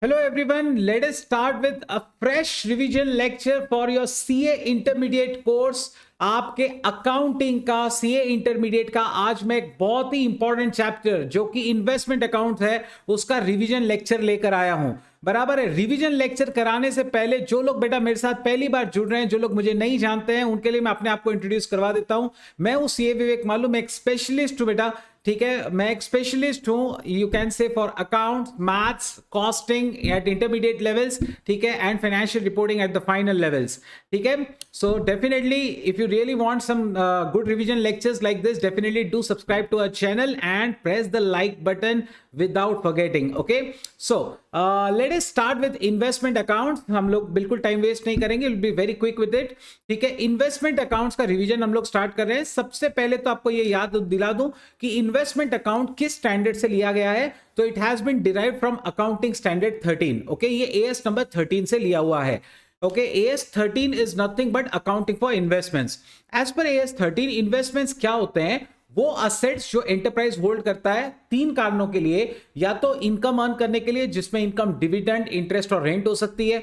Hello everyone, let us start with a fresh revision lecture for your CA intermediate course. आपके accounting का CA intermediate का आज मैं एक बहुत ही इंपॉर्टेंट चैप्टर जो कि इन्वेस्टमेंट अकाउंट है उसका रिवीजन लेक्चर लेकर आया हूं। बराबर है। रिवीजन लेक्चर कराने से पहले जो लोग बेटा मेरे साथ पहली बार जुड़ रहे हैं, जो लोग मुझे नहीं जानते हैं, उनके लिए मैं अपने आप को इंट्रोड्यूस करवा देता हूं। मैं हूं सीए विवेक मालूम, मैं एक स्पेशलिस्ट हूं बेटा। ठीक है, मैं एक स्पेशलिस्ट हूं, यू कैन से for account, maths, costing eight intermediate levels, ठीक है, and financial reporting at the final levels. ठीक है, so definitely if you really want some good revision lectures like this, definitely do subscribe to our channel and press the like button without forgetting. Okay, so let us start with investment accounts. हम लोग बिल्कुल time waste नहीं करेंगे, we'll be very quick with it. ठीक है, investment accounts का revision हम लोग स्टार्ट कर रहे हैं। सबसे पहले तो आपको ये याद दिला दूं कि इन्वेस्टमेंट अकाउंट किस स्टैंडर्ड से लिया गया है। तो it has been derived from accounting standard 13। Okay, ये एएस नंबर 13 से लिया हुआ है। Okay, AS13 is nothing but accounting for investments. As per AS13, investments क्या होते हैं? वो असेट्स जो एंटरप्राइज होल्ड करता है तीन कारणों के लिए, या तो इनकम अर्न करने के लिए, जिसमें इनकम डिविडेंड, इंटरेस्ट और रेंट हो सकती है,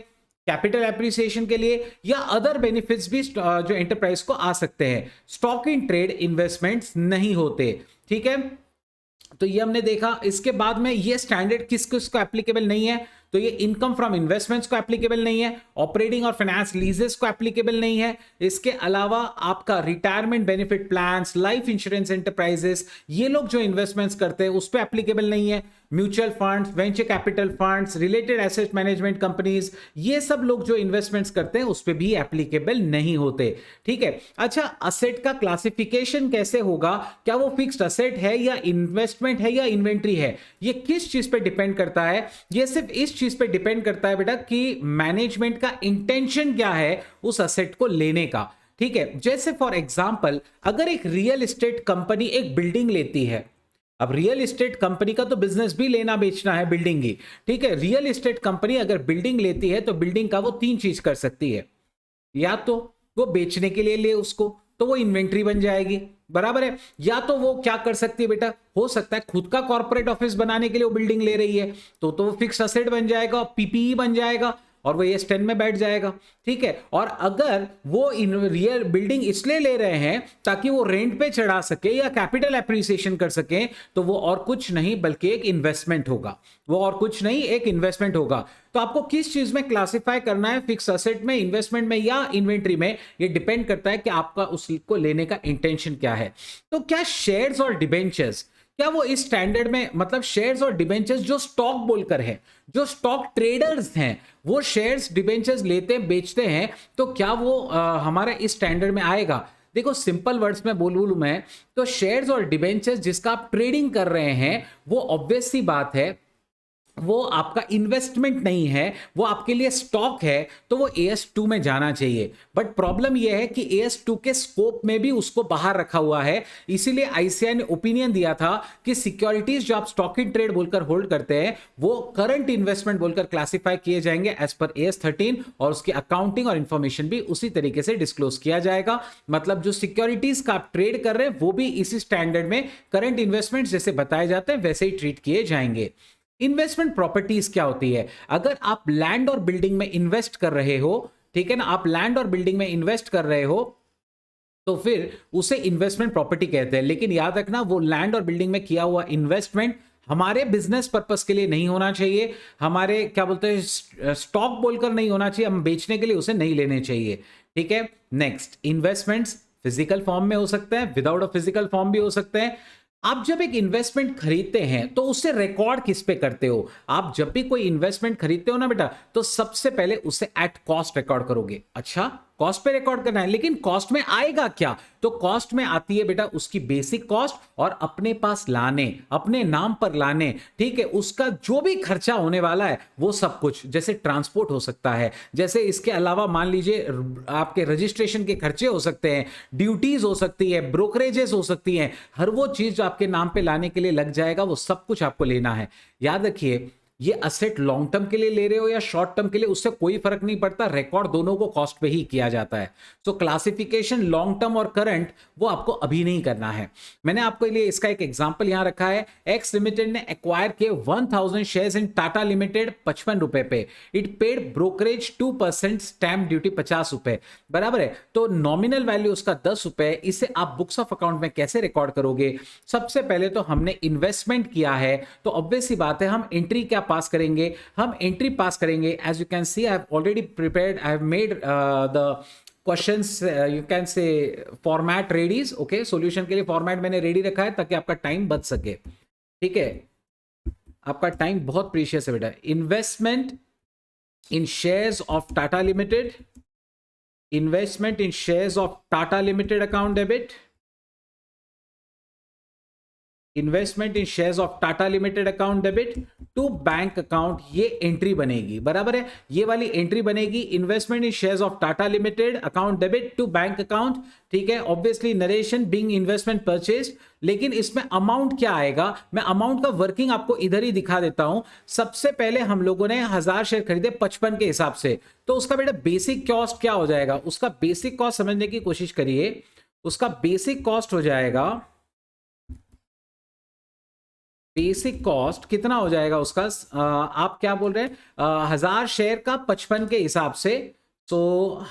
कैपिटल एप्रिसिएशन के लिए, या अदर बेनिफिट्स भी जो एंटरप्राइज को आ सकते हैं। स्टॉक इन ट्रेड इन्वेस्टमेंट्स नहीं होते। ठीक है, तो ये हमने देखा। इसके बाद में ये स्टैंडर्ड किस किस को एप्लीकेबल नहीं है, तो ये इनकम फ्रॉम इन्वेस्टमेंट्स को एप्लीकेबल नहीं है, ऑपरेटिंग और फाइनेंस लीजेस को एप्लीकेबल नहीं है। इसके अलावा आपका retirement benefit plans, life insurance enterprises, ये लोग जो इन्वेस्टमेंट्स करते हैं उस पर एप्लीकेबल नहीं है। Mutual funds, venture capital funds, related asset management companies, ये सब लोग जो इन्वेस्टमेंट्स करते हैं उस पर भी एप्लीकेबल नहीं होते। ठीक है, अच्छा, असेट का क्लासिफिकेशन कैसे होगा? क्या वो फिक्स्ड असेट है या इन्वेस्टमेंट है या इन्वेंट्री है? ये किस चीज पे डिपेंड करता है? ये सिर्फ इस चीज पे डिपेंड करता है बेटा कि मैनेजमेंट का इंटेंशन क्या है उस असेट को लेने का। ठीक है, जैसे फॉर एग्जांपल अगर एक रियल एस्टेट कंपनी एक बिल्डिंग लेती है, अब रियल एस्टेट कंपनी का तो बिजनेस भी लेना बेचना है, बिल्डिंग ही। ठीक है, रियल एस्टेट कंपनी अगर बिल्डिंग लेती है तो बिल्डिंग का वो तीन चीज कर सकती है, या तो वो बेचने के लिए ले उसको, तो वो इन्वेंट्री बन जाएगी, बराबर है, या तो वो क्या कर सकती है बेटा, हो सकता है खुद का कॉर्पोरेट ऑफिस बनाने के लिए वो बिल्डिंग ले रही है, तो वो फिक्स असेट बन जाएगा, पीपीई बन जाएगा और वो एस 10 में बैठ जाएगा। ठीक है, और अगर वो रियल बिल्डिंग इसलिए ले रहे हैं ताकि वो रेंट पे चढ़ा सके या कैपिटल एप्रिसिएशन कर सके, तो वो और कुछ नहीं बल्कि एक इन्वेस्टमेंट होगा। वो और कुछ नहीं, एक इन्वेस्टमेंट होगा। तो आपको किस चीज में क्लासिफाई करना है, फिक्स असेट में, इन्वेस्टमेंट में या इन्वेंट्री में, ये डिपेंड करता है कि आपका उसको लेने का इंटेंशन क्या है। तो क्या शेयर्स और डिबेंचर्स, क्या वो इस स्टैंडर्ड में, मतलब शेयर्स और डिबेंचर्स जो स्टॉक बोलकर है, जो स्टॉक ट्रेडर्स हैं, वो शेयर्स डिबेंचर्स लेते हैं, बेचते हैं, तो क्या वो हमारा इस स्टैंडर्ड में आएगा? देखो, सिंपल वर्ड्स में बोलूं मैं तो शेयर्स और डिबेंचर्स जिसका आप ट्रेडिंग कर रहे हैं वो ऑब्वियस सी बात है, वो आपका इन्वेस्टमेंट नहीं है, वो आपके लिए स्टॉक है, तो वो AS2 में जाना चाहिए। बट प्रॉब्लम यह है कि AS2 के स्कोप में भी उसको बाहर रखा हुआ है। इसीलिए ICAI ने ओपिनियन दिया था कि सिक्योरिटीज जो आप स्टॉक इन ट्रेड बोलकर होल्ड करते हैं वो करंट इन्वेस्टमेंट बोलकर क्लासिफाई किए जाएंगे एज पर AS13, और उसकी अकाउंटिंग और इंफॉर्मेशन भी उसी तरीके से डिस्क्लोज किया जाएगा। मतलब जो सिक्योरिटीज का आप ट्रेड कर रहे हैं वो भी इसी स्टैंडर्ड में करंट इन्वेस्टमेंट जैसे बताए जाते हैं वैसे ही ट्रीट किए जाएंगे। इन्वेस्टमेंट प्रॉपर्टीज क्या होती है? अगर आप लैंड और बिल्डिंग में इन्वेस्ट कर रहे हो, ठीक है ना, आप लैंड और बिल्डिंग में इन्वेस्ट कर रहे हो तो फिर उसे इन्वेस्टमेंट प्रॉपर्टी कहते हैं। लेकिन याद रखना, वो लैंड और बिल्डिंग में किया हुआ इन्वेस्टमेंट हमारे बिजनेस पर्पस के लिए नहीं होना चाहिए, हमारे क्या बोलते हैं स्टॉक बोलकर नहीं होना चाहिए, हम बेचने के लिए उसे नहीं लेने चाहिए। ठीक है, नेक्स्ट, इन्वेस्टमेंट्स फिजिकल फॉर्म में हो सकते हैं, विदाउट अ फिजिकल फॉर्म भी हो सकते हैं। आप जब एक इन्वेस्टमेंट खरीदते हैं तो उससे रिकॉर्ड किस पे करते हो? आप जब भी कोई इन्वेस्टमेंट खरीदते हो ना बेटा, तो सबसे पहले उसे एट कॉस्ट रिकॉर्ड करोगे। अच्छा, कॉस्ट पे रिकॉर्ड करना है, लेकिन कॉस्ट में आएगा क्या? तो कॉस्ट में आती है बेटा उसकी बेसिक कॉस्ट और अपने पास लाने, अपने नाम पर लाने, ठीक है, उसका जो भी खर्चा होने वाला है वो सब कुछ, जैसे ट्रांसपोर्ट हो सकता है, जैसे इसके अलावा मान लीजिए आपके रजिस्ट्रेशन के खर्चे हो सकते हैं, ड्यूटीज हो सकती है, ब्रोकरेजेस हो सकती हैं, हर वो चीज जो आपके नाम पे लाने के लिए लग जाएगा वो सब कुछ आपको लेना है। याद रखिए, ये असेट लॉन्ग टर्म के लिए ले रहे हो या शॉर्ट टर्म के लिए, उससे कोई फर्क नहीं पड़ता, रिकॉर्ड दोनों को कॉस्ट पे ही किया जाता है। सो क्लासिफिकेशन लॉन्ग टर्म और करंट वो आपको अभी नहीं करना है। मैंने आपके लिए इसका एक एग्जांपल यहां रखा है। एक्स लिमिटेड ने एक्वायर किए 1000 शेयर्स इन टाटा लिमिटेड 55 रुपए पे। It paid brokerage 2% stamp duty 50 रुपए, बराबर है। तो नॉमिनल वैल्यू उसका 10 रुपए। इसे आप बुक्स ऑफ अकाउंट में कैसे रिकॉर्ड करोगे? सबसे पहले तो हमने इन्वेस्टमेंट किया है, तो ऑब्वियस सी बात है हम एंट्री क्या पास करेंगे, हम एंट्री पास करेंगे। As you can see I have already prepared, I have made the questions, you can say format readies, okay. Solution के लिए फॉर्मेट मैंने रेडी रखा है ताकि आपका टाइम बच सके, ठीक है। आपका टाइम बहुत प्रीशियस है बेटा। Investment in shares of Tata limited, investment in shares of Tata limited account debit, investment in shares of Tata limited account debit to bank account, ये एंट्री बनेगी, बराबर है। ये वाली एंट्री बनेगी, investment in shares of Tata limited account debit to bank account, ठीक है। Obviously narration being investment purchase, लेकिन इसमें अमाउंट क्या आएगा, मैं अमाउंट का वर्किंग आपको इधर ही दिखा देता हूं। सबसे पहले हम लोगों ने 1000 शेयर खरीदे 55 के हिसाब से, तो उसका बेटा बेसिक कॉस्ट क्या हो जाएगा, उसका बेसिक कॉस्ट समझने की कोशिश करिए। उसका बेसिक कॉस्ट हो जाएगा, बेसिक कॉस्ट कितना हो जाएगा उसका, आप क्या बोल रहे हैं, 1000 शेयर का 55 के हिसाब से, तो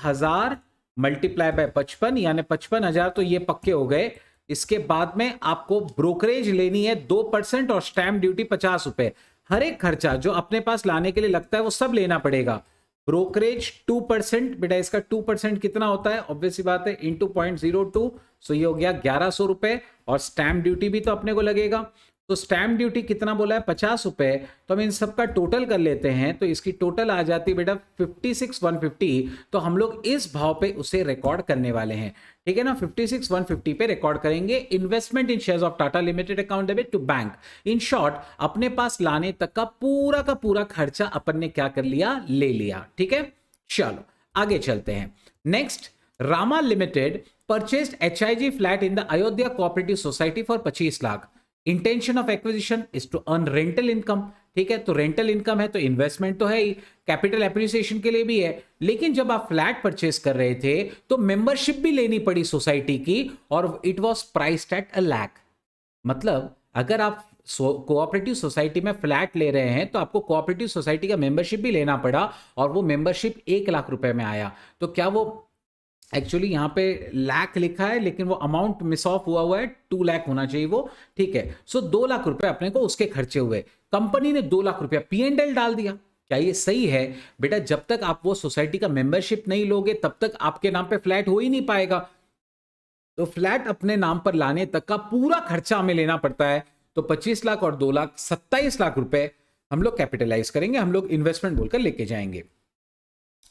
1000 मल्टीप्लाई बाय 55 यानी 55,000, तो ये पक्के हो गए। इसके बाद में आपको ब्रोकरेज लेनी है 2% और स्टैंप ड्यूटी 50 रुपए। हर एक खर्चा जो अपने पास लाने के लिए लगता है वो सब लेना पड़ेगा। ब्रोकरेज 2%, बेटा इसका 2% कितना होता है, ऑब्वियस बात है, इंटू 0.02, सो ये हो गया 1100 रुपए। और स्टैंप ड्यूटी भी तो अपने को लगेगा, तो स्टैंप ड्यूटी कितना बोला है, 50 रुपए। तो हम इन सबका टोटल कर लेते हैं, तो इसकी टोटल आ जाती है बेटा 56,150। तो हम लोग इस भाव पे उसे रिकॉर्ड करने वाले हैं, ठीक है ना। 56,150 पे रिकॉर्ड करेंगे। Investment in shares of Tata limited account debit to bank. In short अपने पास लाने तक का पूरा खर्चा अपन ने क्या कर लिया, ले लिया, ठीक है। चलो आगे चलते हैं। Next, Rama limited purchased HIG flat in the Ayodhya cooperative society for 25 lakh. Intention of acquisition is to earn rental income, ठीक है। तो रेंटल इनकम है तो इन्वेस्टमेंट तो है ही, कैपिटल एप्रिसिएशन के लिए भी है। लेकिन जब आप फ्लैट परचेस कर रहे थे तो मेंबरशिप भी लेनी पड़ी सोसाइटी की, और it was priced eight 1 lakh. मतलब अगर आप कोऑपरेटिव सोसाइटी में फ्लैट ले रहे हैं तो आपको कोऑपरेटिव सोसाइटी का मेंबरशिप भी लेना पड़ा, और वो मेंबरशिप 1 लाख रुपए में आया। तो क्या वो एक्चुअली यहां पे लाख लिखा है लेकिन वो अमाउंट मिस ऑफ हुआ है, 2 लाख होना चाहिए वो, ठीक है। सो 2 लाख रुपए अपने को उसके खर्चे हुए। कंपनी ने 2 लाख रुपया P&L डाल दिया। क्या ये सही है? बेटा जब तक आप वो सोसाइटी का मेंबरशिप नहीं लोगे तब तक आपके नाम पे फ्लैट हो ही नहीं पाएगा। तो फ्लैट अपने नाम पर लाने तक का पूरा खर्चा हमें लेना पड़ता है। तो 25 लाख और 2 लाख 27 लाख रुपए हम लोग कैपिटलाइज करेंगे, हम लोग इन्वेस्टमेंट बोलकर लेके जाएंगे,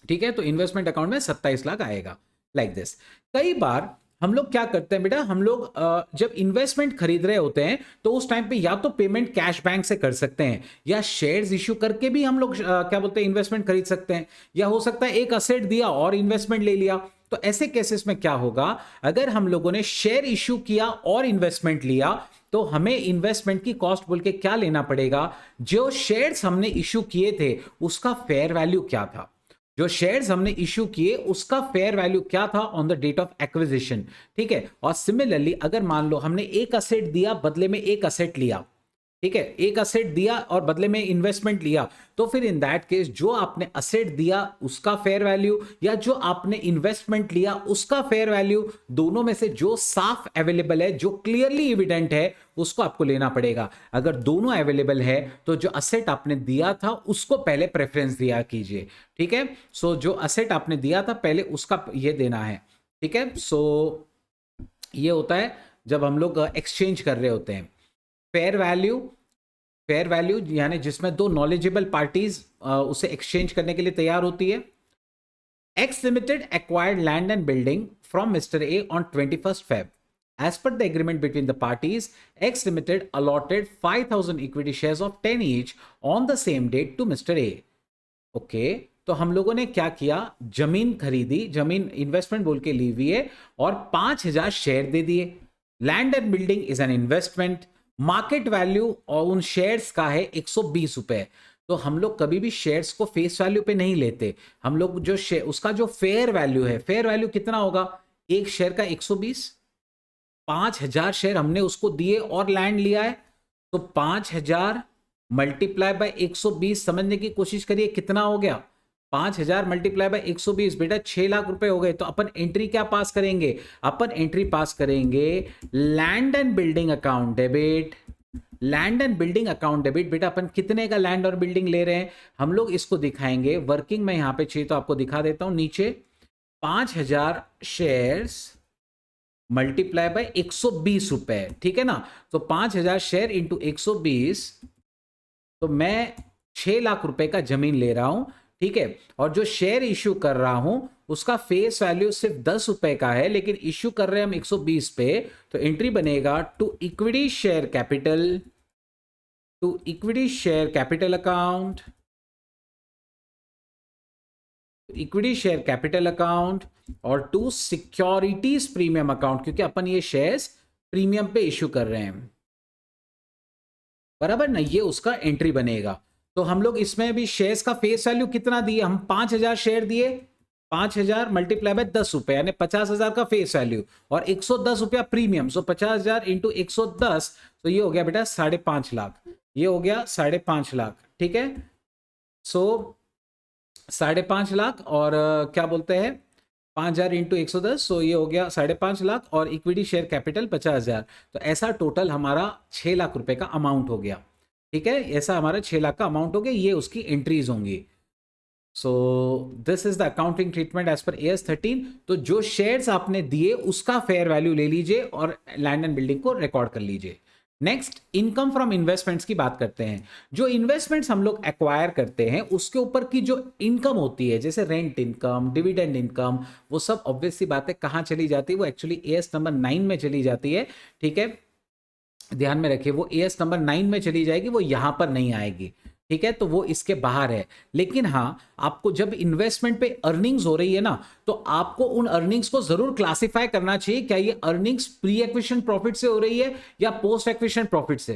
ठीक है। तो इन्वेस्टमेंट अकाउंट में 27 लाख आएगा, लाइक दिस। कई बार हम लोग क्या करते हैं बेटा, हम लोग जब इन्वेस्टमेंट खरीद रहे होते हैं तो उस टाइम पे या तो पेमेंट कैश बैंक से कर सकते हैं, या शेयर्स इश्यू करके भी हम लोग क्या बोलते हैं इन्वेस्टमेंट खरीद सकते हैं, या हो सकता है एक असेट दिया और इन्वेस्टमेंट ले लिया। तो ऐसे केसेस में क्या होगा, अगर हम लोगों ने शेयर इश्यू किया और इन्वेस्टमेंट लिया तो हमें इन्वेस्टमेंट की कॉस्ट बोल के क्या लेना पड़ेगा, जो शेयर्स हमने इश्यू किए थे उसका फेयर वैल्यू क्या था, जो शेयर्स हमने इश्यू किए उसका फेयर वैल्यू क्या था on the date of acquisition, ठीक है। और सिमिलरली अगर मान लो हमने एक असेट दिया बदले में एक असेट लिया, ठीक है, एक असेट दिया और बदले में इन्वेस्टमेंट लिया, तो फिर इन दैट केस जो आपने असेट दिया उसका फेयर वैल्यू या जो आपने इन्वेस्टमेंट लिया उसका फेयर वैल्यू, दोनों में से जो साफ अवेलेबल है, जो क्लियरली एविडेंट है, उसको आपको लेना पड़ेगा। अगर दोनों अवेलेबल है तो जो असेट आपने दिया था उसको पहले प्रेफरेंस दिया कीजिए, ठीक है। सो जो असेट आपने दिया था पहले उसका ये देना है, ठीक है। सो ये होता है जब हम लोग एक्सचेंज कर रहे होते हैं। फेयर वैल्यू यानी जिसमें दो नॉलेजेबल पार्टीज उसे एक्सचेंज करने के लिए तैयार होती है। X limited acquired land and building from mister A on 21st Feb. As per the agreement between the parties, X Limited allotted 5,000 equity shares of 10 each on the same date to Mr. A. Okay, तो हम लोगों ने क्या किया, जमीन खरीदी, जमीन investment बोल के ली हुई है और 5,000 शेयर दे दिए। Land and building is an investment. Market value और उन शेयर्स का है 120 रुपए। तो हम लोग कभी भी शेयर्स को फेस वैल्यू पे नहीं लेते। हम लोग जो शेयर, उसका जो फेयर वैल्यू है, फेयर वैल्यू कितना होगा, एक शेयर का 120, 5000 शेयर हमने उसको दिए और लैंड लिया है, तो 5000 मल्टीप्लाई बाय 120, समझने की कोशिश करिए कितना हो गया, 5000 मल्टीप्लाई बाय 120 बेटा 6 लाख रुपए हो गए। तो अपन एंट्री क्या पास करेंगे, अपन एंट्री पास करेंगे land and building account debit. Land and building account debit, बेटा अपन कितने का लैंड और बिल्डिंग ले रहे हैं, हम लोग इसको दिखाएंगे वर्किंग में, यहां पे चाहिए तो आपको दिखा देता हूं नीचे, 5000 शेयर्स मल्टीप्लाई बाय 120 रुपए, ठीक है ना। तो 5000 शेयर इंटू 120, तो मैं 6 लाख रुपए का जमीन ले रहा हूं, ठीक है। और जो शेयर इश्यू कर रहा हूं उसका फेस वैल्यू सिर्फ 10 रुपए का है, लेकिन इश्यू कर रहे हैं हम 120 पे। तो एंट्री बनेगा to equity share capital, to equity share capital account, equity share capital account, और टू सिक्योरिटीज प्रीमियम अकाउंट, क्योंकि अपन ये शेयर्स प्रीमियम पे इश्यू कर रहे हैं, बराबर ना, ये उसका एंट्री बनेगा। तो हम लोग इसमें भी शेयर्स का फेस वैल्यू कितना दिए, हम 5000 शेयर दिए, 5000 मल्टीप्लाई बाय 10 रुपए यानी 50,000 का फेस वैल्यू, और 110 रुपया प्रीमियम, सो 50,000 इंटू 110, तो ये हो गया बेटा 5.5 लाख, ये हो गया 5.5 लाख, ठीक है। सो 5.5 लाख, और क्या बोलते हैं 5000 इंटू 110, सो ये हो गया 5.5 लाख, और इक्विटी शेयर कैपिटल 50,000, तो ऐसा टोटल हमारा 6 लाख रुपए का अमाउंट हो गया, ठीक है। ऐसा हमारा 6 लाख का अमाउंट हो गया, ये उसकी एंट्रीज होंगी। So this is the accounting treatment as per AS 13। तो जो शेयर्स आपने दिए उसका फेयर वैल्यू ले लीजिए और लैंड एंड बिल्डिंग को रिकॉर्ड कर लीजिए। नेक्स्ट, इनकम फ्रॉम इन्वेस्टमेंट्स की बात करते हैं। जो इन्वेस्टमेंट्स हम लोग एक्वायर करते हैं उसके ऊपर की जो इनकम होती है, जैसे रेंट इनकम, डिविडेंड इनकम, वो सब ऑब्वियस सी बात है कहाँ चली जाती है, वो एक्चुअली AS नंबर 9 में चली जाती है, ठीक है। ध्यान में रखिए वो AS नंबर 9 में चली जाएगी, वो यहां पर नहीं आएगी, ठीक है। तो वो इसके बाहर है। लेकिन हाँ, आपको जब इन्वेस्टमेंट पे अर्निंग्स हो रही है ना, तो आपको उन अर्निंग्स को जरूर क्लासिफाई करना चाहिए, क्या ये अर्निंग्स प्री एक्विजिशन प्रॉफिट से हो रही है या पोस्ट एक्विजिशन प्रॉफिट से,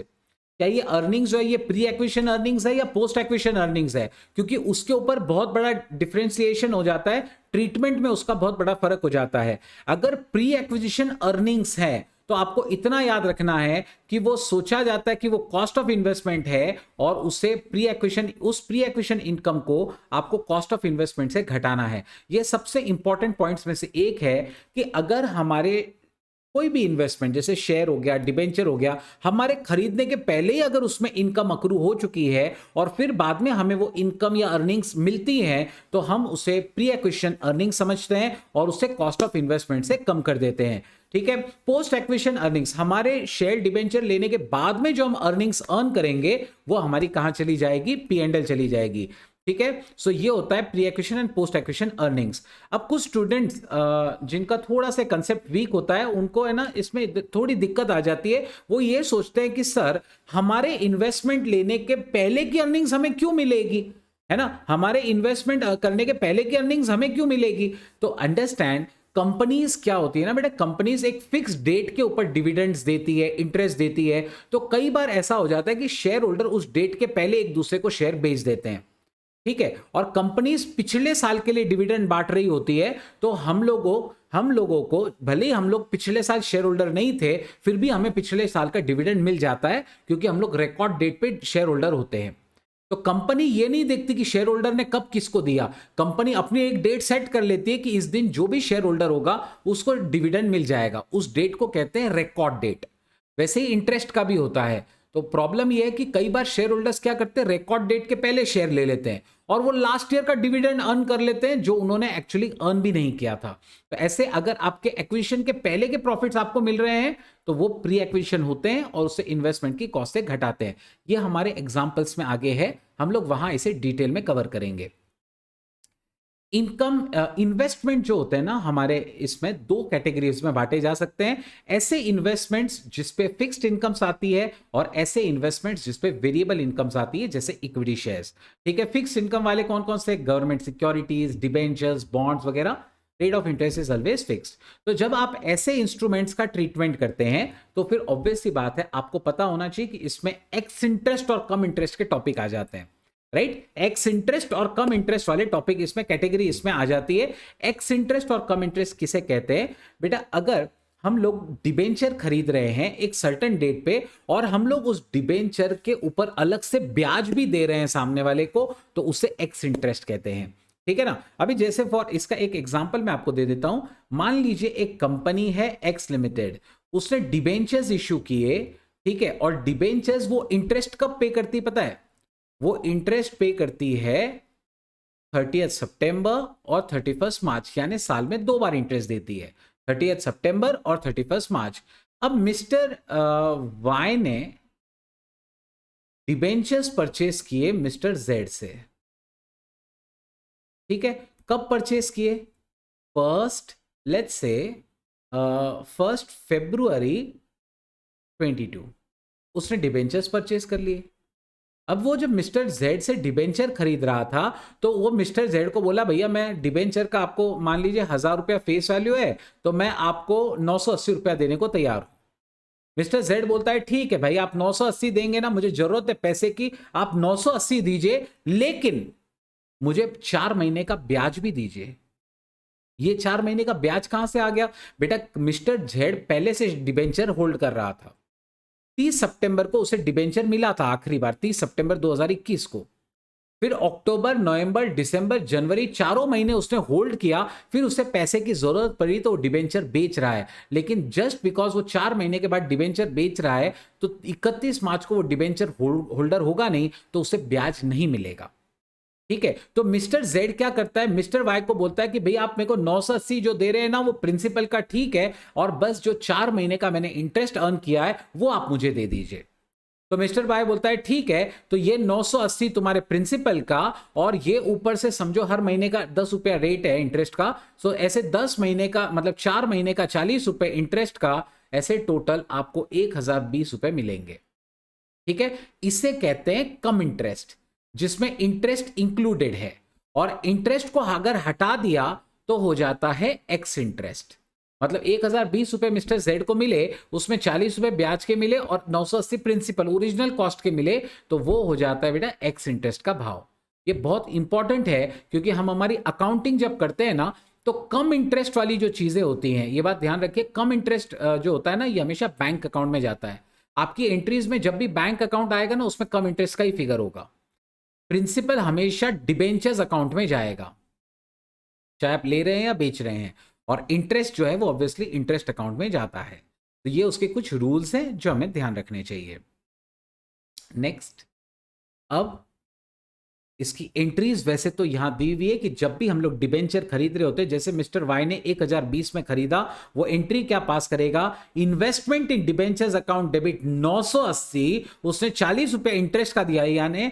क्या ये अर्निंग्स जो है ये प्री एक्विजिशन अर्निंग्स है या पोस्ट एक्विजिशन अर्निंग्स है, क्योंकि उसके ऊपर बहुत बड़ा डिफरेंशिएशन हो जाता है, ट्रीटमेंट में उसका बहुत बड़ा फर्क हो जाता है। अगर प्री एक्विजिशन अर्निंग्स है तो आपको इतना याद रखना है कि वो सोचा जाता है कि वो कॉस्ट ऑफ इन्वेस्टमेंट है, और उसे प्री एक्विजिशन, उस प्री एक्विजिशन इनकम को आपको कॉस्ट ऑफ इन्वेस्टमेंट से घटाना है। ये सबसे इंपॉर्टेंट पॉइंट्स में से एक है कि अगर हमारे कोई भी इन्वेस्टमेंट जैसे शेयर हो गया, डिबेंचर हो गया, हमारे खरीदने के पहले ही अगर उसमें इनकम अक्रू हो चुकी है और फिर बाद में हमें वो इनकम या अर्निंग्स मिलती हैं, तो हम उसे प्री एक्विजिशन अर्निंग समझते हैं और उसे कॉस्ट ऑफ इन्वेस्टमेंट से कम कर देते हैं, ठीक है। पोस्ट एक्विजिशन अर्निंग्स, हमारे शेयर डिबेंचर लेने के बाद में जो हम अर्निंग्स अर्न करेंगे वो हमारी कहां चली जाएगी, P&L चली जाएगी, ठीक है। सो ये होता है pre acquisition and post acquisition earnings. अब कुछ स्टूडेंट्स जिनका थोड़ा सा कंसेप्ट वीक होता है, उनको है ना इसमें थोड़ी दिक्कत आ जाती है। वो ये सोचते हैं कि सर हमारे इन्वेस्टमेंट लेने के पहले की अर्निंग्स हमें क्यों मिलेगी, है ना, हमारे इन्वेस्टमेंट करने के पहले की अर्निंग्स हमें क्यों मिलेगी। तो अंडरस्टैंड, कंपनीज क्या होती है ना बेटा, कंपनीज एक फिक्स डेट के ऊपर डिविडेंड्स देती है, इंटरेस्ट देती है। तो कई बार ऐसा हो जाता है कि शेयर होल्डर उस डेट के पहले एक दूसरे को शेयर बेच देते हैं, ठीक है। और कंपनीज पिछले साल के लिए डिविडेंड बांट रही होती है, तो हम लोगों को भले ही हम लोग पिछले साल शेयर होल्डर नहीं थे, फिर भी हमें पिछले साल का डिविडेंड मिल जाता है, क्योंकि हम लोग रिकॉर्ड डेट पे शेयर होल्डर होते हैं। तो कंपनी ये नहीं देखती कि शेयर होल्डर ने कब किसको दिया, कंपनी अपनी एक डेट सेट कर लेती है कि इस दिन जो भी शेयर होल्डर होगा उसको डिविडेंड मिल जाएगा, उस डेट को कहते हैं रिकॉर्ड डेट। वैसे ही इंटरेस्ट का भी होता है। तो प्रॉब्लम यह है कि कई बार शेयर होल्डर्स क्या करते हैं, रिकॉर्ड डेट के पहले शेयर ले लेते हैं और वो लास्ट ईयर का डिविडेंड अर्न कर लेते हैं जो उन्होंने एक्चुअली अर्न भी नहीं किया था। तो ऐसे अगर आपके एक्विजिशन के पहले के प्रॉफिट्स आपको मिल रहे हैं तो वो प्री एक्विजिशन होते हैं और उससे इन्वेस्टमेंट की कॉस्ट से घटाते हैं। ये हमारे एग्जांपल्स में आगे है, हम लोग वहां इसे डिटेल में कवर करेंगे। इनकम इन्वेस्टमेंट जो होते हैं ना हमारे, इसमें दो कैटेगरीज में बांटे जा सकते हैं। ऐसे इन्वेस्टमेंट्स जिसपे फिक्स्ड इनकम्स आती है और ऐसे इन्वेस्टमेंट्स जिसपे वेरिएबल इनकम्स आती है, जैसे इक्विटी शेयर्स, ठीक है। फिक्स्ड इनकम वाले कौन कौन से, गवर्नमेंट सिक्योरिटीज, डिबेंचर्स, बॉन्ड्स वगैरह। Rate of interest is always fixed. तो जब आप ऐसे इंस्ट्रूमेंट्स का ट्रीटमेंट करते हैं तो फिर ऑब्वियस सी बात है आपको पता होना चाहिए कि इसमें एक्स इंटरेस्ट और कम इंटरेस्ट के टॉपिक आ जाते हैं। राइट। एक्स इंटरेस्ट और कम इंटरेस्ट वाले टॉपिक इसमें कैटेगरी इसमें आ जाती है। एक्स इंटरेस्ट और कम इंटरेस्ट किसे कहते हैं बेटा? अगर हम लोग डिबेंचर खरीद रहे हैं एक सर्टेन डेट पे और हम लोग उस डिबेंचर के ऊपर अलग से ब्याज भी दे रहे हैं सामने वाले को, तो उसे एक्स इंटरेस्ट कहते हैं। ठीक है ना। अभी जैसे फॉर इसका एक एग्जांपल मैं आपको दे देता हूं। मान लीजिए एक कंपनी है एक्स लिमिटेड, उसने डिबेंचर्स इश्यू किए, ठीक है, और डिबेंचर्स वो इंटरेस्ट कब पे करती पता है? वो इंटरेस्ट पे करती है 30 सितंबर और 31 मार्च, यानी साल में 2 बार इंटरेस्ट देती है, 30 सितंबर और 31 मार्च। अब मिस्टर वाई ने डिबेंचर्स परचेस किए मिस्टर जेड से, ठीक है। कब परचेस किए? फर्स्ट, लेट्स से 1 फरवरी 22 उसने डिबेंचर्स परचेस कर लिए। अब वो जब मिस्टर जेड से डिबेंचर खरीद रहा था तो वो मिस्टर जेड को बोला भैया मैं डिबेंचर का आपको मान लीजिए 1000 रुपया फेस वैल्यू है, तो मैं आपको 980 रुपया देने को तैयार हूं। मिस्टर जेड बोलता है ठीक है भाई, आप 980 देंगे ना, मुझे जरूरत है पैसे की, आप 980 दीजिए, लेकिन मुझे 4 महीने का ब्याज भी दीजिए। ये 4 महीने का ब्याज कहां से आ गया बेटा? मिस्टर जेड पहले से डिबेंचर होल्ड कर रहा था। 30 सितंबर को उसे डिबेंचर मिला था आखिरी बार, 30 सितंबर 2021 को। फिर अक्टूबर, नवंबर, दिसंबर, जनवरी 4 महीने उसने होल्ड किया। फिर उसे पैसे की जरूरत पड़ी तो वो डिबेंचर बेच रहा है, लेकिन जस्ट बिकॉज वो 4 महीने के बाद डिबेंचर बेच रहा है तो 31 मार्च को वो डिबेंचर होल्डर होगा नहीं, तो उसे ब्याज नहीं मिलेगा। ठीक है। तो मिस्टर जेड क्या करता है? मिस्टर वाई को बोलता है कि भाई आप मेरे को 980 जो दे रहे हैं ना वो प्रिंसिपल का ठीक है, और बस जो 4 महीने का मैंने इंटरेस्ट अर्न किया है वो आप मुझे दे दीजिए। तो मिस्टर वाई बोलता है ठीक है, तो ये 980 तुम्हारे प्रिंसिपल का, और ये ऊपर से समझो हर महीने का 10 रुपया रेट है इंटरेस्ट का। सो ऐसे 10 महीने का मतलब 4 महीने का 40 रुपए इंटरेस्ट का, ऐसे टोटल आपको 1020 रुपए मिलेंगे। ठीक है। इसे कहते हैं कम इंटरेस्ट, जिसमें इंटरेस्ट इंक्लूडेड है, और इंटरेस्ट को अगर हटा दिया तो हो जाता है एक्स इंटरेस्ट। मतलब 1020 रुपए मिस्टर जेड को मिले, उसमें 40 रुपए ब्याज के मिले और 980 प्रिंसिपल ओरिजिनल कॉस्ट के मिले, तो वो हो जाता है बेटा एक्स इंटरेस्ट का भाव। ये बहुत इंपॉर्टेंट है, क्योंकि हम हमारी अकाउंटिंग जब करते हैं ना, तो कम इंटरेस्ट वाली जो चीजें होती हैं, ये बात ध्यान रखिए, कम इंटरेस्ट जो होता है ना, ये हमेशा बैंक अकाउंट में जाता है। आपकी एंट्रीज में जब भी बैंक अकाउंट आएगा ना, उसमें कम इंटरेस्ट का ही फिगर होगा। प्रिंसिपल हमेशा डिबेंचर्स अकाउंट में जाएगा, चाहे आप ले रहे हैं या बेच रहे हैं, और इंटरेस्ट जो है वो ऑब्वियसली इंटरेस्ट अकाउंट में जाता है। तो ये उसके कुछ रूल्स हैं जो हमें ध्यान रखने चाहिए। नेक्स्ट, अब इसकी एंट्रीज वैसे तो यहां दी हुई है कि जब भी हम लोग डिबेंचर खरीद रहे होते हैं, जैसे मिस्टर वाई ने 1020 में खरीदा, वो एंट्री क्या पास करेगा? Investment in debentures account debit 980, उसने 40 रुपए इंटरेस्ट का दिया, यानी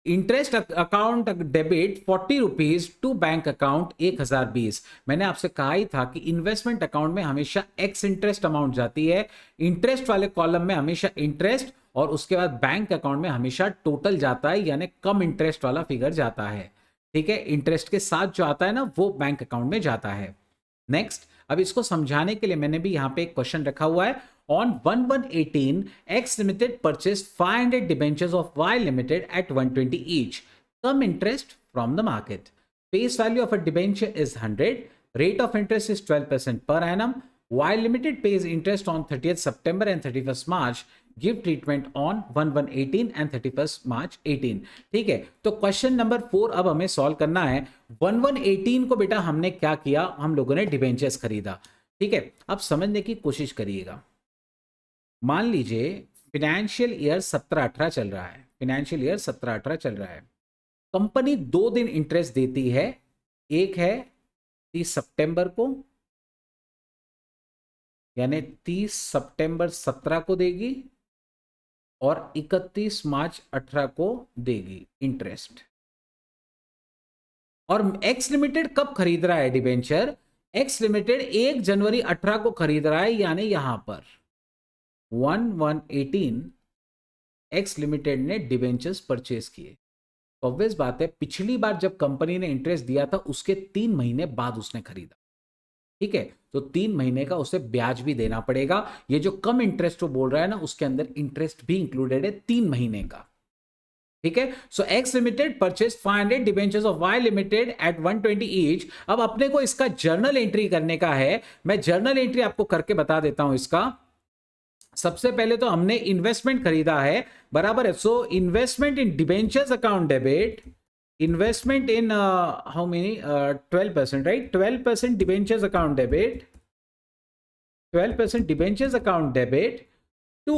interest account debit 40 rupees to bank account 1020। मैंने आपसे कहा ही था कि इन्वेस्टमेंट अकाउंट में हमेशा एक्स इंटरेस्ट अमाउंट जाती है, इंटरेस्ट वाले कॉलम में हमेशा इंटरेस्ट, और उसके बाद बैंक अकाउंट में हमेशा टोटल जाता है, यानी कम इंटरेस्ट वाला फिगर जाता है। ठीक है। इंटरेस्ट के साथ जो आता है ना, वो बैंक अकाउंट में जाता है। नेक्स्ट, अब इसको समझाने के लिए मैंने भी यहां पे एक क्वेश्चन रखा हुआ है। On 1118, X Limited purchased 500 debentures of Y Limited at 120 each. Some interest from the market. Face value of a debenture is 100. Rate of interest is 12% per annum. Y Limited pays interest on 30th September and 31st March. Give treatment on 1118 and 31st March 18. ठीक है। तो question number 4 अब हमें solve करना है। 1118 को बेटा हमने क्या किया? हम लोगों ने डिबेंचर्स खरीदा। ठीक है। अब समझने की कोशिश करिएगा। मान लीजिए फाइनेंशियल ईयर 17-18 चल रहा है, फाइनेंशियल ईयर 17-18 चल रहा है। कंपनी 2 दिन इंटरेस्ट देती है, एक है 30 सितंबर को, यानी 30 सितंबर 17 को देगी, और 31 मार्च 18 को देगी इंटरेस्ट। और एक्स लिमिटेड कब खरीद रहा है डिबेंचर? एक्स लिमिटेड 1 जनवरी 18 को खरीद रहा है, यानी यहां पर 1118 एक्स लिमिटेड ने डिबेंचर्स परचेस किए। ऑब्वियस बात है, पिछली बार जब कंपनी ने इंटरेस्ट दिया था उसके 3 महीने बाद उसने खरीदा। ठीक है। तो 3 महीने का उसे ब्याज भी देना पड़ेगा। ये जो कम इंटरेस्ट वो बोल रहा है ना, उसके अंदर इंटरेस्ट भी इंक्लूडेड है 3 महीने का। ठीक है। So X limited purchase 500 debentures of Y limited at 120 each. अब अपने को इसका जर्नल एंट्री करने का है। मैं जर्नल एंट्री आपको करके बता देता हूं इसका। सबसे पहले तो हमने इन्वेस्टमेंट खरीदा है, बराबर है। So investment in debentures account debit, investment in how many 12%, right? 12% debentures account debit, 12% debentures account debit to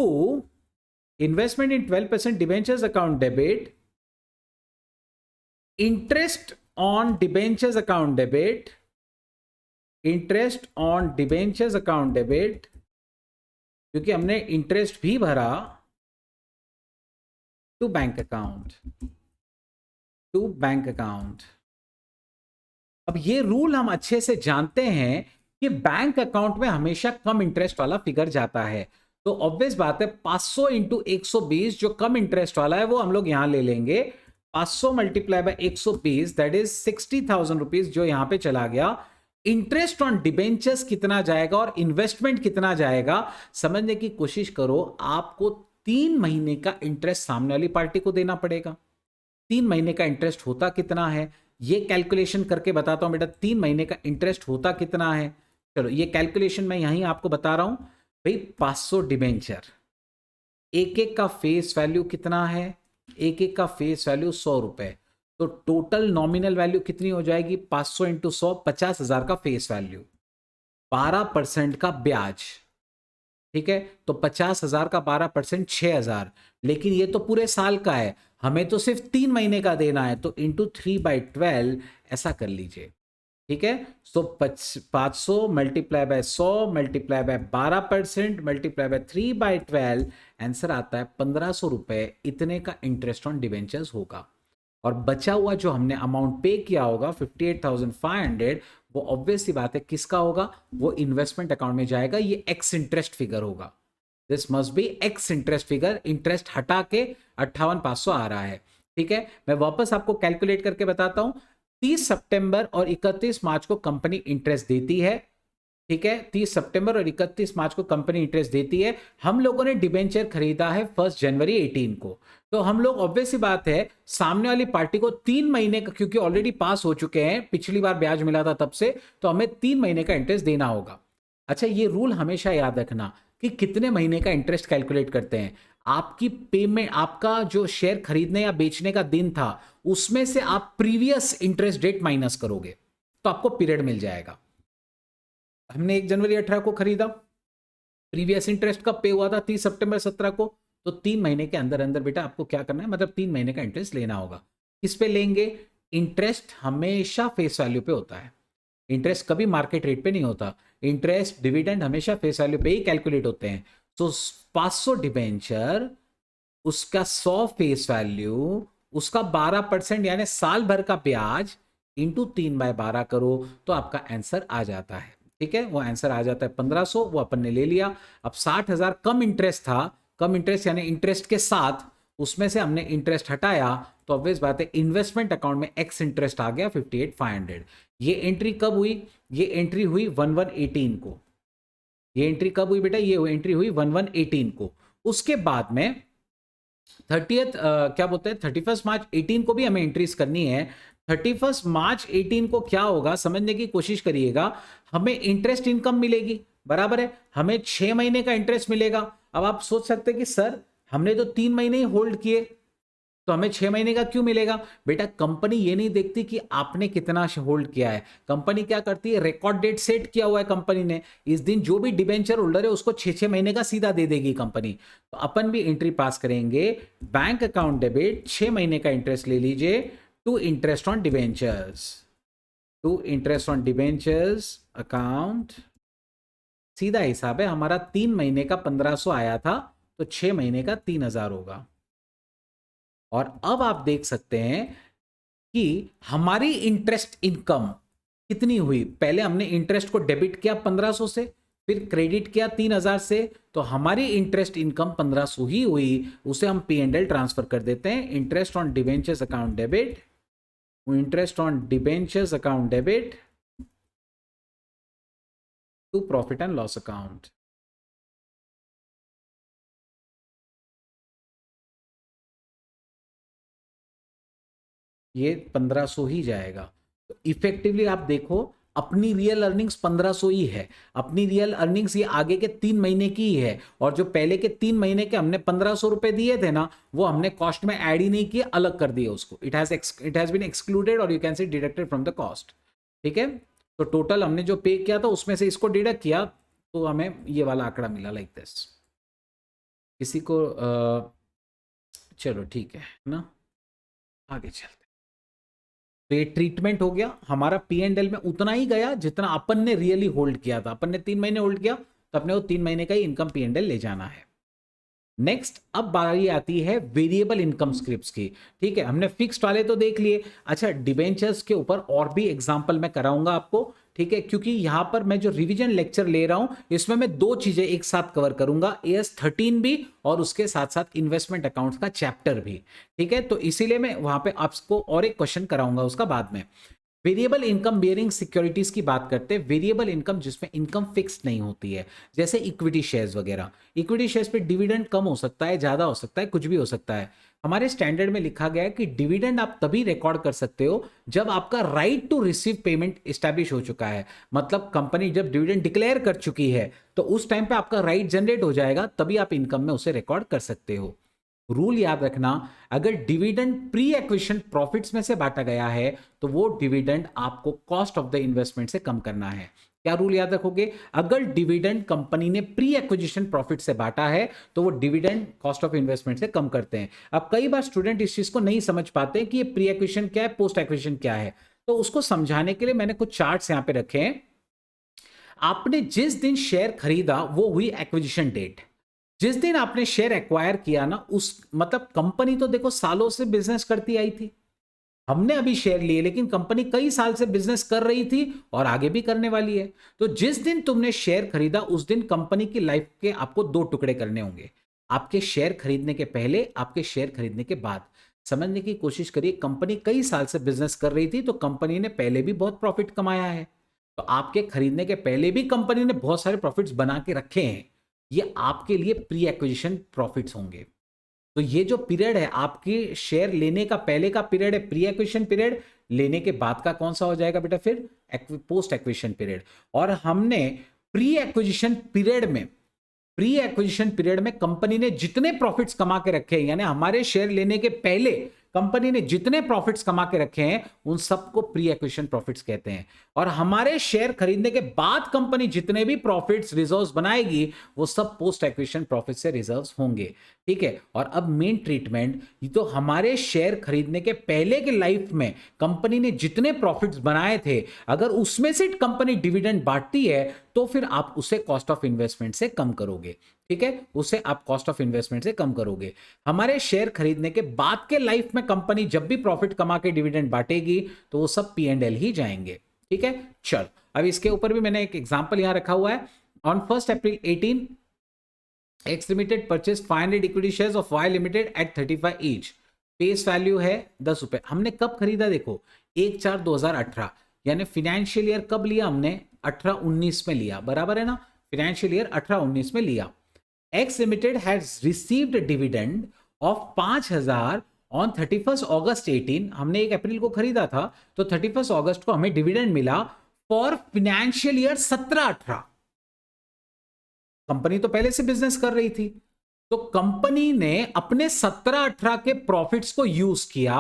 investment in 12% debentures account debit, interest on debentures account debit, interest on debentures account debit, क्योंकि हमने interest भी भरा, to bank account, to bank account. अब ये rule हम अच्छे से जानते हैं कि बैंक अकाउंट में हमेशा कम इंटरेस्ट वाला फिगर जाता है। तो ऑब्वियस बात है 500 इंटू 120 जो कम इंटरेस्ट वाला है वो हम लोग यहां ले लेंगे। 500 multiply by 120 that is 60,000 rupees जो यहां पे चला गया। इंटरेस्ट ऑन डिबेंचर्स कितना जाएगा और इन्वेस्टमेंट कितना जाएगा समझने की कोशिश करो। आपको 3 महीने का इंटरेस्ट सामने वाली पार्टी को देना पड़ेगा। 3 महीने का इंटरेस्ट होता कितना है ये कैलकुलेशन करके बताता हूं बेटा। 3 महीने का इंटरेस्ट होता कितना है, चलो ये कैलकुलेशन मैं यहीं आपको बता रहा हूं भाई। 500 डिबेंचर, एक एक का फेस वैल्यू कितना है, एक एक का फेस वैल्यू 100 रुपए। तो टोटल नॉमिनल वैल्यू कितनी हो जाएगी, 500 इंटू 100, 50,000 का फेस वैल्यू, 12% का ब्याज, ठीक है। तो 50,000 का 12% 6,000। लेकिन ये तो पूरे साल का है, हमें तो सिर्फ 3 महीने का देना है, तो इंटू 3/12 ऐसा कर लीजिए, ठीक है। सो 500 multiply by 100 multiply by 12% multiply by 3/12, answer आता है 1,500 रुपए। इतने का इंटरेस्ट ऑन डिवेंचर्स होगा। और बचा हुआ जो हमने अमाउंट पे किया होगा 58,500, वो ऑब्वियस सी बात है किसका होगा, वो इन्वेस्टमेंट अकाउंट में जाएगा। ये एक्स इंटरेस्ट फिगर होगा, this must be x interest figure. Interest हटा के 58,500 आ रहा है, ठीक है। मैं वापस आपको कैलकुलेट करके बताता हूं। 30 सितंबर और 31 मार्च को कंपनी इंटरेस्ट देती है, ठीक है। 30 सितंबर और 31 मार्च को कंपनी इंटरेस्ट देती है। हम लोगों ने डिबेंचर खरीदा है 1 जनवरी 18 को। तो हम लोग ऑब्वियस सी बात है सामने वाली पार्टी को 3 महीने का, क्योंकि ऑलरेडी पास हो चुके हैं, पिछली बार ब्याज मिला था तब से, तो हमें 3 महीने का इंटरेस्ट देना होगा। अच्छा, ये रूल हमेशा याद रखना कि कितने महीने का इंटरेस्ट कैलकुलेट करते हैं। आपकी पेमेंट, आपका जो शेयर खरीदने या बेचने का दिन था उसमें से आप प्रीवियस इंटरेस्ट डेट माइनस करोगे तो आपको पीरियड मिल जाएगा। हमने 1 जनवरी 18 को खरीदा, प्रीवियस इंटरेस्ट कब पे हुआ था, 30 सितंबर 17 को। तो 3 महीने के अंदर अंदर बेटा आपको क्या करना है, मतलब 3 महीने का इंटरेस्ट लेना होगा। किस पे लेंगे, इंटरेस्ट हमेशा फेस वैल्यू पे होता है, इंटरेस्ट कभी मार्केट रेट पे नहीं होता। इंटरेस्ट डिविडेंड हमेशा फेस वैल्यू पे ही कैलकुलेट होते हैं। तो 500 डिबेंचर, उसका 100 फेस वैल्यू, उसका 12% यानी साल भर का ब्याज इंटू 3/12 करो तो आपका आंसर आ जाता है, ठीक है। वो आंसर आ जाता है 1,500, वो अपन ने ले लिया। अब 60,000 कम इंटरेस्ट था, कम इंटरेस्ट यानी इंटरेस्ट के साथ, उसमें से हमने इंटरेस्ट हटाया तो ऑब्वियस बात है इन्वेस्टमेंट अकाउंट में एक्स इंटरेस्ट आ गया 58,500। ये एंट्री कब हुई, ये एंट्री हुई 11/18 को। ये एंट्री कब हुई बेटा, ये एंट्री हुई 11/18 को। उसके बाद में 30th क्या बोलते हैं 31 मार्च 18 को भी हमें एंट्रीज करनी है। 31 मार्च 18 को क्या होगा समझने की कोशिश करिएगा। हमें इंटरेस्ट इनकम मिलेगी, बराबर है, हमें 6 महीने का इंटरेस्ट मिलेगा। अब आप सोच सकते हैं कि सर हमने तो 3 महीने ही होल्ड किए, तो हमें 6 महीने का क्यों मिलेगा। बेटा कंपनी ये नहीं देखती कि आपने कितना होल्ड किया है, कंपनी क्या करती है, रिकॉर्ड डेट सेट किया हुआ है कंपनी ने, इस दिन जो भी डिबेंचर होल्डर है उसको 6 महीने का सीधा दे देगी कंपनी। तो अपन भी एंट्री पास करेंगे, बैंक अकाउंट डेबिट 6 महीने का इंटरेस्ट ले लीजिए, to interest on debentures, to interest on debentures account. सीधा हिसाब है हमारा, 3 महीने का 1,500 आया था तो 6 महीने का 3,000 होगा। और अब आप देख सकते हैं कि हमारी इंटरेस्ट इनकम कितनी हुई। पहले हमने इंटरेस्ट को डेबिट किया 1,500 से, फिर क्रेडिट किया 3,000 से, तो हमारी इंटरेस्ट इनकम 1,500 ही हुई। उसे हम P&L ट्रांसफर कर देते हैं, interest on debentures account debit, interest on debentures account debit to profit and loss account. ये 1500 ही जाएगा। तो इफेक्टिवली आप देखो अपनी रियल अर्निंग्स 1500 ही है, अपनी रियल अर्निंग्स ये आगे के 3 महीने की ही है, और जो पहले के 3 महीने के हमने 1500 रुपए दिए थे ना, वो हमने कॉस्ट में ऐड ही नहीं किए, अलग कर दिए उसको। इट हैज बीन एक्सक्लूडेड और यू कैन से डिडक्टेड फ्रॉम द कॉस्ट। ठीक है, तो टोटल हमने जो पे किया था उसमें से इसको डिडक्ट किया, तो हमें ये वाला आंकड़ा मिला लाइक दिस। किसी को चलो ठीक है ना, आगे चलते। तो ये ट्रीटमेंट हो गया हमारा, पी एंड एल में उतना ही गया जितना अपन ने रियली होल्ड किया था। अपन ने 3 महीने होल्ड किया तो अपने को 3 महीने का ही इनकम पी एंड एल ले जाना है। नेक्स्ट अब बारी आती है वेरिएबल इनकम स्क्रिप्ट्स की। ठीक है, हमने फिक्स्ड वाले तो देख लिए। अच्छा, डिबेंचर्स के ऊपर और भी एग्जांपल मैं कराऊंगा आपको। ठीक है, क्योंकि यहां पर मैं जो रिवीजन लेक्चर ले रहा हूं इसमें मैं 2 चीजें एक साथ कवर करूंगा, AS 13 भी और उसके साथ साथ इन्वेस्टमेंट अकाउंट्स का चैप्टर भी। ठीक है, तो इसीलिए मैं वहां पे आपको और एक क्वेश्चन कराऊंगा उसका बाद में। वेरिएबल इनकम बियरिंग सिक्योरिटीज की बात करते हैं, वेरिएबल इनकम जिसमें इनकम फिक्स नहीं होती है, जैसे इक्विटी शेयर्स वगैरह। इक्विटी शेयर्स पे डिविडेंड कम हो सकता है, ज्यादा हो सकता है, कुछ भी हो सकता है। हमारे स्टैंडर्ड में लिखा गया है कि डिविडेंड आप तभी रिकॉर्ड कर सकते हो जब आपका right to receive payment establish हो चुका है। मतलब कंपनी जब डिविडेंड डिक्लेयर कर चुकी है तो उस टाइम पे आपका राइट जनरेट हो जाएगा, तभी आप इनकम में उसे रिकॉर्ड कर सकते हो। रूल याद रखना, अगर डिविडेंड प्री एक्विजिशन प्रॉफिट्स में से बांटा गया है तो वो डिविडेंड आपको कॉस्ट ऑफ द इन्वेस्टमेंट से कम करना है। क्या रूल याद रखोगे? अगर डिविडेंड कंपनी ने प्री एक्विजिशन प्रॉफिट से बांटा है तो वो डिविडेंड कॉस्ट ऑफ इन्वेस्टमेंट से कम करते हैं। अब कई बार स्टूडेंट इस चीज को नहीं समझ पाते कि ये प्री एक्विजिशन क्या है, पोस्ट एक्विजिशन क्या है। तो उसको समझाने के लिए मैंने कुछ चार्ट्स यहां पे रखे हैं। आपने जिस दिन शेयर खरीदा वो हुई एक्विजिशन डेट। जिस दिन आपने शेयर एक्वायर किया ना, उस मतलब कंपनी तो देखो सालों से बिजनेस करती आई थी, हमने अभी शेयर लिए, लेकिन कंपनी कई साल से बिजनेस कर रही थी और आगे भी करने वाली है। तो जिस दिन तुमने शेयर खरीदा उस दिन कंपनी की लाइफ के आपको 2 टुकड़े करने होंगे, आपके शेयर खरीदने के पहले, आपके शेयर खरीदने के बाद। समझने की कोशिश करिए, कंपनी कई साल से बिजनेस कर रही थी तो कंपनी ने पहले भी बहुत प्रॉफिट कमाया है, तो आपके खरीदने के पहले भी कंपनी ने बहुत सारे प्रॉफिट्स बना के रखे हैं, ये आपके लिए प्री एक्विजिशन प्रॉफिट्स होंगे। तो ये जो पीरियड है आपके शेयर लेने का पहले का पीरियड है प्री एक्विजिशन पीरियड, लेने के बाद का कौन सा हो जाएगा बेटा फिर? Post acquisition period. और हमने प्री एक्विजिशन पीरियड में कंपनी ने जितने प्रॉफिट्स कमा के रखे हैं, यानी हमारे शेयर लेने के पहले कंपनी ने जितने प्रॉफिट्स कमा के रखे हैं उन सबको प्री एक्विजिशन प्रॉफिट्स कहते हैं। और हमारे शेयर खरीदने के बाद कंपनी जितने भी प्रॉफिट्स रिजर्व्स बनाएगी वो सब पोस्ट एक्विजिशन प्रॉफिट से रिजर्व्स होंगे। ठीक है, और अब मेन ट्रीटमेंट, ये तो हमारे शेयर खरीदने के पहले के लाइफ में कंपनी ने जितने प्रॉफिट्स बनाए थे, अगर उसमें से कंपनी डिविडेंड बांटती है तो फिर आप उसे कॉस्ट ऑफ इन्वेस्टमेंट से कम करोगे। ठीक है, उसे आप कॉस्ट ऑफ इन्वेस्टमेंट से कम करोगे। हमारे शेयर खरीदने के बाद के लाइफ में कंपनी जब भी प्रॉफिट कमा के डिविडेंड बांटेगी तो वो सब P&L ही जाएंगे। ठीक है, चल अब इसके ऊपर भी मैंने एक एग्जांपल यहां रखा हुआ है। On 1 April 18 X limited purchase 500 equity shares of Y limited at 35 each. Face value है 10 रुपए। हमने कब खरीदा? देखो 1/4/2018, यानी फाइनेंशियल ईयर कब लिया हमने? 18-19 में लिया, बराबर है ना? फाइनेंशियल ईयर 18-19 में लिया। X limited has received dividend of 5000 on 31 अगस्त 18। हमने 1 अप्रैल को खरीदा था तो 31 अगस्त को हमें डिविडेंड मिला फॉर फाइनेंशियल ईयर 17-18। कंपनी तो पहले से बिजनेस कर रही थी, तो कंपनी ने अपने 17-18 के प्रॉफिट्स को यूज किया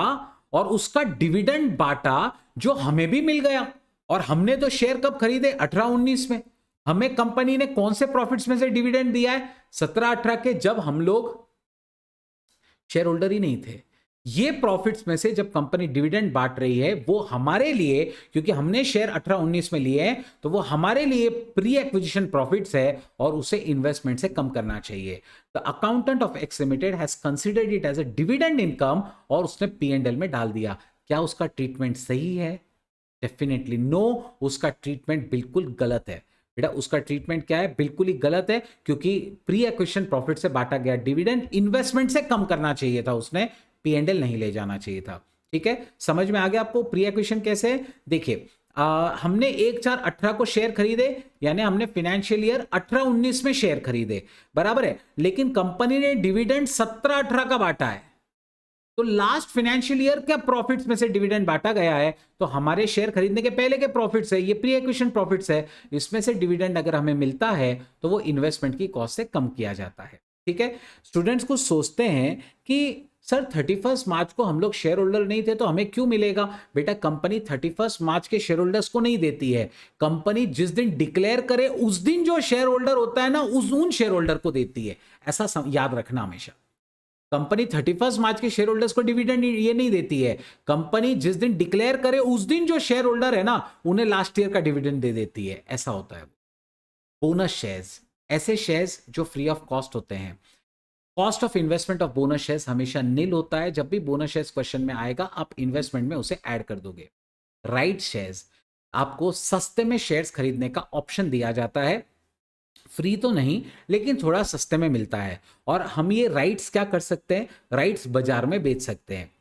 और उसका डिविडेंड बांटा जो हमें भी मिल गया। और हमने तो शेयर कब खरीदे? 18-19 में। हमें कंपनी ने कौन से प्रॉफिट्स में से डिविडेंड दिया है? 17-18 के, जब हम लोग शेयर होल्डर ही नहीं थे। ये प्रॉफिट्स में से जब कंपनी डिविडेंड बांट रही है वो हमारे लिए, क्योंकि हमने शेयर 18-19 में लिए हैं, तो वो हमारे लिए प्री एक्विजिशन प्रॉफिट्स है और उसे इन्वेस्टमेंट से कम करना चाहिए। The accountant of X limited has considered it as a dividend income और उसने P&L में डाल दिया। क्या उसका ट्रीटमेंट सही है? डेफिनेटली नो, उसका ट्रीटमेंट बिल्कुल गलत है। बेटा उसका ट्रीटमेंट क्या है? बिल्कुल ही गलत है, क्योंकि प्री एक्विजिशन प्रॉफिट से बांटा गया डिविडेंड इन्वेस्टमेंट से कम करना चाहिए था, उसने P&L नहीं ले जाना चाहिए था। ठीक है, समझ में आ गया आपको प्री एक्विजिशन कैसे है? देखिए हमने 1/4/18 को शेयर खरीदे, यानी हमने फाइनेंशियल ईयर 18-19 में शेयर खरीदे, बराबर है, लेकिन कंपनी ने डिविडेंड 17-18 का बांटा है। तो लास्ट फाइनेंशियल ईयर क्या प्रॉफिट्स में से डिविडेंड बांटा गया है, तो हमारे शेयर खरीदने के पहले के प्रॉफिट्स है, ये प्री एक्विजिशन प्रॉफिट्स है, इसमें से डिविडेंड अगर हमें मिलता है तो वो इन्वेस्टमेंट की कॉस्ट से कम किया जाता है। ठीक है, स्टूडेंट्स कुछ सोचते हैं कि सर 31 मार्च को हम लोग शेयर होल्डर नहीं थे तो हमें क्यों मिलेगा? बेटा कंपनी 31 मार्च के शेयर होल्डर्स को नहीं देती है, कंपनी जिस दिन डिक्लेयर करे उस दिन जो शेयर होल्डर होता है ना उन शेयर होल्डर को देती है, ऐसा याद रखना हमेशा। कंपनी 31 मार्च के शेयर होल्डर्स को डिविडेंड ये नहीं देती है, कंपनी जिस दिन डिक्लेयर करे उस दिन जो शेयर होल्डर है ना उन्हें लास्ट ईयर का डिविडेंड दे देती है, ऐसा होता है। बोनस शेयर्स, ऐसे शेयर्स जो फ्री ऑफ कॉस्ट होते हैं। Cost of investment of bonus shares हमेशा नील होता है, जब भी बोनस शेयर्स क्वेश्चन में आएगा आप इन्वेस्टमेंट में उसे ऐड कर दोगे। राइट शेयर्स, आपको सस्ते में शेयर्स खरीदने का ऑप्शन दिया जाता है, फ्री तो नहीं लेकिन थोड़ा सस्ते में मिलता है, और हम ये राइट्स क्या कर सकते हैं, राइट्स बाजार में बेच सकते हैं।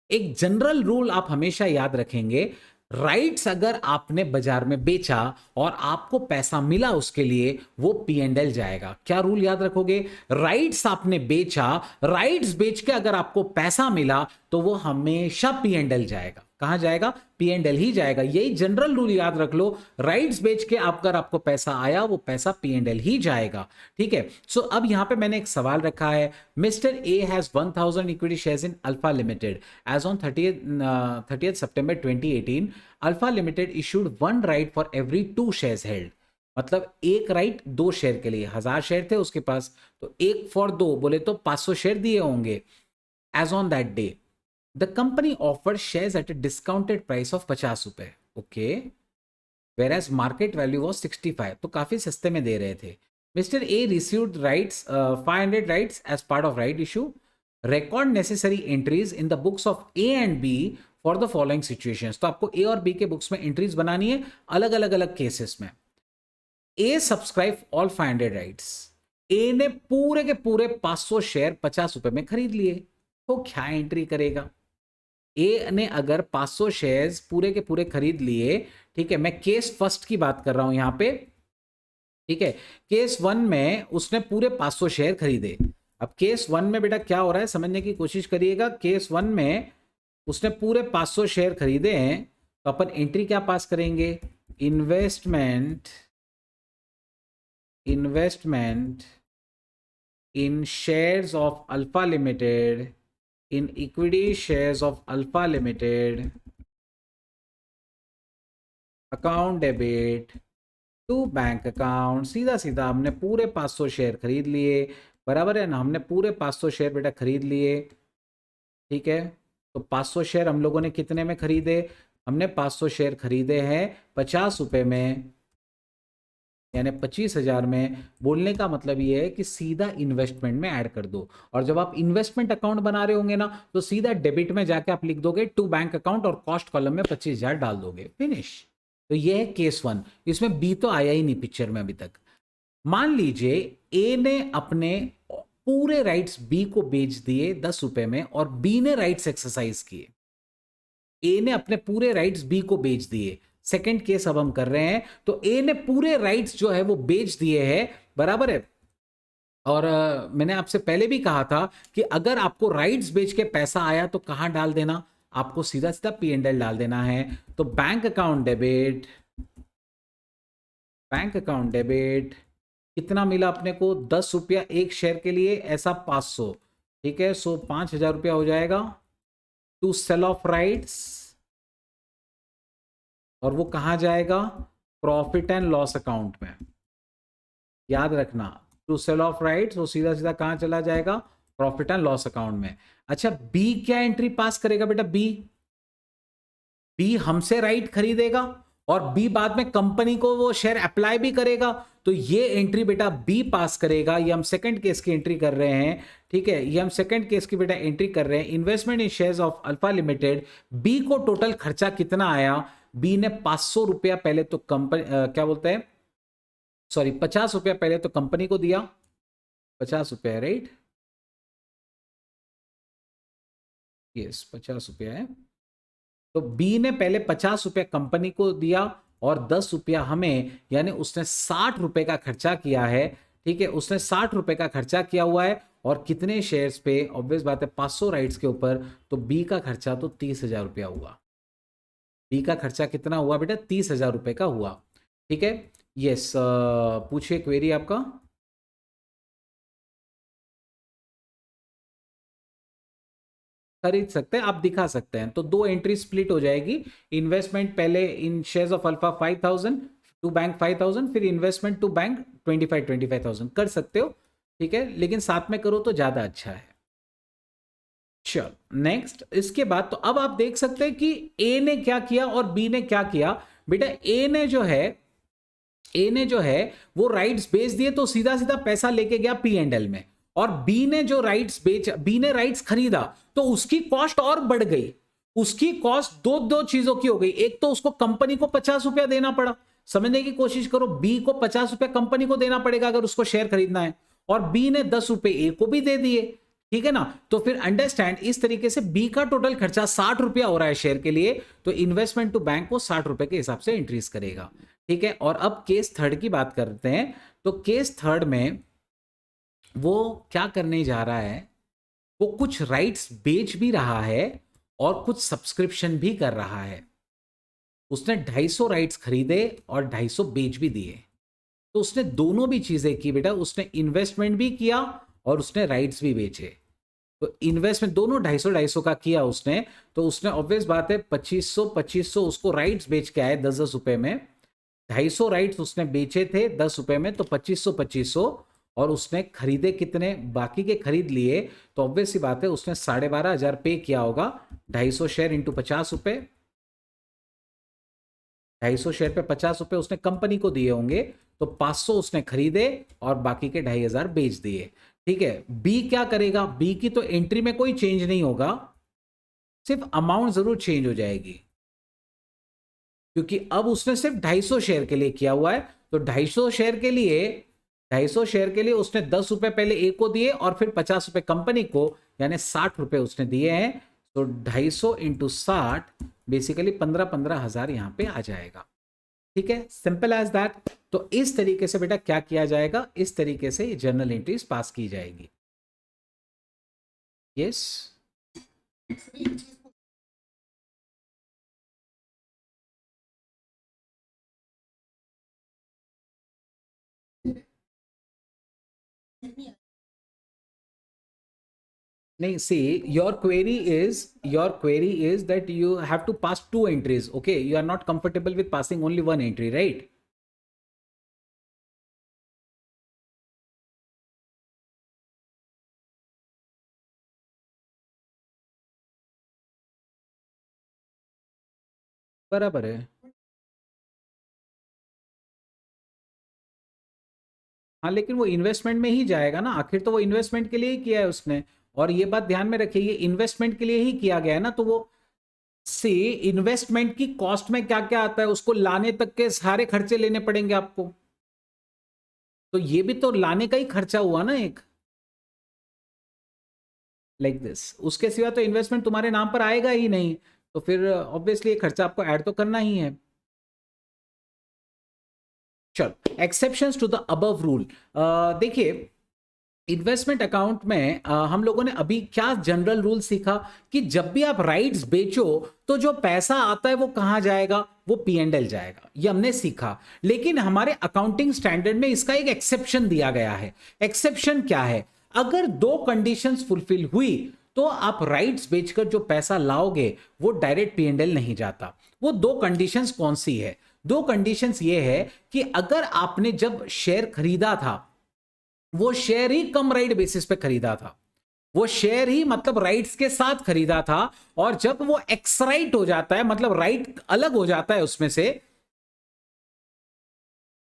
एक जनरल रूल आप हमेशा याद रखेंगे, राइट्स अगर आपने बाजार में बेचा और आपको पैसा मिला उसके लिए, वो P&L जाएगा। क्या रूल याद रखोगे? राइट्स आपने बेचा, राइट्स बेच के अगर आपको पैसा मिला तो वो हमेशा P&L जाएगा। कहां जाएगा? P&L ही जाएगा। यही जनरल रूल याद रख लो, राइट्स बेच के अगर आपको पैसा आया वो पैसा P&L ही जाएगा। ठीक है, सो अब यहां पे मैंने एक सवाल रखा है, mister A has 1000 equity shares in alpha limited as on 30th September 2018। Alpha limited issued 1 right for every 2 shares held. मतलब एक राइट 2 शेयर के लिए, 1000 शेयर थे उसके पास, तो 1 फॉर 2 बोले तो 500 शेयर दिए होंगे। As on that day the company offered shares at a discounted price of 50 रुपए, okay, whereas market value was 65, तो काफी सस्ते में दे रहे थे। Mister A received rights 500 rights as part of right issue। record necessary entries in the books of A and B for the following situations। तो आपको A और B के बुक्स में एंट्रीज बनानी है अलग अलग केसेस में। A subscribe all 500 rights, A ने पूरे के पूरे 500 शेयर 50 रुपए में खरीद लिए, तो क्या एंट्री करेगा? ए ने अगर 500 शेयर्स पूरे के पूरे खरीद लिए, ठीक है, मैं केस फर्स्ट की बात कर रहा हूं यहां पे, ठीक है, केस 1 में उसने पूरे 500 शेयर खरीदे। अब केस 1 में बेटा क्या हो रहा है समझने की कोशिश करिएगा। केस 1 में उसने पूरे 500 शेयर खरीदे हैं, तो अपन एंट्री क्या पास करेंगे? Investment in shares of alpha limited, in equity shares of Alpha Limited, account debit to bank account। सीधा सीधा हमने पूरे 500 शेयर खरीद लिए, बराबर है ना, हमने पूरे 500 शेयर बेटा खरीद लिए। ठीक है, तो 500 शेयर हम लोगों ने कितने में खरीदे? हमने 500 शेयर खरीदे हैं 50 रुपए में, यानी 25,000 में। बोलने का मतलब ये है कि सीधा इन्वेस्टमेंट में ऐड कर दो, और जब आप इन्वेस्टमेंट अकाउंट बना रहे होंगे ना तो सीधा डेबिट में जाके आप लिख दोगे टू बैंक अकाउंट और कॉस्ट कॉलम में 25,000 डाल दोगे, फिनिश। तो ये है केस 1। इसमें बी तो आया ही नहीं पिक्चर में अभी तक। मान लीजिए ए ने अपने पूरे राइट्स बी को बेच दिए 10 रुपए में, और बी ने राइट्स एक्सरसाइज किए। ए ने अपने पूरे राइट्स बी को बेच दिए, सेकंड केस अब हम कर रहे हैं। तो ए ने पूरे राइट्स जो है वो बेच दिए हैं, बराबर है। और मैंने आपसे पहले भी कहा था कि अगर आपको राइट्स बेच के पैसा आया तो कहां डाल देना? आपको सीधा सीधा P&L डाल देना है। तो बैंक अकाउंट डेबिट कितना मिला अपने को? 10 रुपया एक शेयर के लिए, ऐसा 500, ठीक है, सो 5,000 रुपया हो जाएगा टू सेल ऑफ राइट्स, और वो कहां जाएगा? प्रॉफिट एंड लॉस अकाउंट में। याद रखना, टू सेल ऑफ राइट्स वो सीधा सीधा कहां चला जाएगा? प्रॉफिट एंड लॉस अकाउंट में। अच्छा, बी क्या एंट्री पास करेगा बेटा? बी हमसे राइट खरीदेगा और बी बाद में कंपनी को वो शेयर अप्लाई भी करेगा, तो ये एंट्री बेटा बी पास करेगा। ये हम सेकंड केस की एंट्री कर रहे हैं, ठीक है, ये हम सेकंड केस की बेटा एंट्री कर रहे हैं। Investment in shares of alpha limited, B को टोटल खर्चा कितना आया? बी ने 500 रुपया पहले तो कंपनी क्या बोलते हैं, सॉरी 50 रुपया पहले तो कंपनी को दिया, 50 रुपया, राइट, यस 50 रुपया है। तो बी ने पहले 50 रुपया कंपनी को दिया और 10 रुपया हमें, यानी उसने 60 रुपए का खर्चा किया है, ठीक है, उसने 60 रुपए का खर्चा किया हुआ है और कितने शेयर्स पे, ऑब्वियस बात है 500 राइट्स के ऊपर, तो बी का खर्चा तो 30,000 रुपया हुआ। बी का खर्चा कितना हुआ बेटा? 30,000 रुपये का हुआ। ठीक है, यस, पूछिए क्वेरी आपका। खरीद सकते हैं आप, दिखा सकते हैं, तो दो एंट्री स्प्लिट हो जाएगी। इन्वेस्टमेंट पहले in shares of Alpha 5,000 to bank 5,000, फिर इन्वेस्टमेंट टू बैंक 25,000 कर सकते हो। ठीक है, लेकिन साथ में करो तो ज्यादा अच्छा है। चलो नेक्स्ट, इसके बाद तो अब आप देख सकते हैं कि ए ने क्या किया और बी ने क्या किया। बेटा ए ने जो है वो राइट्स बेच दिए, तो सीधा सीधा पैसा लेके गया पी एंड एल में। और बी ने जो बी ने राइट्स खरीदा, तो उसकी कॉस्ट और बढ़ गई। उसकी कॉस्ट दो चीजों की हो गई। एक तो उसको कंपनी को 50 रुपया देना पड़ा, समझने की कोशिश करो, बी को 50 रुपया कंपनी को देना पड़ेगा अगर उसको शेयर खरीदना है, और बी ने 10 रुपए ए को भी दे दिए। ठीक है ना, तो फिर अंडरस्टैंड, इस तरीके से बी का टोटल खर्चा 60 रुपया हो रहा है शेयर के लिए, तो इन्वेस्टमेंट टू बैंक को 60 रुपए के हिसाब से इंक्रीज करेगा। ठीक है, और अब केस थर्ड की बात करते हैं। तो केस थर्ड में वो क्या करने जा रहा है, वो कुछ राइट्स बेच भी रहा है और कुछ सब्सक्रिप्शन भी कर रहा है। उसने 250 राइट्स खरीदे और 250 बेच भी दिए। तो उसने दोनों भी चीजें की बेटा, उसने इन्वेस्टमेंट भी किया और उसने राइट्स भी बेचे। तो इन्वेस्टमेंट दोनों 250 का किया उसने, तो उसने ऑब्वियस बात है 2500 उसको राइट्स बेच के आए 10 रुपए में। 250 राइट्स उसने बेचे थे 10 रुपए में, तो 2500 और उसने खरीदे कितने, बाकी के खरीद लिए। तो ऑब्वियस सी बात है उसने 12,500 पे किया होगा। 250 शेयर इंटू 50 रुपए, 250 शेयर पे 50 रुपए उसने कंपनी को दिए होंगे, तो 500 उसने खरीदे और बाकी के 2,500 बेच दिए। ठीक है, बी क्या करेगा? बी की तो एंट्री में कोई चेंज नहीं होगा, सिर्फ अमाउंट जरूर चेंज हो जाएगी, क्योंकि अब उसने सिर्फ 250 शेयर के लिए किया हुआ है। तो 250 शेयर के लिए उसने 10 रुपए पहले ए को दिए और फिर 50 रुपए कंपनी को, यानी 60 रुपए उसने दिए हैं। तो 250 इंटू 60 बेसिकली 15,000 यहां पे आ जाएगा। ठीक है, सिंपल एज दैट। तो इस तरीके से बेटा क्या किया जाएगा, इस तरीके से जर्नल एंट्रीज पास की जाएगी। यस, नहीं, सी, your query is that you have to pass two entries. Okay, you are not comfortable with passing only one entry, right? बराबर है। हाँ, लेकिन वो इन्वेस्टमेंट में ही जाएगा ना, आखिर तो वो इन्वेस्टमेंट के लिए ही किया है उसने। और ये बात ध्यान में रखिए, ये इन्वेस्टमेंट के लिए ही किया गया है ना, तो वो से इन्वेस्टमेंट की कॉस्ट में क्या क्या आता है, उसको लाने तक के सारे खर्चे लेने पड़ेंगे आपको। तो ये भी तो लाने का ही खर्चा हुआ ना एक, लाइक दिस। उसके सिवा तो इन्वेस्टमेंट तुम्हारे नाम पर आएगा ही नहीं, तो फिर ऑब्वियसली ये खर्चा आपको ऐड तो करना ही है। चलो, exceptions to the above rule. देखिए, इन्वेस्टमेंट अकाउंट में हम लोगों ने अभी क्या जनरल रूल सीखा कि जब भी आप राइट्स बेचो तो जो पैसा आता है वो कहां जाएगा, वो पी एंड एल जाएगा, ये हमने सीखा। लेकिन हमारे अकाउंटिंग स्टैंडर्ड में इसका एक एक्सेप्शन दिया गया है। एक्सेप्शन क्या है? अगर दो कंडीशंस फुलफिल हुई तो आप राइट्स बेचकर जो पैसा लाओगे वो डायरेक्ट पी एंड एल नहीं जाता। वो दो कंडीशंस कौन सी है? दो कंडीशंस ये है कि अगर आपने जब शेयर खरीदा था, वो शेयर ही कम राइट बेसिस पे खरीदा था, वो शेयर ही मतलब राइट्स के साथ खरीदा था, और जब वो एक्स राइट हो जाता है, मतलब राइट अलग हो जाता है उसमें से,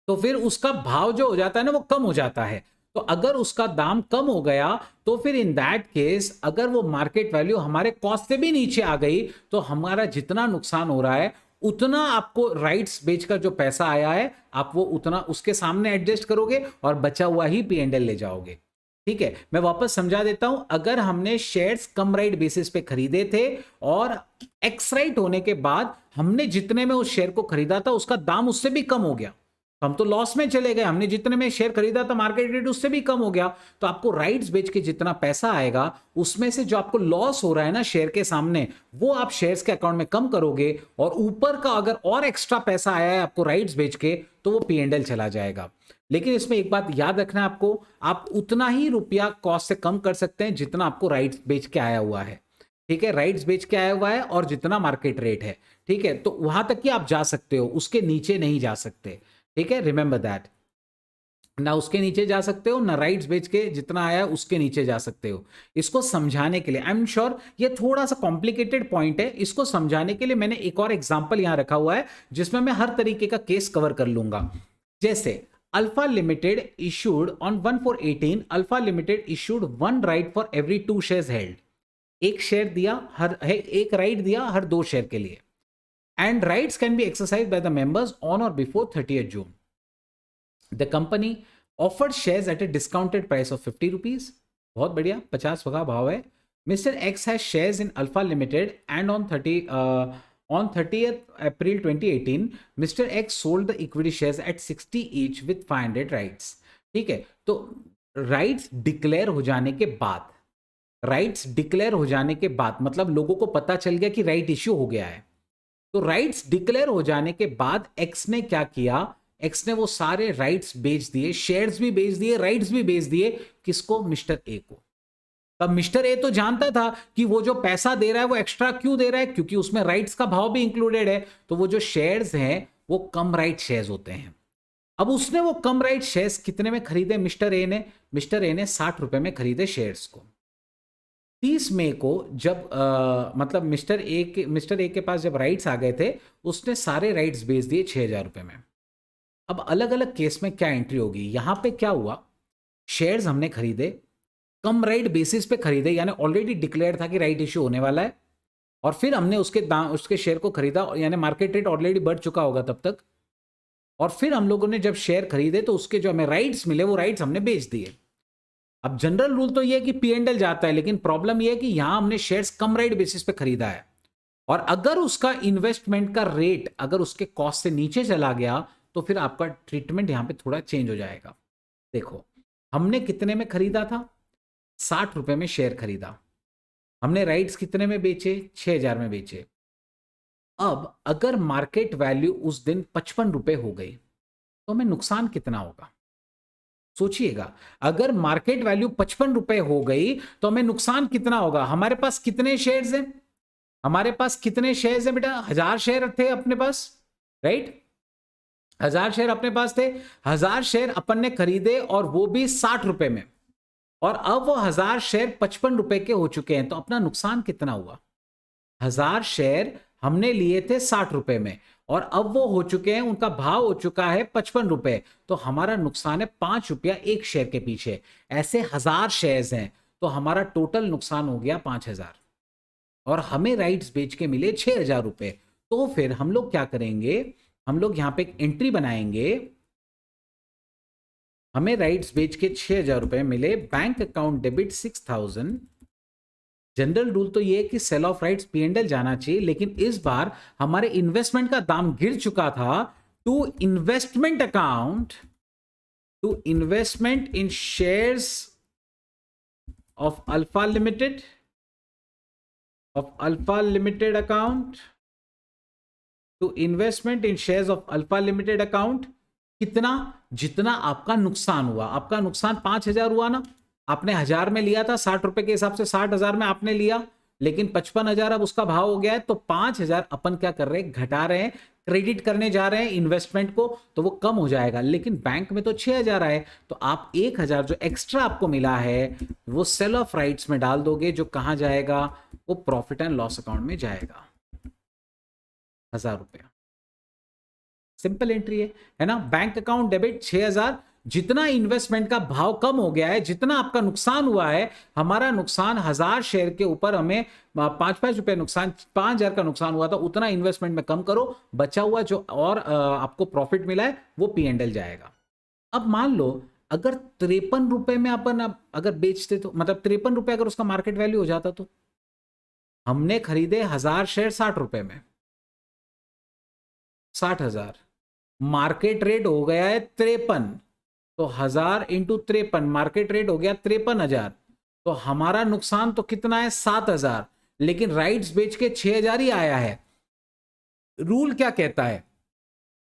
तो फिर उसका भाव जो हो जाता है ना वो कम हो जाता है। तो अगर उसका दाम कम हो गया तो फिर इन दैट केस अगर वो मार्केट वैल्यू हमारे कॉस्ट से भी नीचे आ गई, तो हमारा जितना नुकसान हो रहा है उतना आपको राइट्स बेचकर जो पैसा आया है आप वो उतना उसके सामने एडजस्ट करोगे और बचा हुआ ही पी एंड एल ले जाओगे। ठीक है, मैं वापस समझा देता हूं। अगर हमने शेयर्स कम राइट बेसिस पे खरीदे थे और एक्स राइट होने के बाद हमने जितने में उस शेयर को खरीदा था उसका दाम उससे भी कम हो गया, तो हम तो लॉस में चले गए, हमने जितने में शेयर खरीदा था मार्केट रेट उससे भी कम हो गया। तो आपको राइट्स बेच के जितना पैसा आएगा उसमें से जो आपको लॉस हो रहा है ना शेयर के सामने, वो आप शेयर्स के अकाउंट में कम करोगे, और ऊपर का अगर और एक्स्ट्रा पैसा आया है आपको राइट्स बेच के तो वो P&L चला जाएगा। लेकिन इसमें एक बात याद रखना है आपको, आप उतना ही रुपया कॉस्ट से कम कर सकते हैं जितना आपको राइट्स बेच के आया हुआ है। ठीक है, राइट्स बेच के आया हुआ है और जितना मार्केट रेट है, ठीक है, तो वहां तक कि आप जा सकते हो, उसके नीचे नहीं जा सकते। ठीक है, रिमेंबर दैट, ना उसके नीचे जा सकते हो, ना राइट्स बेच के जितना आया उसके नीचे जा सकते हो। इसको समझाने के लिए, आई एम श्योर ये थोड़ा सा कॉम्प्लिकेटेड पॉइंट है, इसको समझाने के लिए मैंने एक और एग्जांपल यहां रखा हुआ है जिसमें मैं हर तरीके का केस कवर कर लूंगा। जैसे alpha limited issued on 1/4/18, alpha limited issued 1 right for every 2 shares held. एक शेयर दिया हर एक राइट दिया हर 2 शेयर के लिए, and rights can be exercise by the members on और before 30th June। The company offered shares at a discounted price of 50 rupees. बहुत बढ़िया, 50 का भाव है। Mister X has shares in alpha limited and on 30th April 2018 mister X sold the equity shares at 60 each with 500 rights. ठीक है, तो rights declare हो जाने के बाद, राइट्स डिक्लेयर हो जाने के बाद मतलब लोगों को पता चल गया कि राइट इश्यू हो गया है, तो राइट्स डिक्लेयर हो जाने के बाद एक्स ने क्या किया, एक्स ने वो सारे राइट्स बेच दिए, शेयर्स भी बेच दिए, राइट्स भी बेच दिए। किसको? मिस्टर ए को। तब मिस्टर ए तो जानता था कि वो जो पैसा दे रहा है वो एक्स्ट्रा क्यों दे रहा है, क्योंकि उसमें राइट्स का भाव भी इंक्लूडेड है। तो वो जो शेयर्स हैं वो कम राइट शेयर्स होते हैं। अब उसने वो कम राइट शेयर्स कितने में खरीदे? मिस्टर ए ने 60 रुपए में खरीदे शेयर्स को। 30 मई को जब मतलब मिस्टर ए के पास जब राइट्स आ गए थे, उसने सारे राइट्स बेच दिए 6000 रुपए में। अब अलग अलग केस में क्या एंट्री होगी? यहां पे क्या हुआ, शेयर्स हमने खरीदे, कम राइट बेसिस पे खरीदे, यानी ऑलरेडी डिक्लेयर था कि राइट इश्यू होने वाला है, और फिर हमने उसके शेयर को खरीदा, यानी मार्केट रेट ऑलरेडी बढ़ चुका होगा तब तक, और फिर हम लोगों ने जब शेयर खरीदे तो उसके जो हमें राइट्स मिले वो राइट्स हमने बेच दिए। अब जनरल रूल तो ये है कि P&L जाता है, लेकिन प्रॉब्लम ये है कि यहां हमने शेयर्स कम राइट बेसिस पे खरीदा है, और अगर उसका इन्वेस्टमेंट का रेट अगर उसके कॉस्ट से नीचे चला गया तो फिर आपका ट्रीटमेंट यहां पे थोड़ा चेंज हो जाएगा। देखो, हमने कितने में खरीदा था? 60 रुपए में शेयर खरीदा। हमने राइट्स कितने में बेचे? 6000 में बेचे। अब अगर मार्केट वैल्यू उस दिन 55 रुपए हो गई तो हमें नुकसान कितना होगा? सोचिएगा, अगर मार्केट वैल्यू 55 रुपए हो गई तो हमें नुकसान कितना होगा? हमारे पास कितने शेयर्स हैं? हमारे पास कितने शेयर्स हैं बेटा? 1000 शेयर थे अपने पास, राइट? 1000 शेयर अपने पास थे, 1000 शेयर अपन ने खरीदे और वो भी 60 रुपए में, और अब वो 1000 शेयर 55 रुपए के हो चुके हैं, तो अपना नुकसान कितना हुआ? 1000 शेयर हमने लिए थे 60 रुपए में, और अब वो हो चुके हैं, उनका भाव हो चुका है 55 रुपए, तो हमारा नुकसान है 5 रुपया एक शेयर के पीछे। ऐसे 1000 शेयर्स हैं तो हमारा टोटल नुकसान हो गया 5000, और हमें राइट्स बेच के मिले 6000 रुपए। तो फिर हम लोग क्या करेंगे? हम लोग यहां पे एक एंट्री बनाएंगे, हमें राइट्स बेच के 6000 रुपए मिले, bank account debit 6000। General rule तो ये है कि सेल ऑफ राइट्स P&L जाना चाहिए, लेकिन इस बार हमारे इन्वेस्टमेंट का दाम गिर चुका था। To investment account, to investment in shares of alpha limited, of alpha limited account, to investment in shares of alpha limited account. कितना? जितना आपका नुकसान हुआ। आपका नुकसान 5000 हुआ ना, आपने 1000 में लिया था, 60 रुपए के हिसाब से 60,000 में आपने लिया, लेकिन 55,000 अब उसका भाव हो गया है, तो 5000 अपन क्या कर रहे हैं? घटा रहे हैं, क्रेडिट करने जा रहे हैं इन्वेस्टमेंट को, तो वो कम हो जाएगा। लेकिन बैंक में तो 6000 आए, तो आप 1000 जो एक्स्ट्रा आपको मिला है वो सेल ऑफ राइट्स में डाल दोगे, जो कहां जाएगा? वो प्रॉफिट एंड लॉस अकाउंट में जाएगा। 1000 रुपया सिंपल एंट्री है ना? बैंक अकाउंट डेबिट 6000, जितना इन्वेस्टमेंट का भाव कम हो गया है, जितना आपका नुकसान हुआ है, हमारा नुकसान 1000 शेयर के ऊपर हमें 5-5 रुपए नुकसान, 5000 का नुकसान हुआ था, उतना इन्वेस्टमेंट में कम करो, बचा हुआ जो और आपको प्रॉफिट मिला है वो P&L जाएगा। अब मान लो अगर 53 रुपए में अपन अगर बेचते, तो मतलब 53 रुपए अगर उसका मार्केट वैल्यू हो जाता, तो हमने खरीदे 1000 शेयर 60 रुपए में, 60,000, मार्केट रेट हो गया है 53, तो 1000 इंटू 53, मार्केट रेट हो गया 53,000, तो हमारा नुकसान तो कितना है 7,000, लेकिन राइट्स बेच के 6,000 ही आया है। रूल क्या कहता है?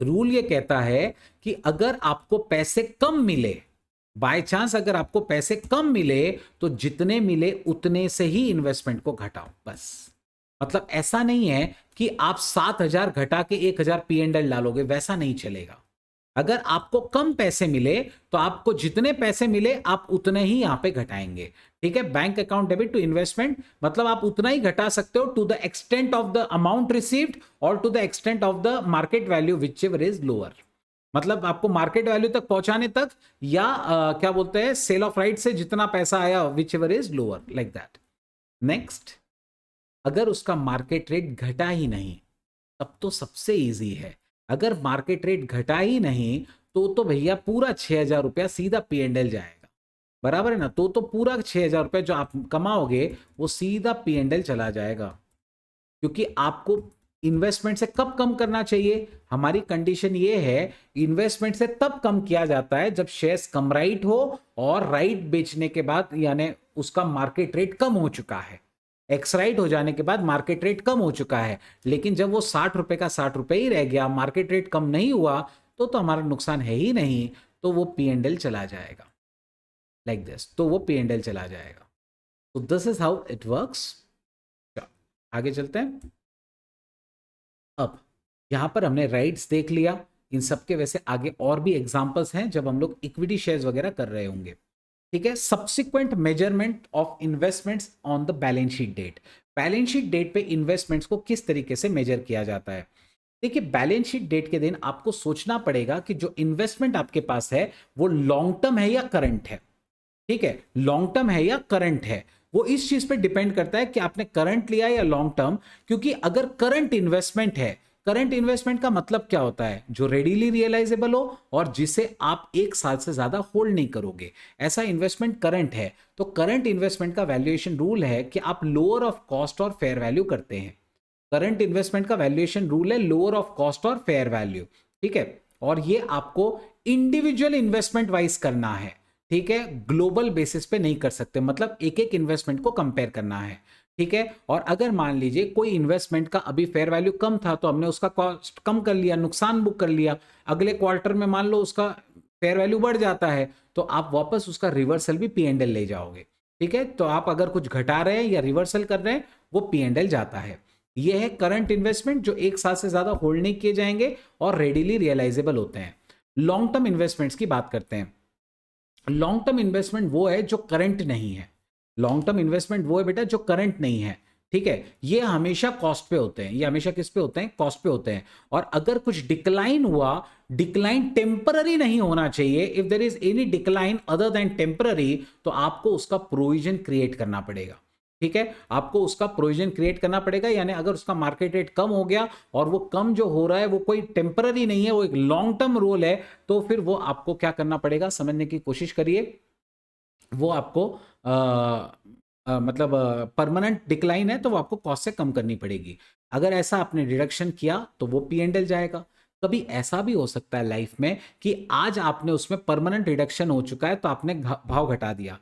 रूल ये कहता है कि अगर आपको पैसे कम मिले, बाय चांस अगर आपको पैसे कम मिले, तो जितने मिले उतने से ही इन्वेस्टमेंट को घटाओ, बस। मतलब ऐसा नहीं है कि आप 7,000 घटा के 1,000 P&L डालोगे, वैसा नहीं चलेगा। अगर आपको कम पैसे मिले तो आपको जितने पैसे मिले आप उतने ही यहां पे घटाएंगे, ठीक है। Bank account debit to investment मतलब आप उतना ही घटा सकते हो to the extent of the amount received और to the extent of the market value whichever is lower. मतलब आपको मार्केट वैल्यू तक पहुंचाने तक, या क्या बोलते हैं, सेल ऑफ राइट से जितना पैसा आया which ever is lower, like that. Next, अगर उसका मार्केट रेट घटा ही नहीं, तब तो सबसे इजी है। अगर मार्केट रेट घटा ही नहीं तो भैया पूरा 6,000 रुपया सीधा P&L जाएगा, बराबर है ना। तो पूरा 6,000 रुपया जो आप कमाओगे वो सीधा P&L चला जाएगा, क्योंकि आपको इन्वेस्टमेंट से कब कम करना चाहिए? हमारी कंडीशन ये है, इन्वेस्टमेंट से तब कम किया जाता है जब शेयर्स कम राइट हो और राइट बेचने के बाद यानी उसका मार्केट रेट कम हो चुका है, एक्स राइट हो जाने के बाद मार्केट रेट कम हो चुका है। लेकिन जब वो 60 रुपए का 60 रुपए ही रह गया, मार्केट रेट कम नहीं हुआ, तो हमारा नुकसान है ही नहीं, तो वो P&L चला जाएगा, लाइक दिस। तो वो P&L चला जाएगा। तो this is how it works. आगे चलते हैं। अब यहां पर हमने राइट्स देख लिया, इन सबके वैसे आगे और भी एग्जांपल्स हैं जब हम लोग इक्विटी शेयर्स वगैरह कर रहे होंगे, ठीक है। Subsequent measurement of investments on the balance sheet date. Balance sheet date पे इन्वेस्टमेंट्स को किस तरीके से मेजर किया जाता है? देखिए, बैलेंस शीट डेट के दिन आपको सोचना पड़ेगा कि जो इन्वेस्टमेंट आपके पास है वो लॉन्ग टर्म है या करंट है, ठीक है। लॉन्ग टर्म है या करंट है, वो इस चीज पे डिपेंड करता है कि आपने करंट लिया या लॉन्ग टर्म। क्योंकि अगर करंट इन्वेस्टमेंट है, करंट इन्वेस्टमेंट का मतलब क्या होता है? जो रेडीली रियलाइजेबल हो और जिसे आप 1 साल से ज्यादा होल्ड नहीं करोगे, ऐसा इन्वेस्टमेंट करंट है। तो करंट इन्वेस्टमेंट का वैल्यूएशन रूल है कि आप लोअर ऑफ कॉस्ट और फेयर वैल्यू करते हैं। करंट इन्वेस्टमेंट का वैल्यूएशन रूल है लोअर ऑफ कॉस्ट और फेयर वैल्यू, ठीक है। और ये आपको इंडिविजुअल इन्वेस्टमेंट वाइज करना है, ठीक है। ग्लोबल बेसिस पे नहीं कर सकते, मतलब एक एक इन्वेस्टमेंट को कंपेयर करना है, ठीक है। और अगर मान लीजिए कोई इन्वेस्टमेंट का अभी फेयर वैल्यू कम था तो हमने उसका कॉस्ट कम कर लिया, नुकसान बुक कर लिया, अगले क्वार्टर में मान लो उसका फेयर वैल्यू बढ़ जाता है, तो आप वापस उसका रिवर्सल भी P&L ले जाओगे, ठीक है। तो आप अगर कुछ घटा रहे हैं या रिवर्सल कर रहे हैं, वो P&L जाता है। ये है करंट इन्वेस्टमेंट जो 1 साल से ज्यादा होल्ड नहीं किए जाएंगे और रेडीली रियलाइजेबल होते हैं। लॉन्ग टर्म इन्वेस्टमेंट्स की बात करते हैं। लॉन्ग टर्म इन्वेस्टमेंट वो है जो करंट नहीं है। लॉन्ग टर्म इन्वेस्टमेंट वो है बेटा जो करंट नहीं है, ठीक है। ये हमेशा कॉस्ट पे होते हैं, ये हमेशा किस पे होते हैं? कॉस्ट पे होते हैं। और अगर कुछ डिक्लाइन हुआ, डिक्लाइन टेम्पररी नहीं होना चाहिए। If there is any decline other than temporary, तो आपको उसका प्रोविजन क्रिएट करना पड़ेगा, ठीक है। आपको उसका प्रोविजन क्रिएट करना पड़ेगा, यानी अगर उसका मार्केट रेट कम हो गया और वो कम जो हो रहा है वो कोई टेम्पररी नहीं है, वो एक लॉन्ग टर्म रोल है, तो फिर वो आपको क्या करना पड़ेगा, समझने की कोशिश करिए। वो आपको मतलब परमानेंट डिक्लाइन है तो वो आपको कॉस्ट से कम करनी पड़ेगी। अगर ऐसा आपने डिडक्शन किया तो वो P&L जाएगा। कभी ऐसा भी हो सकता है लाइफ में कि आज आपने उसमें परमानेंट रिडक्शन हो चुका है तो आपने भाव घटा दिया,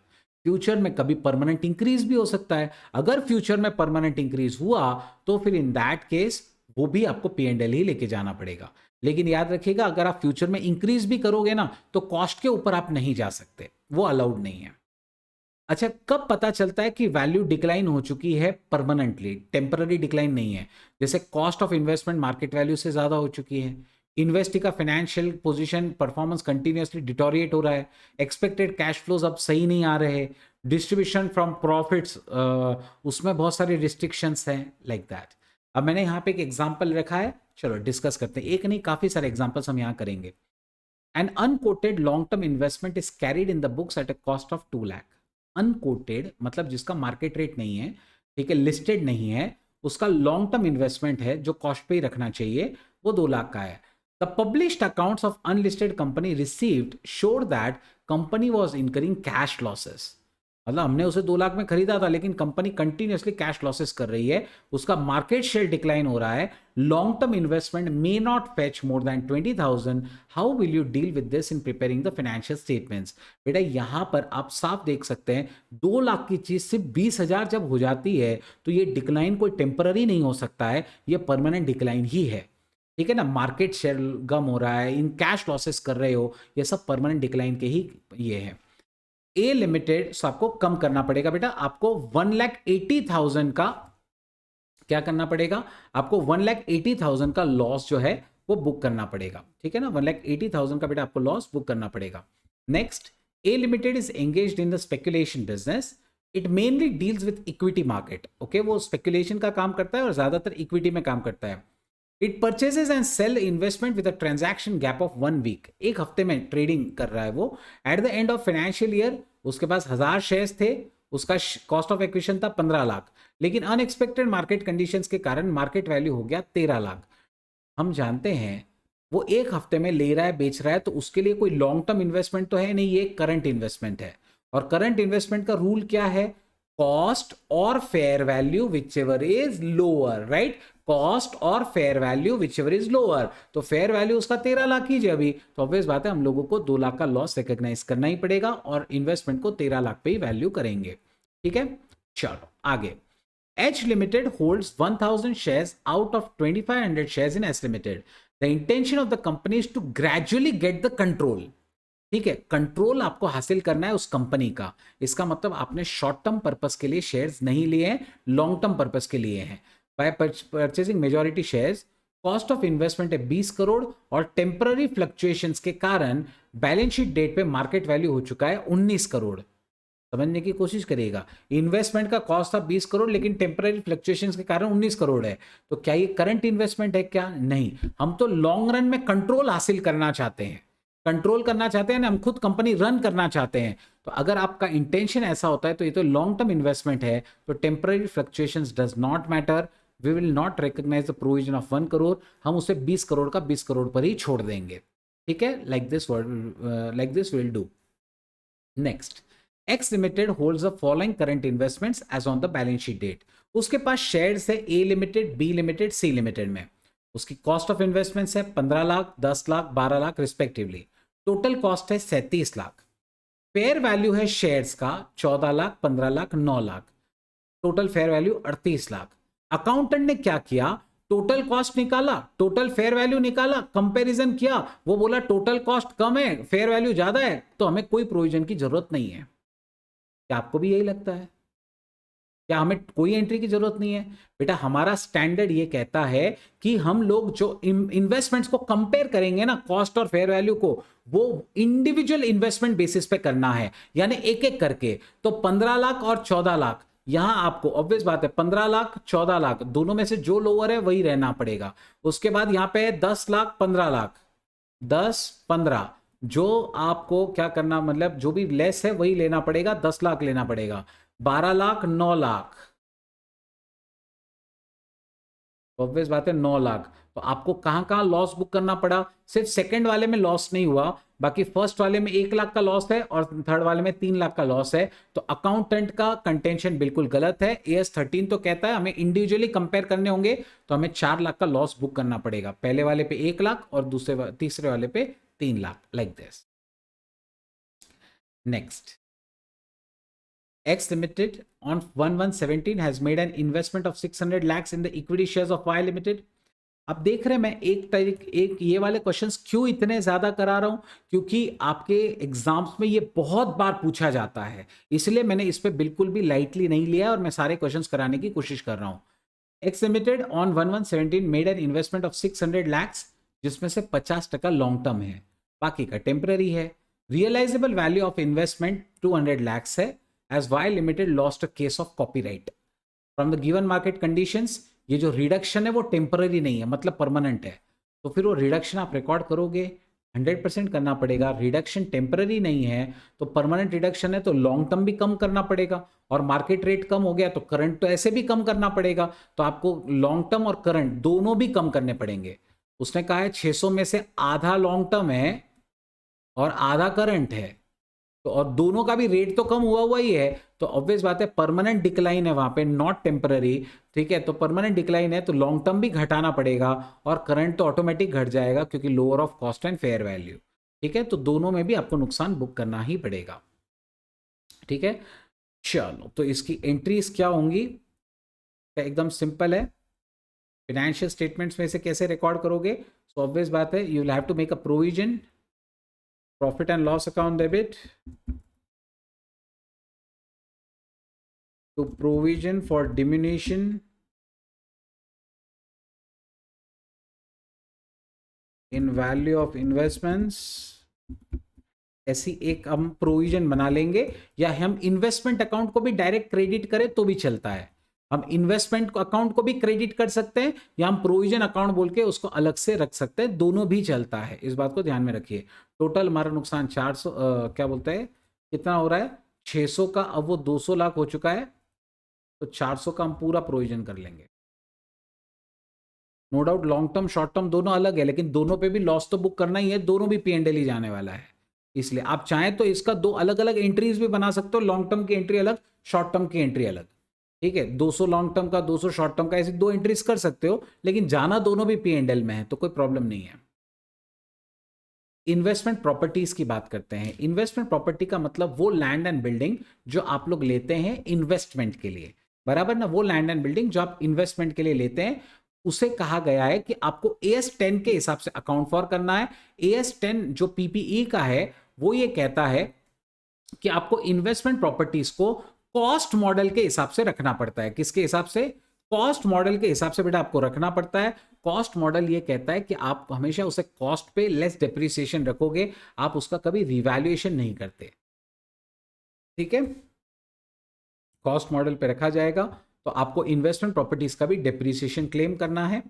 फ्यूचर में कभी परमानेंट इंक्रीज भी हो सकता है। अगर फ्यूचर में परमानेंट इंक्रीज हुआ तो फिर इन दैट केस वो भी आपको P&L ही लेके जाना पड़ेगा। लेकिन याद रखिएगा, अगर आप फ्यूचर में इंक्रीज भी करोगे ना तो कॉस्ट के ऊपर आप नहीं जा सकते, वो अलाउड नहीं है। अच्छा, कब पता चलता है कि वैल्यू डिक्लाइन हो चुकी है परमानेंटली, टेम्पररी डिक्लाइन नहीं है? जैसे cost of investment market value से ज्यादा हो चुकी है, इन्वेस्टी का financial position performance continuously deteriorate हो रहा है, एक्सपेक्टेड कैश फ्लोज अब सही नहीं आ रहे, डिस्ट्रीब्यूशन फ्रॉम प्रॉफिट्स उसमें बहुत सारे रिस्ट्रिक्शंस हैं, लाइक दैट। अब मैंने यहाँ पे एक एग्जांपल रखा है, चलो डिस्कस करते हैं। एक नहीं, काफी सारे एग्जांपल्स हम यहाँ करेंगे। An unquoted long term investment is carried in the books at a cost of 2 lakh. Unquoted मतलब जिसका मार्केट रेट नहीं है, ठीक है, लिस्टेड नहीं है, उसका लॉन्ग टर्म इन्वेस्टमेंट है जो कॉस्ट पे ही रखना चाहिए, वो 2 लाख का है। The published accounts of unlisted company received showed that company was incurring cash losses. मतलब हमने उसे 2 लाख में खरीदा था, लेकिन कंपनी कंटिन्यूअसली कैश लॉसेस कर रही है, उसका मार्केट शेयर डिक्लाइन हो रहा है, long term investment may not fetch more than 20,000, how will you deal with this in preparing the financial statements. बेटा यहां पर आप साफ देख सकते हैं 2 लाख की चीज सिर्फ 20,000 जब हो जाती है तो ये डिक्लाइन कोई टेम्पररी नहीं हो सकता है, ये परमानेंट डिक्लाइन ही है। ठीक है ना, मार्केट शेयर कम हो रहा है, इन कैश लॉसेस कर रहे हो, ये सब परमानेंट डिक्लाइन के ही ये है। ए लिमिटेड आपको कम करना पड़ेगा बेटा, आपको 1,80,000 का क्या करना पड़ेगा, आपको 1,80,000 का लॉस जो है वो बुक करना पड़ेगा। ठीक है ना, 1,80,000 का बेटा आपको लॉस बुक करना पड़ेगा। Next, A limited is engaged in the speculation business, it mainly deals with equity market. Okay, वो स्पेकुलेशन का काम करता है और ज्यादातर इक्विटी में काम करता है। It purchases and sale investment with a transaction gap of 1 week, एक हफ्ते में ट्रेडिंग कर रहा है वो। At the end of financial year उसके पास 1000 शेयर्स थे, उसका कॉस्ट ऑफ एक्विजिशन था 15 लाख, लेकिन अनएक्सपेक्टेड मार्केट कंडीशंस के कारण मार्केट वैल्यू हो गया 13 लाख। हम जानते हैं वो एक हफ्ते में ले रहा है बेच रहा है, तो उसके लिए कोई लॉन्ग टर्म इन्वेस्टमेंट तो है नहीं, ये करंट इन्वेस्टमेंट है। और करंट इन्वेस्टमेंट का रूल क्या है, कॉस्ट और fair value whichever is lower, right, cost और fair value whichever is lower. तो फेयर वैल्यू उसका 13 लाख ही है अभी, तो ऑब्वियस बात है हम लोगों को 2 लाख का लॉस रिकॉग्नाइज करना ही पड़ेगा और इन्वेस्टमेंट को 13 लाख पे ही वैल्यू करेंगे। ठीक है, चलो आगे। H Limited holds 1,000 shares out of 2,500 shares in S Limited. The intention of the company is to gradually get the control. ठीक है, कंट्रोल आपको हासिल करना है उस कंपनी का, इसका मतलब आपने शॉर्ट टर्म पर्पस के लिए शेयर्स नहीं लिए हैं, लॉन्ग टर्म पर्पस के लिए हैं। Bye purchasing majority shares, cost of investment है 20 करोड़ और टेम्पररी फ्लक्चुएशंस के कारण बैलेंस शीट डेट पे मार्केट वैल्यू हो चुका है 19 करोड़। समझने की कोशिश करिएगा, इन्वेस्टमेंट का कॉस्ट था 20 करोड़ लेकिन टेम्पररी फ्लक्चुएशंस के कारण 19 करोड़ है, तो क्या ये करंट इन्वेस्टमेंट है क्या, नहीं। हम तो लॉन्ग रन में कंट्रोल हासिल करना चाहते हैं, कंट्रोल करना चाहते हैं ना, हम खुद कंपनी रन करना चाहते हैं। तो अगर आपका इंटेंशन ऐसा होता है तो ये तो लॉन्ग टर्म इन्वेस्टमेंट है, तो temporary fluctuations does not matter, we will not recognise the provision of 1 crore, हम उसे 20 करोड़ का 20 करोड़ पर ही छोड़ देंगे। ठीक है, like this will do. Next, X Limited holds the following current investments as on the balance sheet date. उसके पास शेयर्स है A limited, B limited, C limited में। उसकी कॉस्ट ऑफ इन्वेस्टमेंट्स है 15 lakh, 10 lakh, 12 lakh respectively. Total cost है 37 lakh. Fair value है shares का 14 lakh, 15 lakh, 9 lakh. Total fair value 38 lakh. Accountant ने क्या किया, टोटल कॉस्ट निकाला, टोटल फेयर वैल्यू निकाला, कंपैरिजन किया, वो बोला टोटल कॉस्ट कम है, फेयर वैल्यू ज्यादा है, तो हमें कोई प्रोविजन की जरूरत नहीं है। क्या आपको भी यही लगता है, क्या हमें कोई एंट्री की जरूरत नहीं है? बेटा हमारा स्टैंडर्ड ये कहता है कि हम लोग जो इन्वेस्टमेंट्स को कंपेयर करेंगे ना, कॉस्ट और फेयर वैल्यू को, वो इंडिविजुअल इन्वेस्टमेंट बेसिस पे करना है, यानी एक एक करके। तो 15 लाख और 14 लाख, यहां आपको ऑब्वियस बात है 15 लाख 14 लाख दोनों में से जो लोअर है वही रहना पड़ेगा। उसके बाद यहां पे 10 लाख 15 लाख, 10 15, जो आपको क्या करना, मतलब जो भी लेस है वही लेना पड़ेगा, 10 लाख लेना पड़ेगा। 12 लाख 9 लाख, ऑब्वियस बात है 9 लाख। तो आपको कहां कहां लॉस बुक करना पड़ा, सिर्फ सेकंड वाले में लॉस नहीं हुआ, बाकी फर्स्ट वाले में 1 लाख का लॉस है और थर्ड वाले में 3 लाख का लॉस है। तो अकाउंटेंट का कंटेंशन बिल्कुल गलत है। AS 13 तो कहता है हमें इंडिविजुअली कंपेयर करने होंगे, तो हमें 4 लाख का लॉस बुक करना पड़ेगा, पहले वाले पे 1 लाख और तीसरे वाले पे 3 lakh, like this. Next, X Limited on 11/17 has made an investment of 600 lakhs in the equity shares of Y Limited. अब देख रहे हैं मैं एक ये वाले क्वेश्चंस क्यों इतने ज्यादा करा रहा हूं, क्योंकि आपके एग्जाम्स में ये बहुत बार पूछा जाता है, इसलिए मैंने इस पे बिल्कुल भी लाइटली नहीं लिया और मैं सारे क्वेश्चंस कराने की कोशिश कर रहा हूं। X Limited on 11/17 made an investment of 600 lakhs, जिसमें से 50% लॉन्ग टर्म है, बाकी का टेम्पररी है। Realisable value of investment 200 lakhs है, as Y Limited lost a case of copyright from the given market conditions। ये जो रिडक्शन है वो टेम्पररी नहीं है, मतलब परमानेंट है, तो फिर वो रिडक्शन आप रिकॉर्ड करोगे, 100% करना पड़ेगा। रिडक्शन टेम्पररी नहीं है तो परमानेंट रिडक्शन है, तो लॉन्ग टर्म भी कम करना पड़ेगा, और मार्केट रेट कम हो गया तो करंट तो ऐसे भी कम करना पड़ेगा, तो आपको लॉन्ग टर्म और करंट दोनों भी कम करने पड़ेंगे। उसने कहा है 600 में से आधा लॉन्ग टर्म है और आधा करंट है, तो और दोनों का भी रेट तो कम हुआ हुआ ही है, तो ऑब्वियस बात है परमानेंट डिक्लाइन है वहां पे, नॉट टेम्पररी। ठीक है, तो परमानेंट डिक्लाइन है तो लॉन्ग टर्म भी घटाना पड़ेगा और करंट तो ऑटोमेटिक घट जाएगा क्योंकि lower of cost and fair value. ठीक है, तो दोनों में भी आपको नुकसान बुक करना ही पड़ेगा। ठीक है, चलो तो इसकी एंट्रीज क्या होंगी, एकदम सिंपल है। फाइनेंशियल स्टेटमेंट्स में से कैसे रिकॉर्ड करोगे, सो ऑब्वियस बात है you will have to make a provision, profit and loss account debit to provision for diminution in value of investments. ऐसी एक हम प्रोविजन बना लेंगे, या हम इन्वेस्टमेंट अकाउंट को भी डायरेक्ट क्रेडिट करें तो भी चलता है। हम इन्वेस्टमेंट अकाउंट को भी क्रेडिट कर सकते हैं या हम प्रोविजन अकाउंट बोल के उसको अलग से रख सकते हैं, दोनों भी चलता है, इस बात को ध्यान में रखिए। टोटल हमारा नुकसान 400 क्या बोलते हैं कितना हो रहा है 600 का, अब वो 200 लाख हो चुका है, तो 400 का हम पूरा प्रोविजन कर लेंगे। No doubt long term short term दोनों अलग है, लेकिन दोनों पे भी लॉस तो बुक करना ही है, दोनों भी P&L ही जाने वाला है। इसलिए आप चाहें तो इसका दो अलग अलग एंट्रीज भी बना सकते हो, लॉन्ग टर्म की एंट्री अलग, शॉर्ट टर्म की एंट्री अलग। ठीक है, 200 लॉन्ग टर्म का 200 शॉर्ट टर्म का, ऐसे दो एंट्रीज कर सकते हो, लेकिन जाना दोनों भी P&L में है तो कोई प्रॉब्लम नहीं है। इन्वेस्टमेंट प्रॉपर्टीज की बात करते हैं। इन्वेस्टमेंट प्रॉपर्टी का मतलब वो लैंड एंड बिल्डिंग जो आप लोग लेते हैं इन्वेस्टमेंट के लिए, बराबर ना, वो लैंड एंड बिल्डिंग जो आप इन्वेस्टमेंट के लिए लेते हैं, उसे कहा गया है कि आपको AS 10 के हिसाब से अकाउंट फॉर करना है। AS 10 जो PPE का है वो ये कहता है कि आपको इन्वेस्टमेंट प्रॉपर्टीज को कॉस्ट मॉडल के हिसाब से रखना पड़ता है। किसके हिसाब से, कॉस्ट मॉडल के हिसाब से बेटा आपको रखना पड़ता है। कॉस्ट मॉडल ये कहता है कि आप हमेशा उसे कॉस्ट पे लेस डेप्रिसिएशन रखोगे, आप उसका कभी रिवैल्यूएशन नहीं करते। ठीक है, कॉस्ट मॉडल पे रखा जाएगा, तो आपको इन्वेस्टमेंट प्रॉपर्टीज का भी डेप्रिसिएशन क्लेम करना है।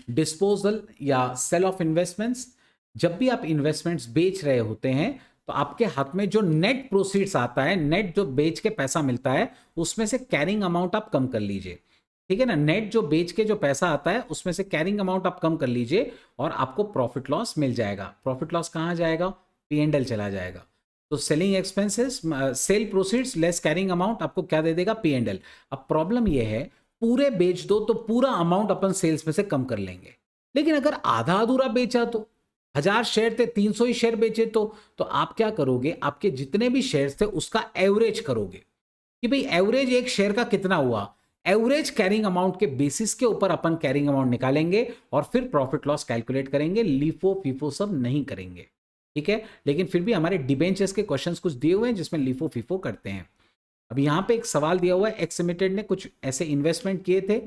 डिस्पोजल या सेल ऑफ इन्वेस्टमेंट्स, जब भी आप इन्वेस्टमेंट्स बेच रहे होते हैं तो आपके हाथ में जो नेट प्रोसीड्स आता है, नेट जो बेच के पैसा मिलता है, उसमें से कैरिंग अमाउंट आप कम कर लीजिए। ठीक है ना, नेट जो बेच के जो पैसा आता है उसमें से कैरिंग अमाउंट आप कम कर लीजिए और आपको प्रॉफिट लॉस मिल जाएगा। प्रॉफिट लॉस कहां जाएगा, P&L चला जाएगा। तो selling expenses, sale proceeds less carrying amount आपको क्या दे देगा, P&L। अब प्रॉब्लम यह है पूरे बेच दो तो पूरा अमाउंट अपन सेल्स में से कम कर लेंगे, लेकिन अगर आधा अधूरा बेचा तो 1000 शेयर थे 300 ही शेयर बेचे तो आप क्या करोगे, आपके जितने भी शेयर्स थे उसका एवरेज करोगे कि भाई एवरेज एक शेयर का कितना हुआ, एवरेज कैरिंग अमाउंट के बेसिस के ऊपर अपन कैरिंग अमाउंट निकालेंगे और फिर प्रॉफिट लॉस कैलकुलेट करेंगे, लिफो फीफो सब नहीं करेंगे। ठीक है, लेकिन फिर भी हमारे डिबेंचर्स के क्वेश्चंस कुछ दिए हुए हैं जिसमें लिफो फीफो करते हैं। अब यहां पे एक सवाल दिया हुआ है, एक्स लिमिटेड ने कुछ ऐसे इन्वेस्टमेंट किए थे,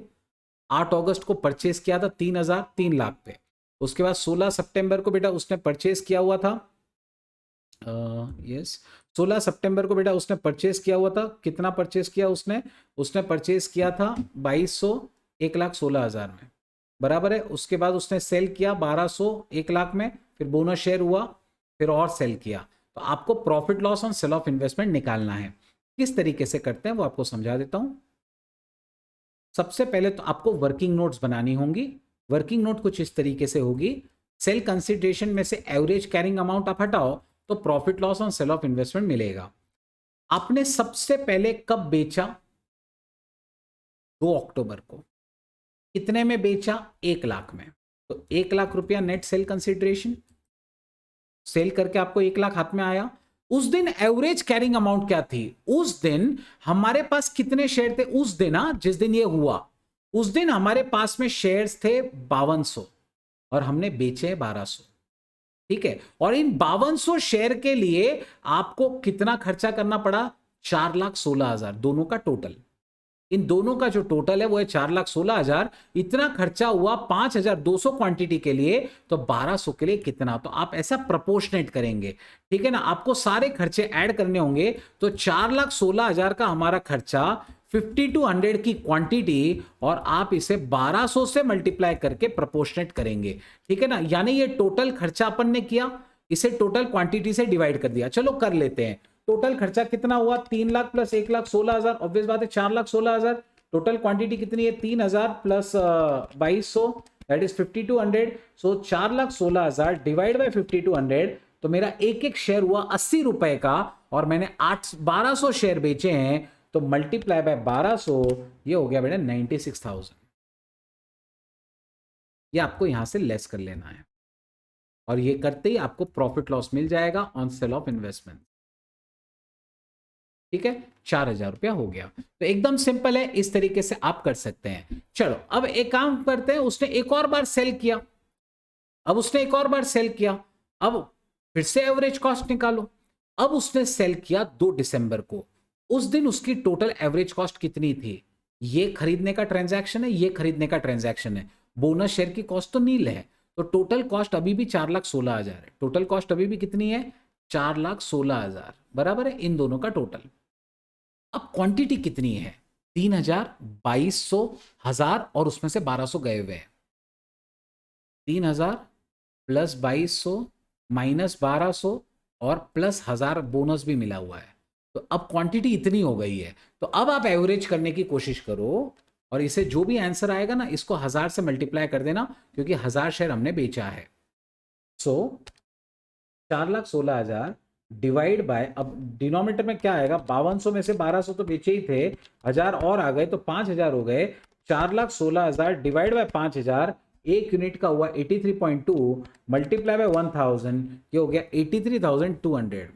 8 अगस्त को परचेस किया था 3 लाख पे, उसके बाद 16 सितंबर को बेटा उसने परचेस किया हुआ था, यस 16 सितंबर को बेटा उसने परचेस किया हुआ था। कितना परचेस किया उसने परचेस किया था 2200 1,16,000 में, बराबर है। उसके बाद उसने सेल किया 1200 1 लाख में, फिर बोनस शेयर हुआ, फिर और सेल किया। तो आपको profit loss on sale of investment निकालना है। किस तरीके से करते हैं वो आपको समझा देता हूं। सबसे पहले तो आपको वर्किंग नोट्स बनानी होंगी। वर्किंग नोट कुछ इस तरीके से होगी, सेल कंसिडरेशन में से एवरेज कैरिंग अमाउंट आप हटाओ तो profit loss on sale of investment मिलेगा। आपने सबसे पहले कब बेचा, 2 अक्टूबर को। कितने में बेचा, 1 लाख में, तो 1 लाख रुपया नेट सेल कंसिडरेशन, सेल करके आपको 1 लाख हाथ में आया। उस दिन एवरेज कैरिंग अमाउंट क्या थी, उस दिन हमारे पास कितने शेयर थे, उस दिन जिस दिन ये हुआ उस दिन हमारे पास में शेयर्स थे 5200 और हमने बेचे 1200। ठीक है, और इन 5200 शेयर के लिए आपको कितना खर्चा करना पड़ा, 4,16,000, दोनों का टोटल। इन दोनों का जो टोटल है वो है 4,16,000। इतना खर्चा हुआ 5,200 क्वांटिटी के लिए, तो 1200 के लिए कितना, तो आप ऐसा प्रपोर्शनेट करेंगे। ठीक है ना, आपको सारे खर्चे ऐड करने होंगे। तो 4,16,000 का हमारा खर्चा, 5200 की क्वांटिटी, और आप इसे 1200 से मल्टीप्लाई करके प्रपोर्शनेट करेंगे। ठीक है ना, यानी ये टोटल खर्चा अपन ने किया, इसे टोटल क्वांटिटी से डिवाइड कर दिया। चलो कर लेते हैं, टोटल खर्चा कितना हुआ, 3 लाख प्लस 1,16,000, ऑब्वियस बात है 4,16,000। टोटल क्वांटिटी कितनी है, 3,000 plus 2200 that is 5200। So 4,16,000 divide by 5200, तो मेरा एक एक शेयर हुआ 80 रुपए का, और मैंने 1200 शेयर बेचे हैं, तो मल्टीप्लाई बाय 1200, ये हो गया बेटा 96,000। ये आपको यहां से लेस कर लेना है, और ये करते ही आपको प्रॉफिट लॉस मिल जाएगा ऑन सेल ऑफ इन्वेस्टमेंट। ठीक है, 4,000 रुपया हो गया। तो एकदम सिंपल है, इस तरीके से आप कर सकते हैं। चलो अब एक काम करते हैं, उसने एक और बार सेल किया, अब उसने एक और बार सेल किया, अब फिर से एवरेज कॉस्ट निकालो। अब उसने सेल किया 2 दिसंबर को, उस दिन उसकी टोटल एवरेज कॉस्ट कितनी थी? ये खरीदने का ट्रांजैक्शन है, ये खरीदने का ट्रांजैक्शन है, बोनस शेयर की कॉस्ट तो नील है, तो टोटल कॉस्ट अभी भी 4,16,000 है। टोटल कॉस्ट अभी भी कितनी है? 4,16,000, बराबर है इन दोनों का टोटल। अब क्वांटिटी कितनी है? 3,000, 2,200, 1,000 और उसमें से 1,200 गए हुए हैं। 3,000 प्लस 2,200 माइनस 1,200 और प्लस 1,000 बोनस भी मिला हुआ है। तो अब क्वांटिटी इतनी हो गई है। तो अब आप एवरेज करने की कोशिश करो, और इसे जो भी आंसर आएगा ना, इसको 1,000 से मल्टीप्लाई कर देना, क्योंकि 1,000 शेयर हमने बेचा है। सो 4,16,000 डिवाइड बाय, अब डिनोमिनेटर में क्या आएगा? 5,200 में से 1,200 तो बेचे ही थे, 1,000 और आ गए तो 5,000 हो गए। 4,16,000 डिवाइड बाय 5,000, एक यूनिट का हुआ 83.2, मल्टीप्लाई बाय 1,000, ये हो गया 83,200।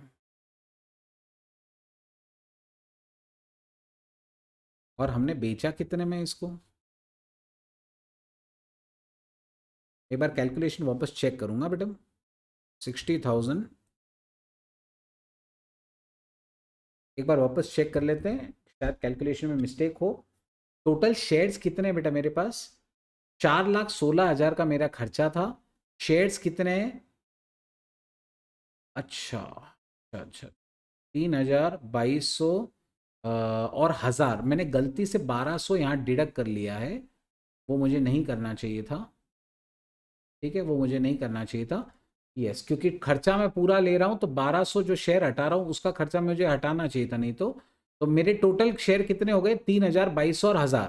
और हमने बेचा कितने में इसको? एक बार कैलकुलेशन वापस चेक करूंगा बेटा। 60,000, एक बार वापस चेक कर लेते हैं, शायद कैलकुलेशन में मिस्टेक हो। टोटल शेयर्स कितने बेटा मेरे पास? 4,16,000 का मेरा खर्चा था। शेयर्स कितने हैं? अच्छा अच्छा अच्छा, 3,000, 2,200 और 1,000, मैंने गलती से 1,200 यहाँ डिडक्ट कर लिया है, वो मुझे नहीं करना चाहिए था। ठीक है, वो मुझे नहीं करना चाहिए था। यस, क्योंकि खर्चा मैं पूरा ले रहा हूँ, तो 1,200 जो शेयर हटा रहा हूँ उसका खर्चा मुझे हटाना चाहिए था, नहीं तो मेरे टोटल शेयर कितने हो गए? 3,000, 2,200 और 1,000।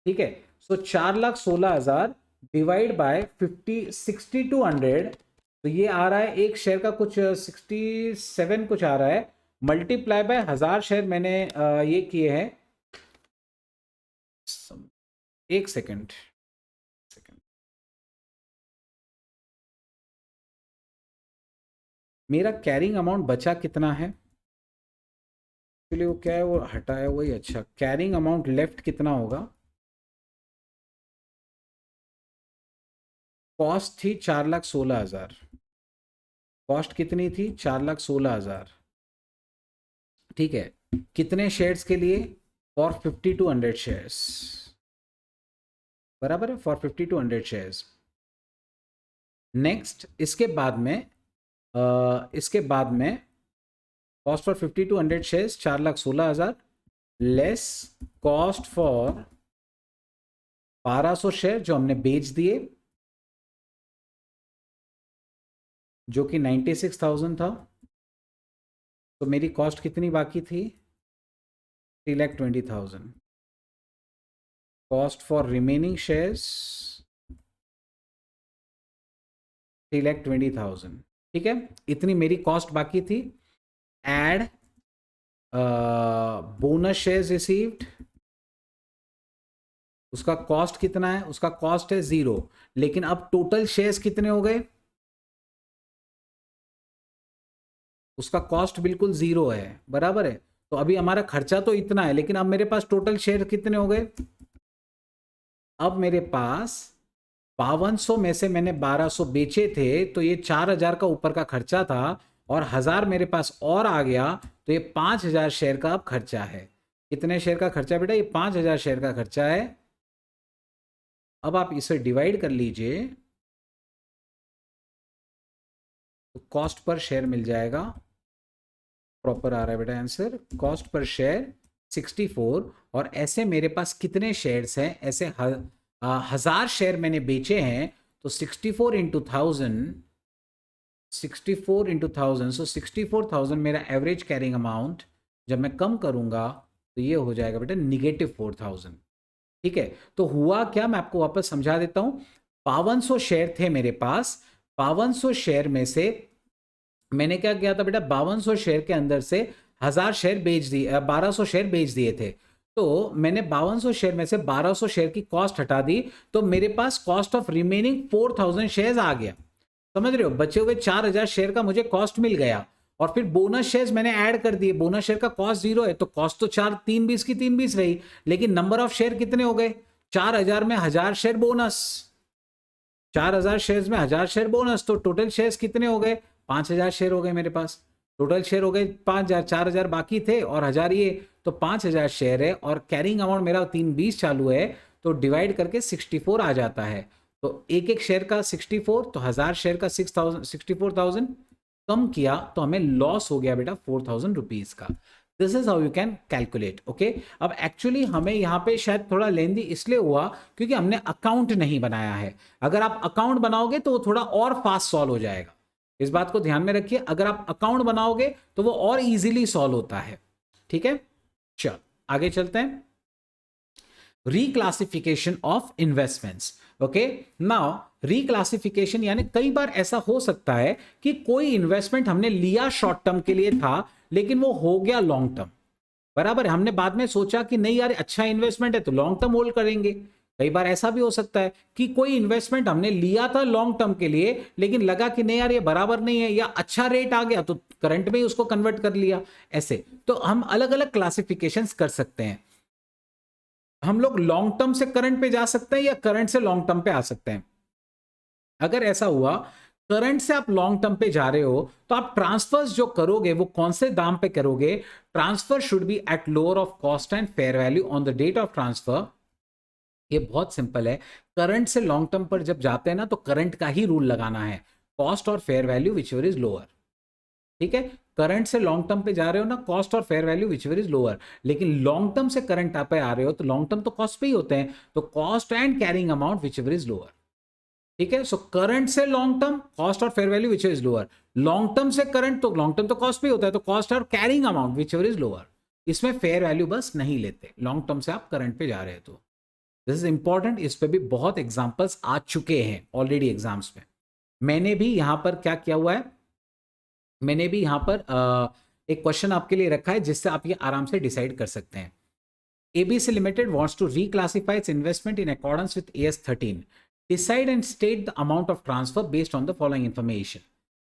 ठीक है, सो 4,16,000 डिवाइड बाय 6,200, तो ये आ रहा है एक शेयर का कुछ 67 कुछ आ रहा है, मल्टीप्लाई बाय 1,000 शेयर मैंने ये किए हैं। एक सेकंड, मेरा कैरिंग अमाउंट बचा कितना है? एक्चुअली वो क्या है, वो हटा है वही। अच्छा, कैरिंग अमाउंट लेफ्ट कितना होगा? कॉस्ट थी 4,16,000, कॉस्ट कितनी थी? 4,16,000। ठीक है, कितने शेयर्स के लिए? फॉर 5,200 शेयर्स, बराबर है, फॉर 5,200 शेयर्स। नेक्स्ट, इसके बाद में cost for 5,200 shares 4,16,000 less cost for 1,200 share जो हमने बेच दिए, जो कि 96,000 था। तो मेरी कॉस्ट कितनी बाकी थी? 3,20,000। Cost for remaining shares 3,20,000। ठीक है, इतनी मेरी कॉस्ट बाकी थी। एड बोनस शेयर्स रिसीव्ड, उसका कॉस्ट कितना है? उसका कॉस्ट है 0, लेकिन अब टोटल शेयर्स कितने हो गए? उसका कॉस्ट बिल्कुल 0 है, बराबर है। तो अभी हमारा खर्चा तो इतना है, लेकिन अब मेरे पास टोटल शेयर कितने हो गए? अब मेरे पास 5,200 में से मैंने 1,200 बेचे थे, तो ये 4,000 का ऊपर का खर्चा था, और 1,000 मेरे पास और आ गया, तो ये 5,000 शेयर का अब खर्चा है। कितने शेयर का खर्चा बेटा? ये 5,000 शेयर का खर्चा है। अब आप इसे डिवाइड कर लीजिए, तो कॉस्ट पर शेयर मिल जाएगा। प्रॉपर आ रहा है बेटा आंसर, कॉस्ट पर शेयर 64। और ऐसे मेरे पास कितने शेयर्स हैं? ऐसे 1,000 शेयर मैंने बेचे हैं, तो 64 इंटू 1,000, 64 इंटू 1,000, सो 64,000 मेरा एवरेज कैरिंग अमाउंट। जब मैं कम करूंगा तो ये हो जाएगा बेटा -4,000। ठीक है, तो हुआ क्या, मैं आपको वापस समझा देता हूं। 5,200 शेयर थे मेरे पास, 5,200 शेयर में से मैंने क्या किया था बेटा, 5200 शेयर के अंदर से 1000 शेयर बेच दिए, 1200 शेयर बेच दिए थे। तो मैंने 5200 शेयर में से 1200 शेयर की कॉस्ट हटा दी, तो मेरे पास कॉस्ट ऑफ रिमेनिंग 4000 शेयर्स आ गया। समझ रहे हो, बचे हुए 4000 शेयर का मुझे कॉस्ट मिल गया। और फिर बोनस शेयर्स मैंने ऐड कर दिए, बोनस शेयर का कॉस्ट 0 है, तो कॉस्ट तो 4 3 20 की 3 20 रही, लेकिन नंबर ऑफ शेयर कितने हो गए, 4000 में 1000 शेयर बोनस, 4000 शेयर्स में 1000 शेयर बोनस, तो टोटल शेयर्स कितने हो गए, 5000 शेयर हो गए मेरे पास। टोटल शेयर हो गए 5000, 4000 बाकी थे और 1000 ये, तो 5000 शेयर है और कैरिंग अमाउंट मेरा 320 चालू है, तो डिवाइड करके 64 आ जाता है। तो एक एक शेयर का 64, तो 1000 शेयर का 64,000 कम किया, तो हमें लॉस हो गया बेटा 4000 रुपीज का। This is how you can calculate. Okay, अब एक्चुअली हमें यहाँ पे शायद थोड़ा लेंदी इसलिए हुआ क्योंकि हमने अकाउंट नहीं बनाया है। अगर आप अकाउंट बनाओगे तो वो थोड़ा और फास्ट सॉल्व हो जाएगा, इस बात को ध्यान में रखिए। अगर आप अकाउंट बनाओगे तो वो और इजीली सॉल्व होता है। ठीक है, चल आगे चलते हैं। Reclassification of investments. Okay, now reclassification यानी कई बार ऐसा हो सकता है कि कोई इन्वेस्टमेंट हमने लिया शॉर्ट टर्म के लिए था, लेकिन वो हो गया लॉन्ग टर्म, बराबर है। हमने बाद में सोचा कि नहीं यार अच्छा इन्वेस्टमेंट है तो लॉन्ग टर्म होल्ड करेंगे। कई बार ऐसा भी हो सकता है कि कोई इन्वेस्टमेंट हमने लिया था लॉन्ग टर्म के लिए, लेकिन लगा कि नहीं यार ये बराबर नहीं है या अच्छा रेट आ गया तो करंट में ही उसको कन्वर्ट कर लिया। ऐसे तो हम अलग अलग क्लासिफिकेशंस कर सकते हैं। हम लोग लॉन्ग टर्म से करंट पे जा सकते हैं या करंट से लॉन्ग टर्म पे आ सकते हैं। अगर ऐसा हुआ करंट से आप लॉन्ग टर्म पे जा रहे हो, तो आप ट्रांसफर्स जो करोगे वो कौन से दाम पे करोगे, transfer should be at lower of cost and fair value on the date of transfer. ये बहुत सिंपल है। करंट से लॉन्ग टर्म पर जब जाते हैं ना, तो करंट का ही रूल लगाना है, कॉस्ट और fair value whichever is lower. ठीक है, करंट से लॉन्ग टर्म पे जा रहे हो ना, कॉस्ट और fair value whichever is lower. लेकिन लॉन्ग टर्म से करंट पे आ रहे हो तो लॉन्ग टर्म तो कॉस्ट पे ही होते हैं, तो cost and carrying amount whichever is lower. ठीक है, सो करंट से लॉन्ग टर्म कॉस्ट और fair value whichever is lower, long term से करंट तो लॉन्ग टर्म तो कॉस्ट पे होता है, तो कॉस्ट और carrying amount whichever is lower. इसमें फेयर वैल्यू बस नहीं लेते, लॉन्ग टर्म से आप करंट पे जा रहे हैं तो। दिस इज इंपॉर्टेंट, इस पे भी बहुत एग्जांपल्स आ चुके हैं ऑलरेडी एग्जाम्स में। मैंने भी यहां पर क्या किया हुआ है, मैंने भी यहां पर एक क्वेश्चन आपके लिए रखा है जिससे आप ये आराम से डिसाइड कर सकते हैं। ABC Limited wants to reclassify its investment in accordance with AS 13. Decide and state the amount of transfer based on the following information.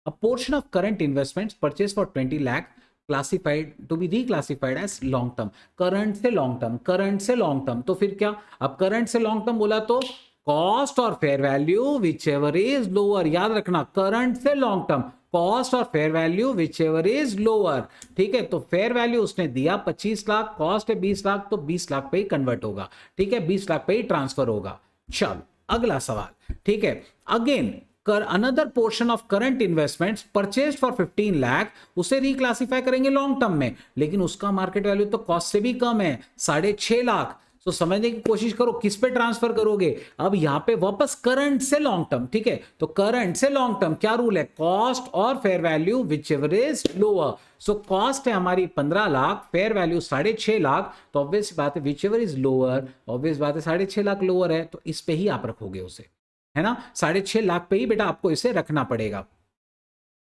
A portion of current investments purchased for 20 lakh classified to be reclassified as long term. Current से long term, current से long term, तो फिर क्या, अब current से long term बोला तो cost और fair value whichever is lower. याद रखना, करंट से लॉन्ग टर्म कॉस्ट और fair value whichever is lower. ठीक है, तो फेयर वैल्यू उसने दिया 25 लाख, कॉस्ट है 20 लाख, तो 20 लाख पे ही कन्वर्ट होगा। ठीक है, 20 लाख पे ही ट्रांसफर होगा। चलो अगला सवाल। ठीक है, again another portion of current investments purchased for 15 lakh, उसे रिक्लासिफाई करेंगे लॉन्ग टर्म में, लेकिन उसका मार्केट वैल्यू तो कॉस्ट से भी कम है, 6.5 लाख। तो समझने की कोशिश करो किस पे ट्रांसफर करोगे। अब यहां पे वापस करंट से लॉन्ग टर्म। ठीक है, तो करंट से लॉन्ग टर्म क्या रूल है, कॉस्ट और fair value whichever is lower. So cost है हमारी 15 लाख, फेयर वैल्यू 6.5 लाख, तो ऑब्वियस बात है which ever is lower, obvious बात है 6.5 लाख लोअर है, तो इस पे ही आप रखोगे उसे, है ना। 6.5 लाख पे ही बेटा आपको इसे रखना पड़ेगा।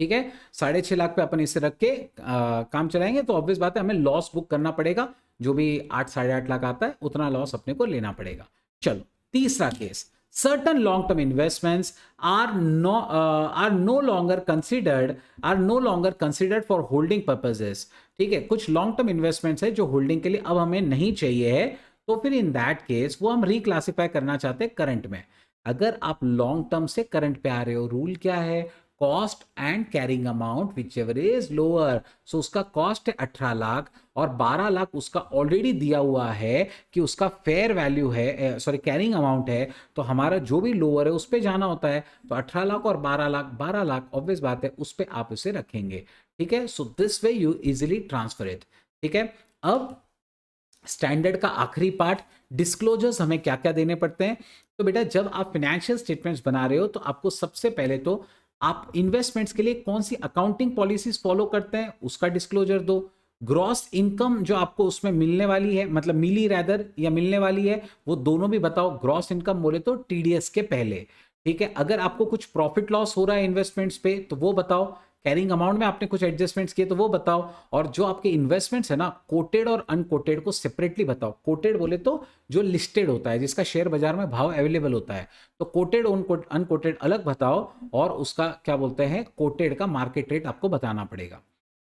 ठीक है, 6.5 लाख पे अपन इसे रख के काम चलाएंगे, तो ऑब्वियस बात है हमें लॉस बुक करना पड़ेगा, जो भी 8 8.5 लाख आता है उतना लॉस अपने को लेना पड़ेगा। चलो तीसरा case, certain long term investments are no longer considered for holding purposes। ठीक है, कुछ लॉन्ग टर्म इन्वेस्टमेंट्स है जो होल्डिंग के लिए अब हमें नहीं चाहिए है, तो फिर इन दैट केस वो हम रिक्लासिफाई करना चाहते हैं करंट में। अगर आप लॉन्ग टर्म से करंट पे आ रहे हो, रूल क्या है, cost and carrying amount whichever is lower. So उसका कॉस्ट है 18 लाख और 12 लाख उसका ऑलरेडी दिया हुआ है कि उसका फेयर वैल्यू है, सॉरी कैरिंग अमाउंट है, तो हमारा जो भी लोअर है उस पे जाना होता है। तो 18 लाख और 12 लाख ऑब्वियस बात है उस पे आप उसे रखेंगे। ठीक है, so this way you easily transfer it. ठीक है, अब स्टैंडर्ड का आखिरी पार्ट, डिस्क्लोजर्स हमें क्या क्या देने पड़ते हैं। तो बेटा जब आप फाइनेंशियल स्टेटमेंट्स बना रहे हो तो आपको सबसे पहले तो आप इन्वेस्टमेंट्स के लिए कौन सी अकाउंटिंग पॉलिसीज फॉलो करते हैं उसका डिस्क्लोजर दो। ग्रॉस इनकम जो आपको उसमें मिलने वाली है, मतलब मिली रैदर या मिलने वाली है, वो दोनों भी बताओ। ग्रॉस इनकम बोले तो टीडीएस के पहले। ठीक है, अगर आपको कुछ प्रॉफिट लॉस हो रहा है इन्वेस्टमेंट्स पे तो वो बताओ कैरिंग अमाउंट में आपने कुछ एडजस्टमेंट्स किए तो वो बताओ, और जो आपके इन्वेस्टमेंट्स है ना कोटेड और अनकोटेड को सेपरेटली बताओ। कोटेड बोले तो जो लिस्टेड होता है, जिसका शेयर बाजार में भाव अवेलेबल होता है, तो कोटेड अनकोटेड अलग बताओ, और उसका क्या बोलते हैं कोटेड का मार्केट रेट आपको बताना पड़ेगा।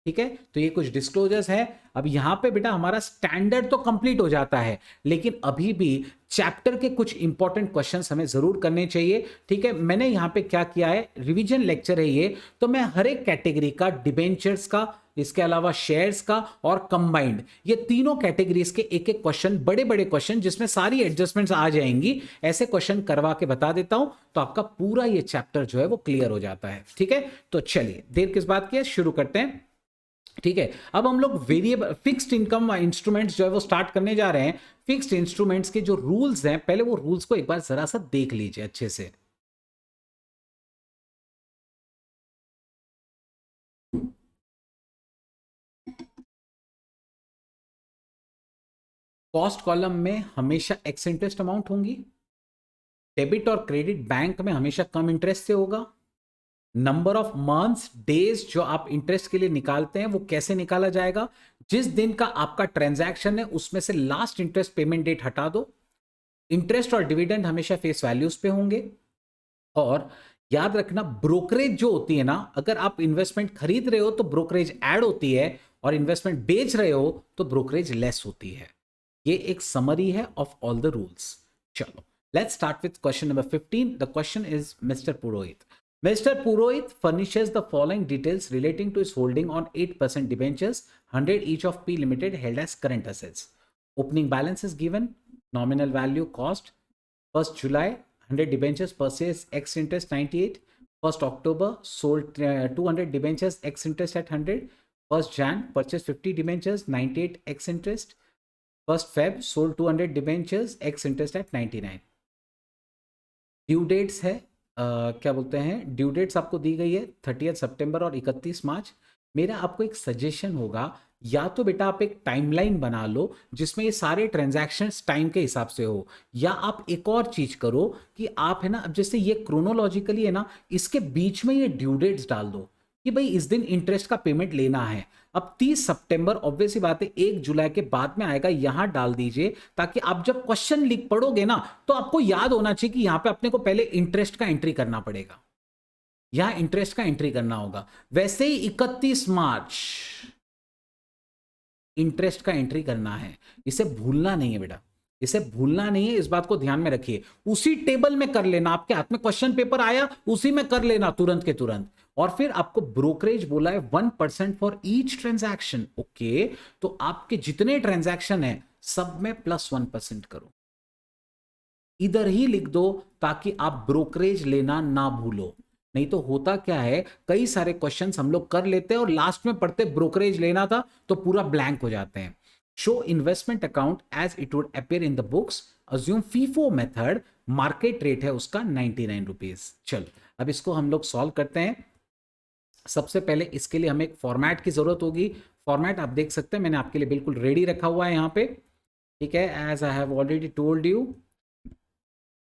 ठीक है, तो ये कुछ डिस्क्लोजर्स है। अब यहां पे बेटा हमारा स्टैंडर्ड तो कंप्लीट हो जाता है, लेकिन अभी भी चैप्टर के कुछ इंपॉर्टेंट क्वेश्चंस हमें जरूर करने चाहिए। ठीक है, मैंने यहां पे क्या किया है, रिवीजन लेक्चर है ये, तो मैं हर एक कैटेगरी का, डिबेंचर्स का, इसके अलावा शेयर्स का और कंबाइंड, ये तीनों कैटेगरीज के एक एक क्वेश्चन, बड़े बड़े क्वेश्चन जिसमें सारी एडजस्टमेंट्स आ जाएंगी, ऐसे क्वेश्चन करवा के बता देता हूं, तो आपका पूरा ये चैप्टर जो है वो क्लियर हो जाता है। ठीक है, तो चलिए देर किस बात की है, शुरू करते हैं। ठीक है, अब हम लोग वेरिएबल फिक्स्ड इनकम इंस्ट्रूमेंट्स जो है वो स्टार्ट करने जा रहे हैं। फिक्स्ड इंस्ट्रूमेंट्स के जो रूल्स हैं, पहले वो रूल्स को एक बार जरा सा देख लीजिए अच्छे से। कॉस्ट कॉलम में हमेशा एक्स इंटरेस्ट अमाउंट होंगी। डेबिट और क्रेडिट बैंक में हमेशा कम इंटरेस्ट से होगा। नंबर ऑफ मंथ्स डेज जो आप इंटरेस्ट के लिए निकालते हैं वो कैसे निकाला जाएगा, जिस दिन का आपका ट्रांजैक्शन है उसमें से लास्ट इंटरेस्ट पेमेंट डेट हटा दो। इंटरेस्ट और डिविडेंड हमेशा फेस वैल्यूज पे होंगे। और याद रखना ब्रोकरेज जो होती है ना, अगर आप इन्वेस्टमेंट खरीद रहे हो तो ब्रोकरेज ऐड होती है, और इन्वेस्टमेंट बेच रहे हो तो ब्रोकरेज लेस होती है। ये एक समरी है ऑफ ऑल द रूल्स। चलो let's start with question number 15। The question is mister Purohit. Mr. Purohit furnishes the following details relating to his holding on 8% debentures, 100 each of P Limited held as current assets. Opening balance is given, nominal value cost, 1st July, 100 debentures purchased X interest 98, 1st October sold 200 debentures X interest at 100, 1st Jan purchased 50 debentures 98 X interest, 1st Feb sold 200 debentures X interest at 99. Due dates है क्या बोलते हैं, due dates आपको दी गई है 30 सितंबर और 31 मार्च। मेरा आपको एक सजेशन होगा, या तो बेटा आप एक टाइमलाइन बना लो जिसमें ये सारे ट्रांजैक्शंस टाइम के हिसाब से हो, या आप एक और चीज करो कि आप है ना, अब जैसे ये क्रोनोलॉजिकली है ना, इसके बीच में ये ड्यू डेट्स डाल दो कि भाई इस दिन इंटरेस्ट का पेमेंट लेना है। अब 30 सितंबर ऑब्वियस सी बात है 1 जुलाई के बाद में आएगा, यहां डाल दीजिए, ताकि आप जब क्वेश्चन लिख पढ़ोगे ना तो आपको याद होना चाहिए कि यहां पे अपने को पहले इंटरेस्ट का एंट्री करना पड़ेगा, यहां इंटरेस्ट का एंट्री करना होगा। वैसे ही 31 मार्च इंटरेस्ट का एंट्री करना है, इसे भूलना नहीं है बेटा, इसे भूलना नहीं है, इस बात को ध्यान में रखिए। उसी टेबल में कर लेना, आपके हाथ में क्वेश्चन पेपर आया उसी में कर लेना तुरंत के तुरंत। और फिर आपको ब्रोकरेज बोला है 1% फॉर ईच ट्रांजैक्शन। ओके, तो आपके जितने ट्रांजैक्शन है सब में +1% करो, इधर ही लिख दो ताकि आप ब्रोकरेज लेना ना भूलो। नहीं तो होता क्या है, कई सारे क्वेश्चंस हम लोग कर लेते हैं और लास्ट में पढ़ते ब्रोकरेज लेना था तो पूरा ब्लैंक हो जाते हैं। Show investment account as it would appear in the books, assume FIFO method, market rate है उसका 99 रुपीज। चलो अब इसको हम लोग सॉल्व करते हैं। सबसे पहले इसके लिए हमें एक फॉर्मेट की जरूरत होगी। फॉर्मेट आप देख सकते हैं मैंने आपके लिए बिल्कुल रेडी रखा हुआ है यहाँ पे। ठीक है, as I have already told you,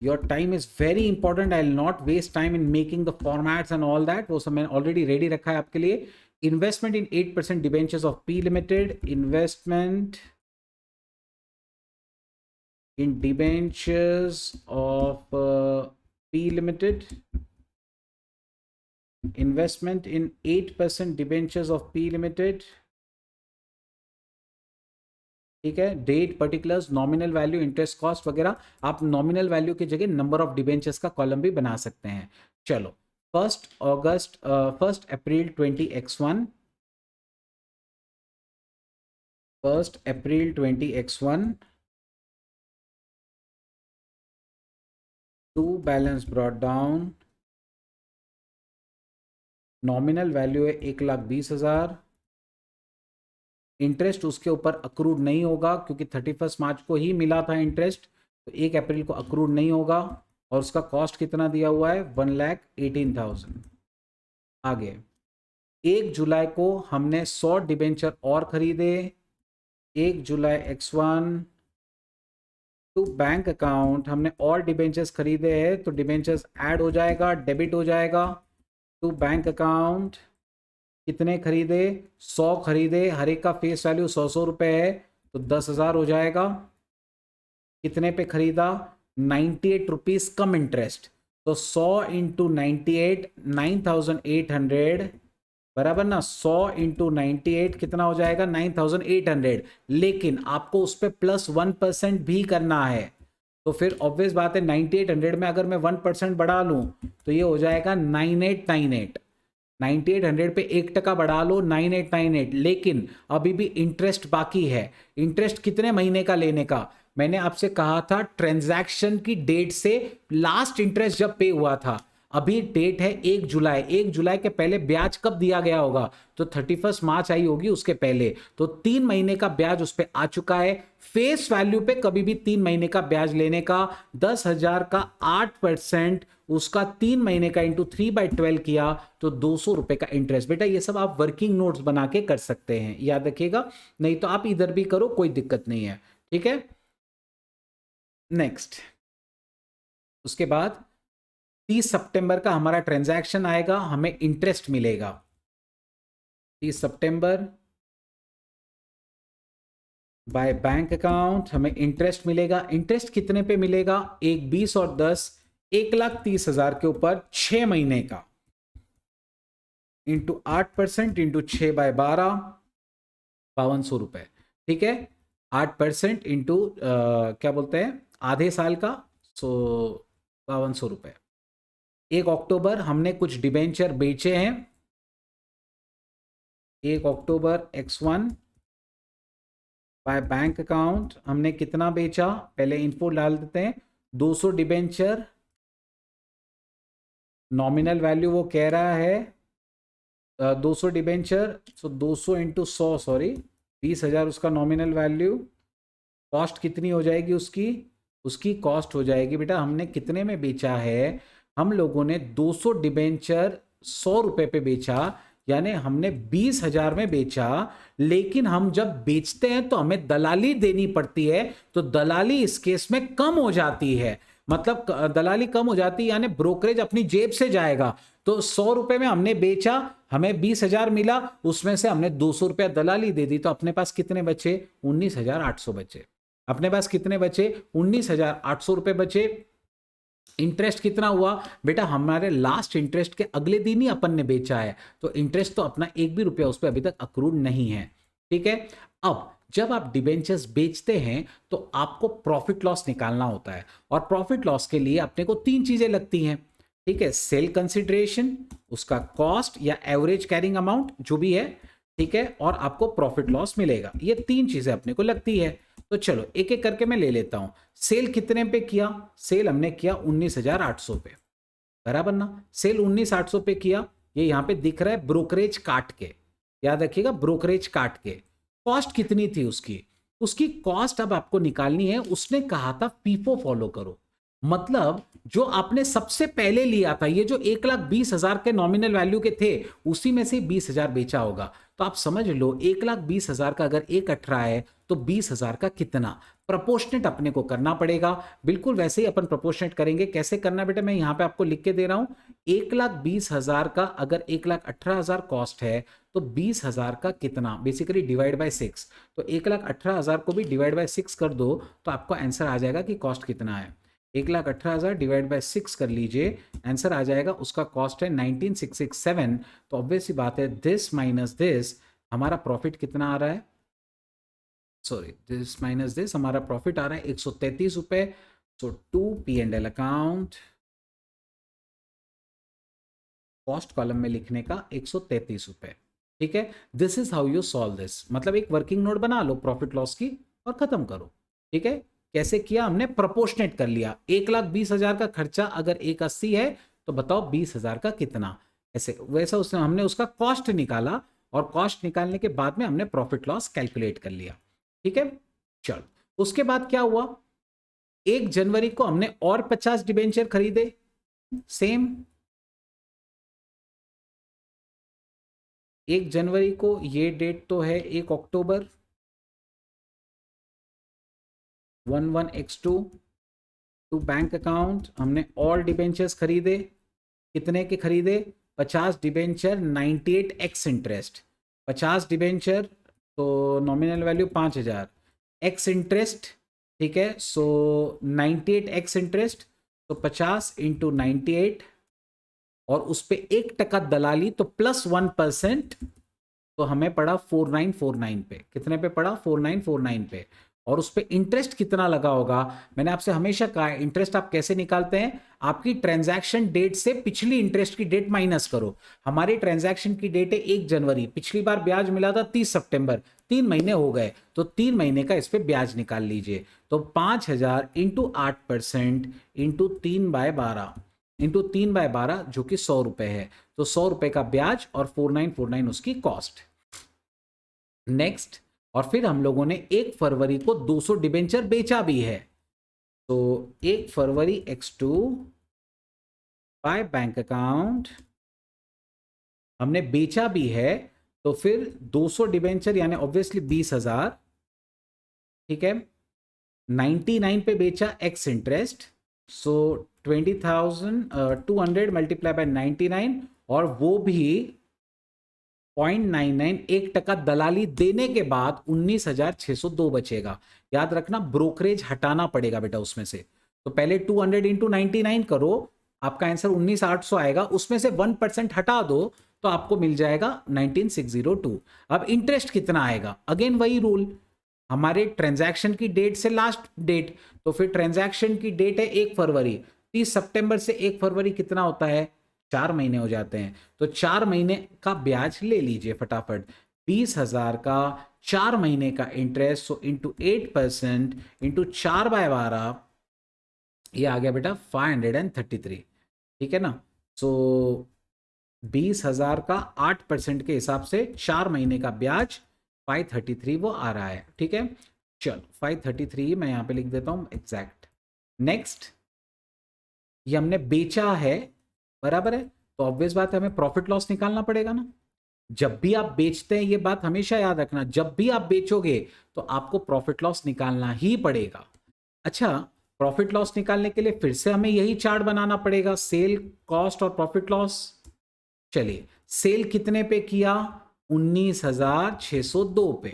your time is very important, I will not waste time in making the formats and all that, वो सब मैंने ऑलरेडी रेडी रखा है आपके लिए। Investment in 8% debentures of P limited, investment in debentures of P Limited, investment in 8% debentures of P Limited. ठीक है, date, particulars, nominal value, interest cost वगैरह, आप नॉमिनल वैल्यू की जगह नंबर ऑफ डिबेंचर्स का कॉलम भी बना सकते हैं। चलो 1 April 20x1, 1 April 20x1 to balance brought down, nominal value है 1,20,000, इंटरेस्ट उसके ऊपर अक्रूड नहीं होगा क्योंकि 31 मार्च को ही मिला था इंटरेस्ट, तो 1 अप्रैल को अक्रूड नहीं होगा। और उसका कॉस्ट कितना दिया हुआ है, 1,18,000। आगे 1 जुलाई को हमने 100 डिबेंचर और खरीदे, 1 जुलाई x1 टू बैंक अकाउंट हमने और डिबेंचर्स खरीदे हैं, तो डिबेंचर्स ऐड हो जाएगा, डेबिट हो जाएगा टू बैंक अकाउंट, कितने खरीदे, 100 खरीदे, हर एक का फेस वैल्यू 100 रुपए है, तो 10,000 हो जाएगा। कितने पे खरीदा, 98 रुपीज कम इंटरेस्ट, तो 100 इंटू 98, 9,800 बराबर ना, 100 इंटू 98 कितना हो जाएगा, 9,800। लेकिन आपको उस पर +1% भी करना है, तो फिर ऑब्वियस बात है 9,800 में अगर मैं 1% बढ़ा लूं तो ये हो जाएगा 9,898। 9,800 पे 1% बढ़ा लो, 9,898। लेकिन अभी भी इंटरेस्ट बाकी है। इंटरेस्ट कितने महीने का लेने का, मैंने आपसे कहा था ट्रांजैक्शन की डेट से लास्ट इंटरेस्ट जब पे हुआ था। अभी डेट है 1 जुलाई, 1 जुलाई के पहले ब्याज कब दिया गया होगा, तो 31 मार्च आई होगी उसके पहले, तो 3 महीने का ब्याज उस पर आ चुका है। फेस वैल्यू पे कभी भी 3 महीने का ब्याज लेने का, 10,000 का 8%, उसका 3 महीने का इंटू 3/12 किया तो 200 रुपए का इंटरेस्ट। बेटा ये सब आप वर्किंग नोट्स बना के कर सकते हैं, याद रखिएगा, नहीं तो आप इधर भी करो, कोई दिक्कत नहीं है, ठीक है। नेक्स्ट, उसके बाद 30 सितंबर का हमारा ट्रांजैक्शन आएगा, हमें इंटरेस्ट मिलेगा 30 सितंबर बाय बैंक अकाउंट, हमें इंटरेस्ट मिलेगा। इंटरेस्ट कितने पे मिलेगा, 1, 20 और 10, 1,30,000 के ऊपर 6 महीने का, इंटू 8% इंटू 6/12, 5,200 रुपए, ठीक है। 8% इंटू क्या बोलते हैं आधे साल का, 5,200 रुपए। 1 अक्टूबर हमने कुछ डिबेंचर बेचे हैं, 1 अक्टूबर X1 बाय बैंक अकाउंट हमने कितना बेचा, पहले इन्फो डाल देते हैं, 200 डिबेंचर, नॉमिनल वैल्यू वो कह रहा है 200 डिबेंचर, सो 200 इंटू 100, सॉरी 20,000 उसका नॉमिनल वैल्यू। कॉस्ट कितनी हो जाएगी उसकी, उसकी कॉस्ट हो जाएगी बेटा, हमने कितने में बेचा है, हम लोगों ने 200 डिबेंचर 100 रुपए पे बेचा, यानी हमने 20,000 में बेचा। लेकिन हम जब बेचते हैं तो हमें दलाली देनी पड़ती है, तो दलाली इस केस में कम हो जाती है, मतलब दलाली कम हो जाती है, यानी ब्रोकरेज अपनी जेब से जाएगा। तो 100 रुपए में हमने बेचा, हमें 20,000 मिला, उसमें से हमने 200 रुपया दलाली दे दी, तो अपने पास कितने बचे, 19,800 बचे। अपने पास कितने बचे, 19,800 रुपए बचे। इंटरेस्ट कितना हुआ बेटा, हमारे लास्ट इंटरेस्ट के अगले दिन ही अपन ने बेचा है, तो इंटरेस्ट तो अपना 1 भी रुपया उस पर अभी तक अक्रूड नहीं है, ठीक है। अब जब आप डिबेंचर्स बेचते हैं तो आपको प्रॉफिट लॉस निकालना होता है, और प्रॉफिट लॉस के लिए अपने को 3 चीजें लगती हैं, ठीक है। सेल कंसिडरेशन, उसका कॉस्ट या एवरेज कैरिंग अमाउंट जो भी है, ठीक है, और आपको प्रॉफिट लॉस मिलेगा, ये 3 चीजें अपने को लगती है। तो चलो एक एक करके मैं ले लेता हूं। सेल कितने पे किया, सेल हमने किया 19,800 पे, बराबर ना, सेल 19,800 पे किया, ये यहां पे दिख रहा है ब्रोकरेज काट के, याद रखिएगा ब्रोकरेज काट के। कॉस्ट कितनी थी उसकी, उसकी कॉस्ट अब आपको निकालनी है। उसने कहा था फीफो फॉलो करो, मतलब जो आपने सबसे पहले लिया था, ये जो 1,20,000 के नॉमिनल वैल्यू के थे, उसी में से 20,000 बेचा होगा। तो आप समझ लो 1,20,000 का अगर 1/18 है तो 20,000 का कितना, प्रपोर्शनेट अपने को करना पड़ेगा। बिल्कुल वैसे ही अपन प्रपोर्शनेट करेंगे, कैसे करना बेटा, मैं यहां पे आपको लिख के दे रहा हूं। 1,20,000 का अगर 1,18,000 कॉस्ट है तो 20,000 का कितना, बेसिकली डिवाइड बाय 6, तो 1,18,000 को भी डिवाइड बाय 6 कर दो तो आपको आंसर आ जाएगा कि कॉस्ट कितना है। 1,18,000 डिवाइड बाय 6 कर लीजिए, आंसर आ जाएगा, उसका कॉस्ट है 19,667। तो ऑब्वियस सी बात है दिस माइनस दिस, हमारा प्रॉफिट कितना आ रहा है, सॉरी दिस माइनस दिस, हमारा प्रॉफिट आ रहा है 133 रुपए। So to P&L account, cost column में लिखने का 133 रुपए, ठीक है। This is how you solve this, मतलब एक वर्किंग नोट बना लो प्रॉफिट लॉस की और खत्म करो, ठीक है। कैसे किया हमने, प्रपोर्शनेट कर लिया, 1,20,000 का खर्चा अगर 180 है तो बताओ 20,000 का कितना, ऐसे वैसा उसने हमने उसका कॉस्ट निकाला, और कॉस्ट निकालने के बाद में हमने प्रॉफिट लॉस कैलकुलेट कर लिया, ठीक है। चलो उसके बाद क्या हुआ, 1 जनवरी को हमने और 50 डिबेंचर खरीदे, सेम 1 जनवरी को, ये डेट तो है 1 अक्टूबर, 11X2 टू बैंक अकाउंट, हमने ऑल डिबेंचर्स खरीदे, कितने के खरीदे, 50 डिबेंचर 98x इंटरेस्ट, 50 डिबेंचर तो नॉमिनल वैल्यू 5000 एक्स इंटरेस्ट, ठीक है। सो 98x इंटरेस्ट, तो 50 इंटू 98 और उस पर 1% दलाली तो +1%, तो हमें पड़ा 4949 पे। कितने पे पड़ा? 4949 पे। और उस पर इंटरेस्ट कितना लगा होगा? मैंने आपसे हमेशा कहा है इंटरेस्ट आप कैसे निकालते हैं, आपकी ट्रांजैक्शन डेट से पिछली इंटरेस्ट की डेट माइनस करो। हमारी ट्रांजैक्शन की डेट है 1 जनवरी, पिछली बार ब्याज मिला था 30 सितंबर, 3 महीने हो गए, तो 3 महीने का इस पे ब्याज निकाल लीजिए। तो 5000 इंटू 8% इंटू 3/12 इंटू 3/12 जो कि 100 रुपए है, तो 100 रुपए का ब्याज और 4949 उसकी कॉस्ट। नेक्स्ट, और फिर हम लोगों ने 1 फरवरी को 200 डिबेंचर बेचा भी है, तो 1 फरवरी x2 बाय बैंक अकाउंट हमने बेचा भी है, तो फिर 200 डिबेंचर यानी ऑब्वियसली 20,000, ठीक है। 99 पे बेचा x interest, so 20,200 multiply by 99, और वो भी 0.99 1% दलाली देने के बाद 19,602 बचेगा। याद रखना ब्रोकरेज हटाना पड़ेगा बेटा उसमें से, तो पहले 200 इंटू 99 करो, आपका आंसर 19,800 आएगा, उसमें से 1% हटा दो तो आपको मिल जाएगा 19,602। अब इंटरेस्ट कितना आएगा? अगेन वही रूल, हमारे ट्रांजैक्शन की डेट से लास्ट डेट, तो फिर ट्रांजैक्शन की डेट है 1 फरवरी, 30 सितंबर से 1 फरवरी कितना होता है? 4 महीने हो जाते हैं, तो 4 महीने का ब्याज ले लीजिए फटाफट। 20,000 का 4 महीने का इंटरेस्ट, सो इंटू 8% इंटू 4/12, ये आ गया बेटा 533, ठीक है ना। सो 20,000 का 8% के हिसाब से 4 महीने का ब्याज 533 वो आ रहा है, ठीक है। चलो 533 मैं यहां पे लिख देता हूं एग्जैक्ट। नेक्स्ट, ये हमने बेचा है, बराबर है, तो ऑब्वियस बात है हमें प्रॉफिट लॉस निकालना पड़ेगा ना। जब भी आप बेचते हैं, ये बात हमेशा याद रखना, जब भी आप बेचोगे तो आपको प्रॉफिट लॉस निकालना ही पड़ेगा। अच्छा, प्रॉफिट लॉस निकालने के लिए फिर से हमें यही चार्ट बनाना पड़ेगा, सेल, कॉस्ट और प्रॉफिट लॉस। चलिए, सेल कितने पे किया? 19,602 पे।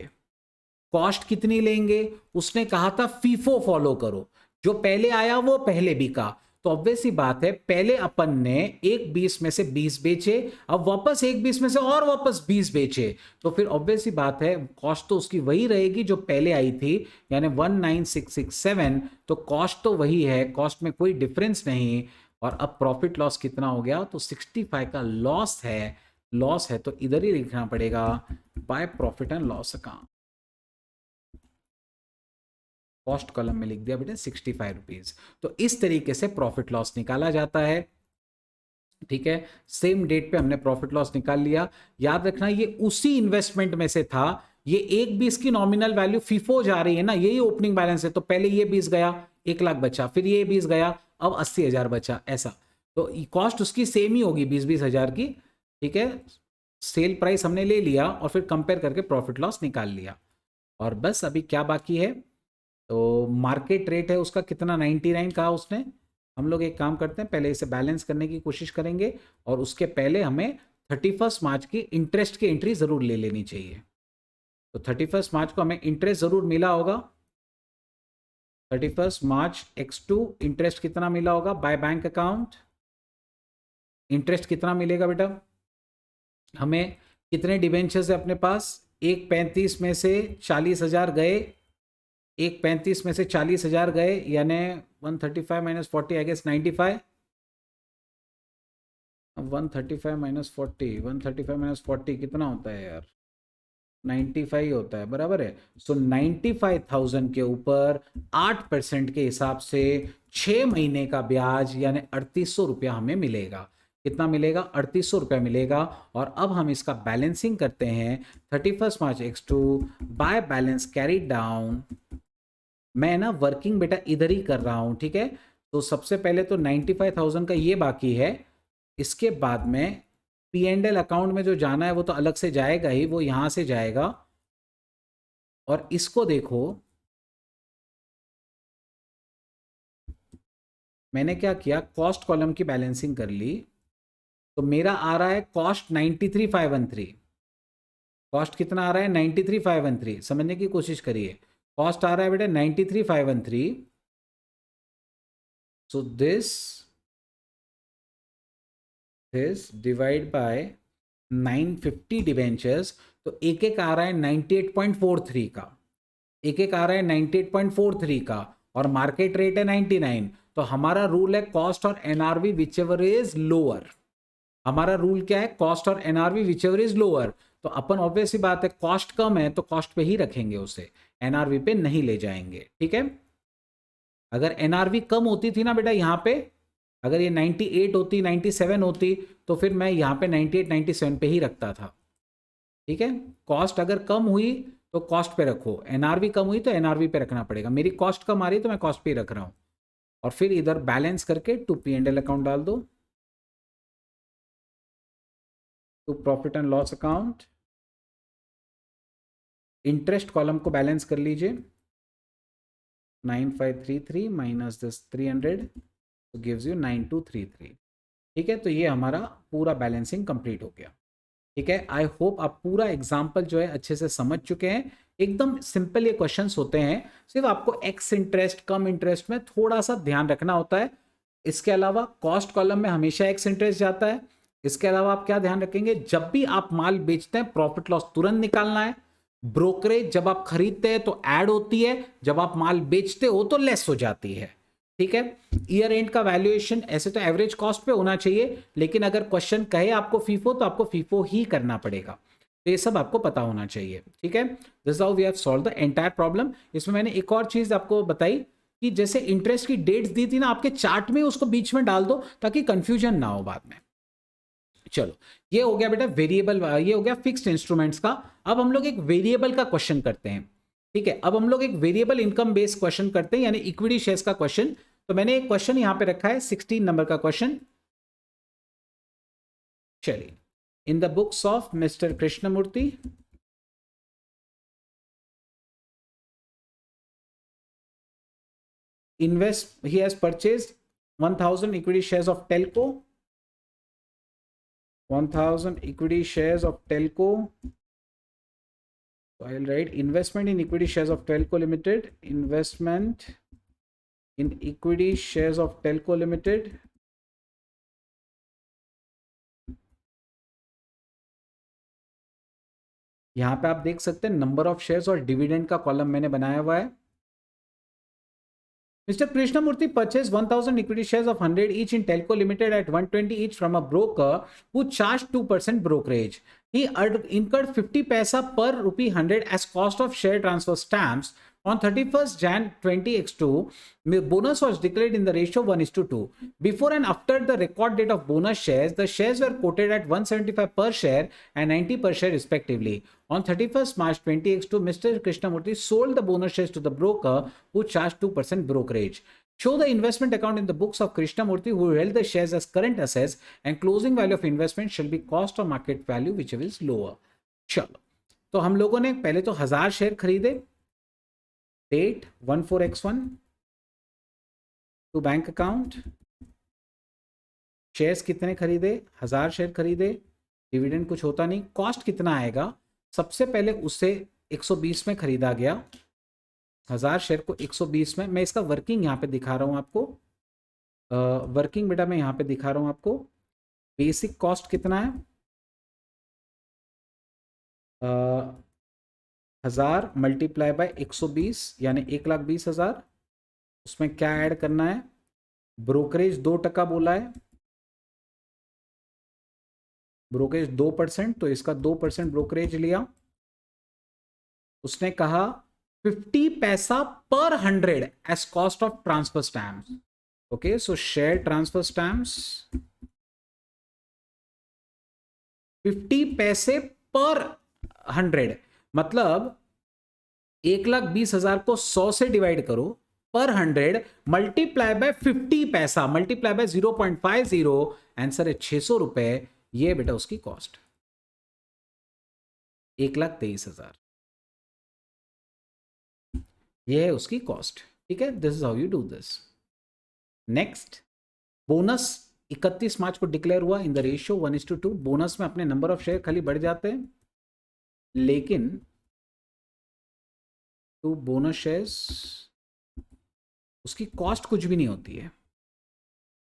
कॉस्ट कितनी लेंगे? उसने कहा था फीफो फॉलो करो, जो पहले आया वो पहले बिका, तो ऑब्वियस ही बात है पहले अपन ने 1/20 में से 20 बेचे, अब वापस 1/20 में से और वापस 20 बेचे, तो फिर ऑब्वियस ही बात है कॉस्ट तो उसकी वही रहेगी जो पहले आई थी, यानी 19,667, तो कॉस्ट तो वही है, कॉस्ट में कोई डिफरेंस नहीं। और अब प्रॉफिट लॉस कितना हो गया? तो 65 का लॉस है, लॉस है तो इधर ही लिखना पड़ेगा by profit and loss account. Cost column में लिख दिया बेटा 65 रुपीज। तो इस तरीके से प्रॉफिट लॉस निकाला जाता है, ठीक है। सेम डेट पे हमने प्रॉफिट लॉस निकाल लिया। याद रखना ये उसी इन्वेस्टमेंट में से था, ये 1/20 की नॉमिनल वैल्यू फीफो जा रही है ना, यही ओपनिंग बैलेंस है, तो पहले ये 20 गया 1 लाख बचा, फिर ये 20 गया, अब 80,000 बचा, ऐसा। तो कॉस्ट उसकी सेम ही होगी 20-20 हजार की, ठीक है। सेल प्राइस हमने ले लिया और फिर कंपेयर करके प्रॉफिट लॉस निकाल लिया। और बस अभी क्या बाकी है? तो मार्केट रेट है उसका कितना? 99 कहा उसने। हम लोग एक काम करते हैं, पहले इसे बैलेंस करने की कोशिश करेंगे, और उसके पहले हमें 31 मार्च की इंटरेस्ट की एंट्री जरूर ले लेनी चाहिए। तो 31 मार्च को हमें इंटरेस्ट जरूर मिला होगा। 31 मार्च x2 इंटरेस्ट कितना मिला होगा बाय बैंक अकाउंट? इंटरेस्ट कितना मिलेगा बेटा? हमें कितने डिबेंचर्स है अपने पास? 1/35 में से 40,000 गए, 1/35 में से 40,000 गए, यानी 135 minus 40 I guess 95। 135 minus 40, 135 minus 40 कितना होता है यार? 95 होता है, बराबर है। सो 95,000 के ऊपर 8% के हिसाब से 6 महीने का ब्याज यानी 3800 रुपया हमें मिलेगा। कितना मिलेगा? 3800 रुपया मिलेगा। और अब हम इसका बैलेंसिंग करते हैं। 31 March x2 by balance carry down, मैं ना वर्किंग बेटा इधर ही कर रहा हूं, ठीक है। तो सबसे पहले तो 95,000 का ये बाकी है, इसके बाद में P&L अकाउंट में जो जाना है वो तो अलग से जाएगा ही, वो यहां से जाएगा। और इसको देखो, मैंने क्या किया, कॉस्ट कॉलम की बैलेंसिंग कर ली, तो मेरा आ रहा है कॉस्ट 93,513। कॉस्ट कितना आ रहा है? 93,513। समझने की कोशिश करिए, कॉस्ट आ रहा है बेटा 93,513। So this divide by 950 debentures, तो एक एक आ रहा है 98.43 का, एक एक आ रहा है 98.43 का, और मार्केट रेट है 99। तो हमारा रूल है कॉस्ट और NRV which ever is lower. हमारा रूल क्या है? कॉस्ट और NRV which ever is lower. तो अपन ऑब्वियस सी बात है, कॉस्ट कम है तो कॉस्ट पे ही रखेंगे उसे, एनआरवी पे नहीं ले जाएंगे। ठीक है, अगर एनआरवी कम होती थी ना बेटा यहाँ पे, अगर ये 98 होती, 97 होती, तो फिर मैं यहाँ पे 98 97 पे ही रखता था। ठीक है, कॉस्ट अगर कम हुई तो कॉस्ट पे रखो, एनआरवी कम हुई तो एनआरवी पे रखना पड़ेगा। मेरी कॉस्ट कम आ रही है तो मैं कॉस्ट पे ही रख रहा हूं, और फिर इधर बैलेंस करके to P and L account डाल दो, to profit and loss account. Interest column को बैलेंस कर लीजिए, 9533 माइनस दिस 300 गिव्स यू 9233। ठीक है, तो ये हमारा पूरा बैलेंसिंग कंप्लीट हो गया। ठीक है, आई होप आप पूरा एग्जाम्पल जो है अच्छे से समझ चुके हैं। एकदम सिंपल ये क्वेश्चंस होते हैं, सिर्फ आपको एक्स इंटरेस्ट कम इंटरेस्ट में थोड़ा सा ध्यान रखना होता है। इसके अलावा कॉस्ट कॉलम में हमेशा एक्स इंटरेस्ट जाता है। इसके अलावा आप क्या ध्यान रखेंगे, जब भी आप माल बेचते हैं प्रॉफिट लॉस तुरंत निकालना है। ब्रोकरेज जब आप खरीदते हैं तो ऐड होती है, जब आप माल बेचते हो तो लेस हो जाती है। ठीक है, ईयर एंड का वैल्यूएशन ऐसे तो एवरेज कॉस्ट पे होना चाहिए, लेकिन अगर क्वेश्चन कहे आपको फीफो तो आपको फीफो ही करना पड़ेगा। तो ये सब आपको पता होना चाहिए। ठीक है, this how we have solve the entire problem. इसमें मैंने एक और चीज आपको बताई कि जैसे इंटरेस्ट की डेट्स दी थी ना, आपके चार्ट में उसको बीच में डाल दो ताकि कंफ्यूजन ना हो बाद में। चलो, ये हो गया बेटा वेरिएबल, ये हो गया फिक्स्ड इंस्ट्रूमेंट्स का। अब हम लोग एक वेरिएबल का क्वेश्चन करते हैं। ठीक है, अब हम लोग एक वेरिएबल इनकम बेस्ड क्वेश्चन करते हैं, यानी इक्विटी शेयर्स का क्वेश्चन। तो मैंने एक क्वेश्चन यहां पे रखा है 16 नंबर का क्वेश्चन। चलिए, in the books of mister Krishnamurthy, he has purchased 1000 equity shares of Telco, 1000 equity shares of Telco. So I'll write investment in equity shares of Telco Limited, investment in equity shares of Telco Limited. यहां पे आप देख सकते हैं number of shares और dividend का column मैंने बनाया हुआ है। Mr. Krishnamurthy purchased 1000 equity shares of 100 each in Telco Limited at 120 each from a broker who charged 2% brokerage. He incurred 50 paisa per rupee 100 as cost of share transfer stamps. On 31st Jan 20x2, bonus was declared in the ratio 1:2. Before and after the record date of bonus shares, the shares were quoted at 175 per share and 90 per share respectively. On 31st March 20x2, Mr. Krishnamurthy sold the bonus shares to the broker who charged 2% brokerage. Show the investment account in the books of Krishnamurthy who held the shares as current assets, and closing value of investment shall be cost or market value whichever is lower. चलो, तो हम लोगों ने पहले तो 1000 share खरीदे, date 14x1 to bank account. Shares कितने खरीदे? 1000 शेयर खरीदे, डिविडेंड कुछ होता नहीं। कॉस्ट कितना आएगा? सबसे पहले उससे 120 में खरीदा गया, 1000 शेयर को 120 में। मैं इसका वर्किंग यहाँ पे दिखा रहा हूँ आपको, वर्किंग बेटा मैं यहाँ पे दिखा रहा हूँ आपको। बेसिक कॉस्ट कितना है? 1000 मल्टीप्लाई बाय 120 यानी 1,20,000। उसमें क्या ऐड करना है? ब्रोकरेज 2% बोला है, ब्रोकरेज 2%, तो इसका 2% ब्रोकरेज लिया। उसने कहा 50 पैसा पर 100 as cost of transfer stamps. Okay, so share transfer stamps 50 paise पर 100, मतलब 1,20,000 को 100 से डिवाइड करो, पर 100 मल्टीप्लाई बाय 50 पैसा मल्टीप्लाई बाय 0.50, आंसर है 600 रुपए। ये बेटा उसकी कॉस्ट 1,23,000, ये है उसकी कॉस्ट। ठीक है, this is how you do this. Next, bonus 31 मार्च को डिक्लेयर हुआ इन द रेशियो 1:2। बोनस में अपने नंबर ऑफ शेयर खाली बढ़ जाते हैं, लेकिन तो बोनस शेयर्स उसकी कॉस्ट कुछ भी नहीं होती है।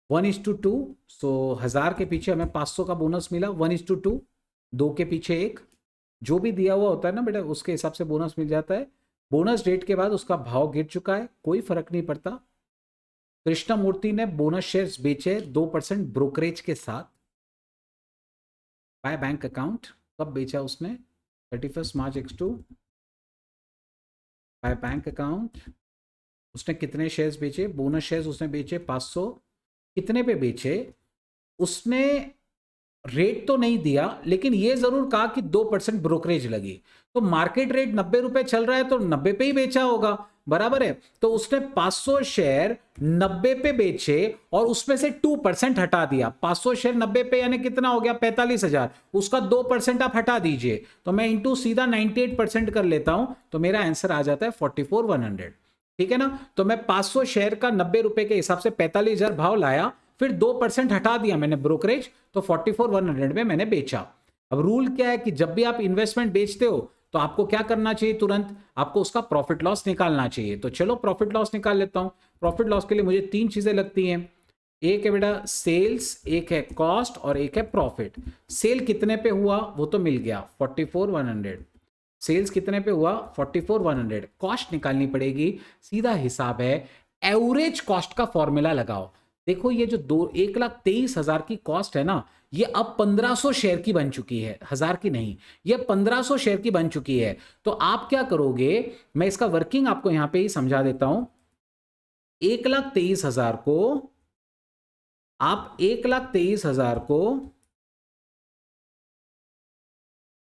1:2, सो 1000 के पीछे हमें 500 का बोनस मिला। 1:2, 2 के पीछे 1, जो भी दिया हुआ होता है ना बेटा उसके हिसाब से बोनस मिल जाता है। बोनस डेट के बाद उसका भाव गिर चुका है, कोई फर्क नहीं पड़ता। कृष्णमूर्ति ने बोनस शेयर्स बेचे 2% ब्रोकरेज के साथ बाय बैंक अकाउंट। कब बेचा उसने? 31 March X2 by bank account. उसने कितने शेयर्स बेचे? बोनस शेयर्स उसने बेचे 500। कितने पे बेचे? उसने रेट तो नहीं दिया, लेकिन ये जरूर कहा कि 2% ब्रोकरेज लगी। तो मार्केट रेट 90 रुपए चल रहा है तो 90 पे ही बेचा होगा, बराबर है। तो उसने 500 शेयर 90 पे बेचे और उसमें से 2% हटा दिया। 500 शेयर 90 पे यानी कितना हो गया? 45,000। उसका 2% आप हटा दीजिए, तो मैं इंटू सीधा 98% कर लेता हूं, तो मेरा आंसर आ जाता है 44,100। ठीक है ना? तो मैं 500 शेयर का 90 रुपए के हिसाब से 45,000 भाव लाया, फिर 2% हटा दिया मैंने ब्रोकरेज, तो 44,100 में मैंने बेचा। अब रूल क्या है कि जब भी आप इन्वेस्टमेंट बेचते हो तो आपको क्या करना चाहिए? तुरंत आपको उसका प्रॉफिट लॉस निकालना चाहिए। तो चलो प्रॉफिट लॉस निकाल लेता हूं। प्रॉफिट लॉस के लिए मुझे 3 चीजें लगती हैं। एक है बेटा सेल्स, एक है कॉस्ट और एक है प्रॉफिट। सेल कितने पे हुआ वो तो मिल गया 44,100। सेल्स कितने पे हुआ? 44,100। कॉस्ट निकालनी पड़ेगी, सीधा हिसाब है। एवरेज कॉस्ट का फॉर्मूला लगाओ। देखो ये जो 1,23,000 की कॉस्ट है ना, ये अब 1500 शेयर की बन चुकी है, 1000 की नहीं, ये 1500 शेयर की बन चुकी है। तो आप क्या करोगे? मैं इसका वर्किंग आपको यहां पे ही समझा देता हूं। 1,23,000 को आप 1,23,000 को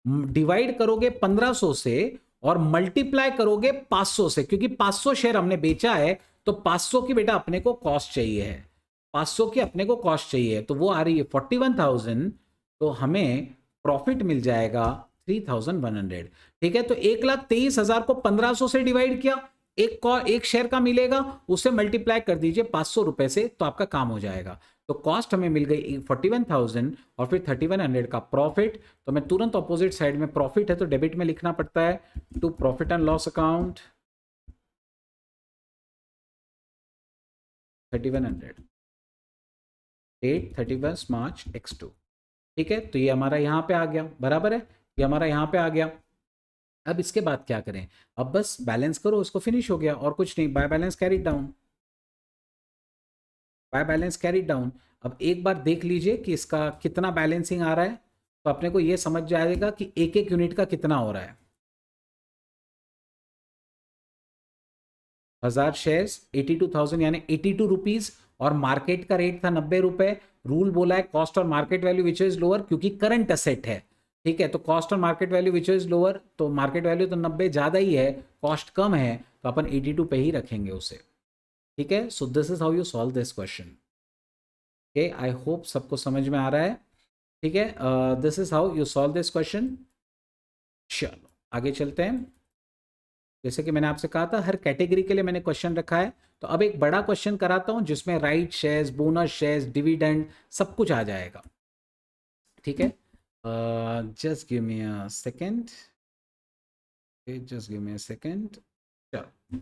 डिवाइड करोगे 1500 से और मल्टीप्लाई करोगे 500 से, क्योंकि 500 शेयर हमने बेचा है तो 500 की बेटा अपने को कॉस्ट चाहिए है। 500 की अपने को कॉस्ट चाहिए, तो वो आ रही है 41,000। तो हमें प्रॉफिट मिल जाएगा 3,100। ठीक है, तो 1,23,000 को 1500 से डिवाइड किया, एक शेयर का मिलेगा, उसे मल्टीप्लाई कर दीजिए 500 रुपए से, तो आपका काम हो जाएगा। तो कॉस्ट हमें मिल गई 41,000 और फिर 3,100 का प्रॉफिट। तो मैं तुरंत ऑपोजिट साइड में, प्रॉफिट है तो डेबिट में लिखना पड़ता है, to profit and loss account 3,100, date 31 March X2। ठीक है, तो ये हमारा यहां पे आ गया, बराबर है, ये हमारा यहां पे आ गया। अब इसके बाद क्या करें? अब बस बैलेंस करो, इसको फिनिश हो गया और कुछ नहीं। By balance carry down, by balance carry down. अब एक बार देख लीजिए कि इसका कितना बैलेंसिंग आ रहा है, तो अपने को ये समझ जाएगा कि एक एक यूनिट का कितना हो रहा है। 1000 शेयर्स 82,000 यानी 82 रुपीज, और मार्केट का रेट था 90 रुपए। रूल बोला है कॉस्ट और market value which is lower, क्योंकि करंट असेट है। ठीक है, तो कॉस्ट और market value which is lower, तो मार्केट वैल्यू तो 90 ज्यादा ही है, कॉस्ट कम है, तो अपन 82 पे ही रखेंगे उसे। ठीक है, सो this is how you solve this question. Okay, I hope सबको समझ में आ रहा है। ठीक है, this is how you solve this question. चलो आगे चलते हैं। जैसे कि मैंने आपसे कहा था हर कैटेगरी के लिए मैंने क्वेश्चन रखा है, तो अब एक बड़ा क्वेश्चन कराता हूं जिसमें right shares, bonus shares, dividend सब कुछ आ जाएगा। ठीक है, just give me a second, just give me a second. चलो,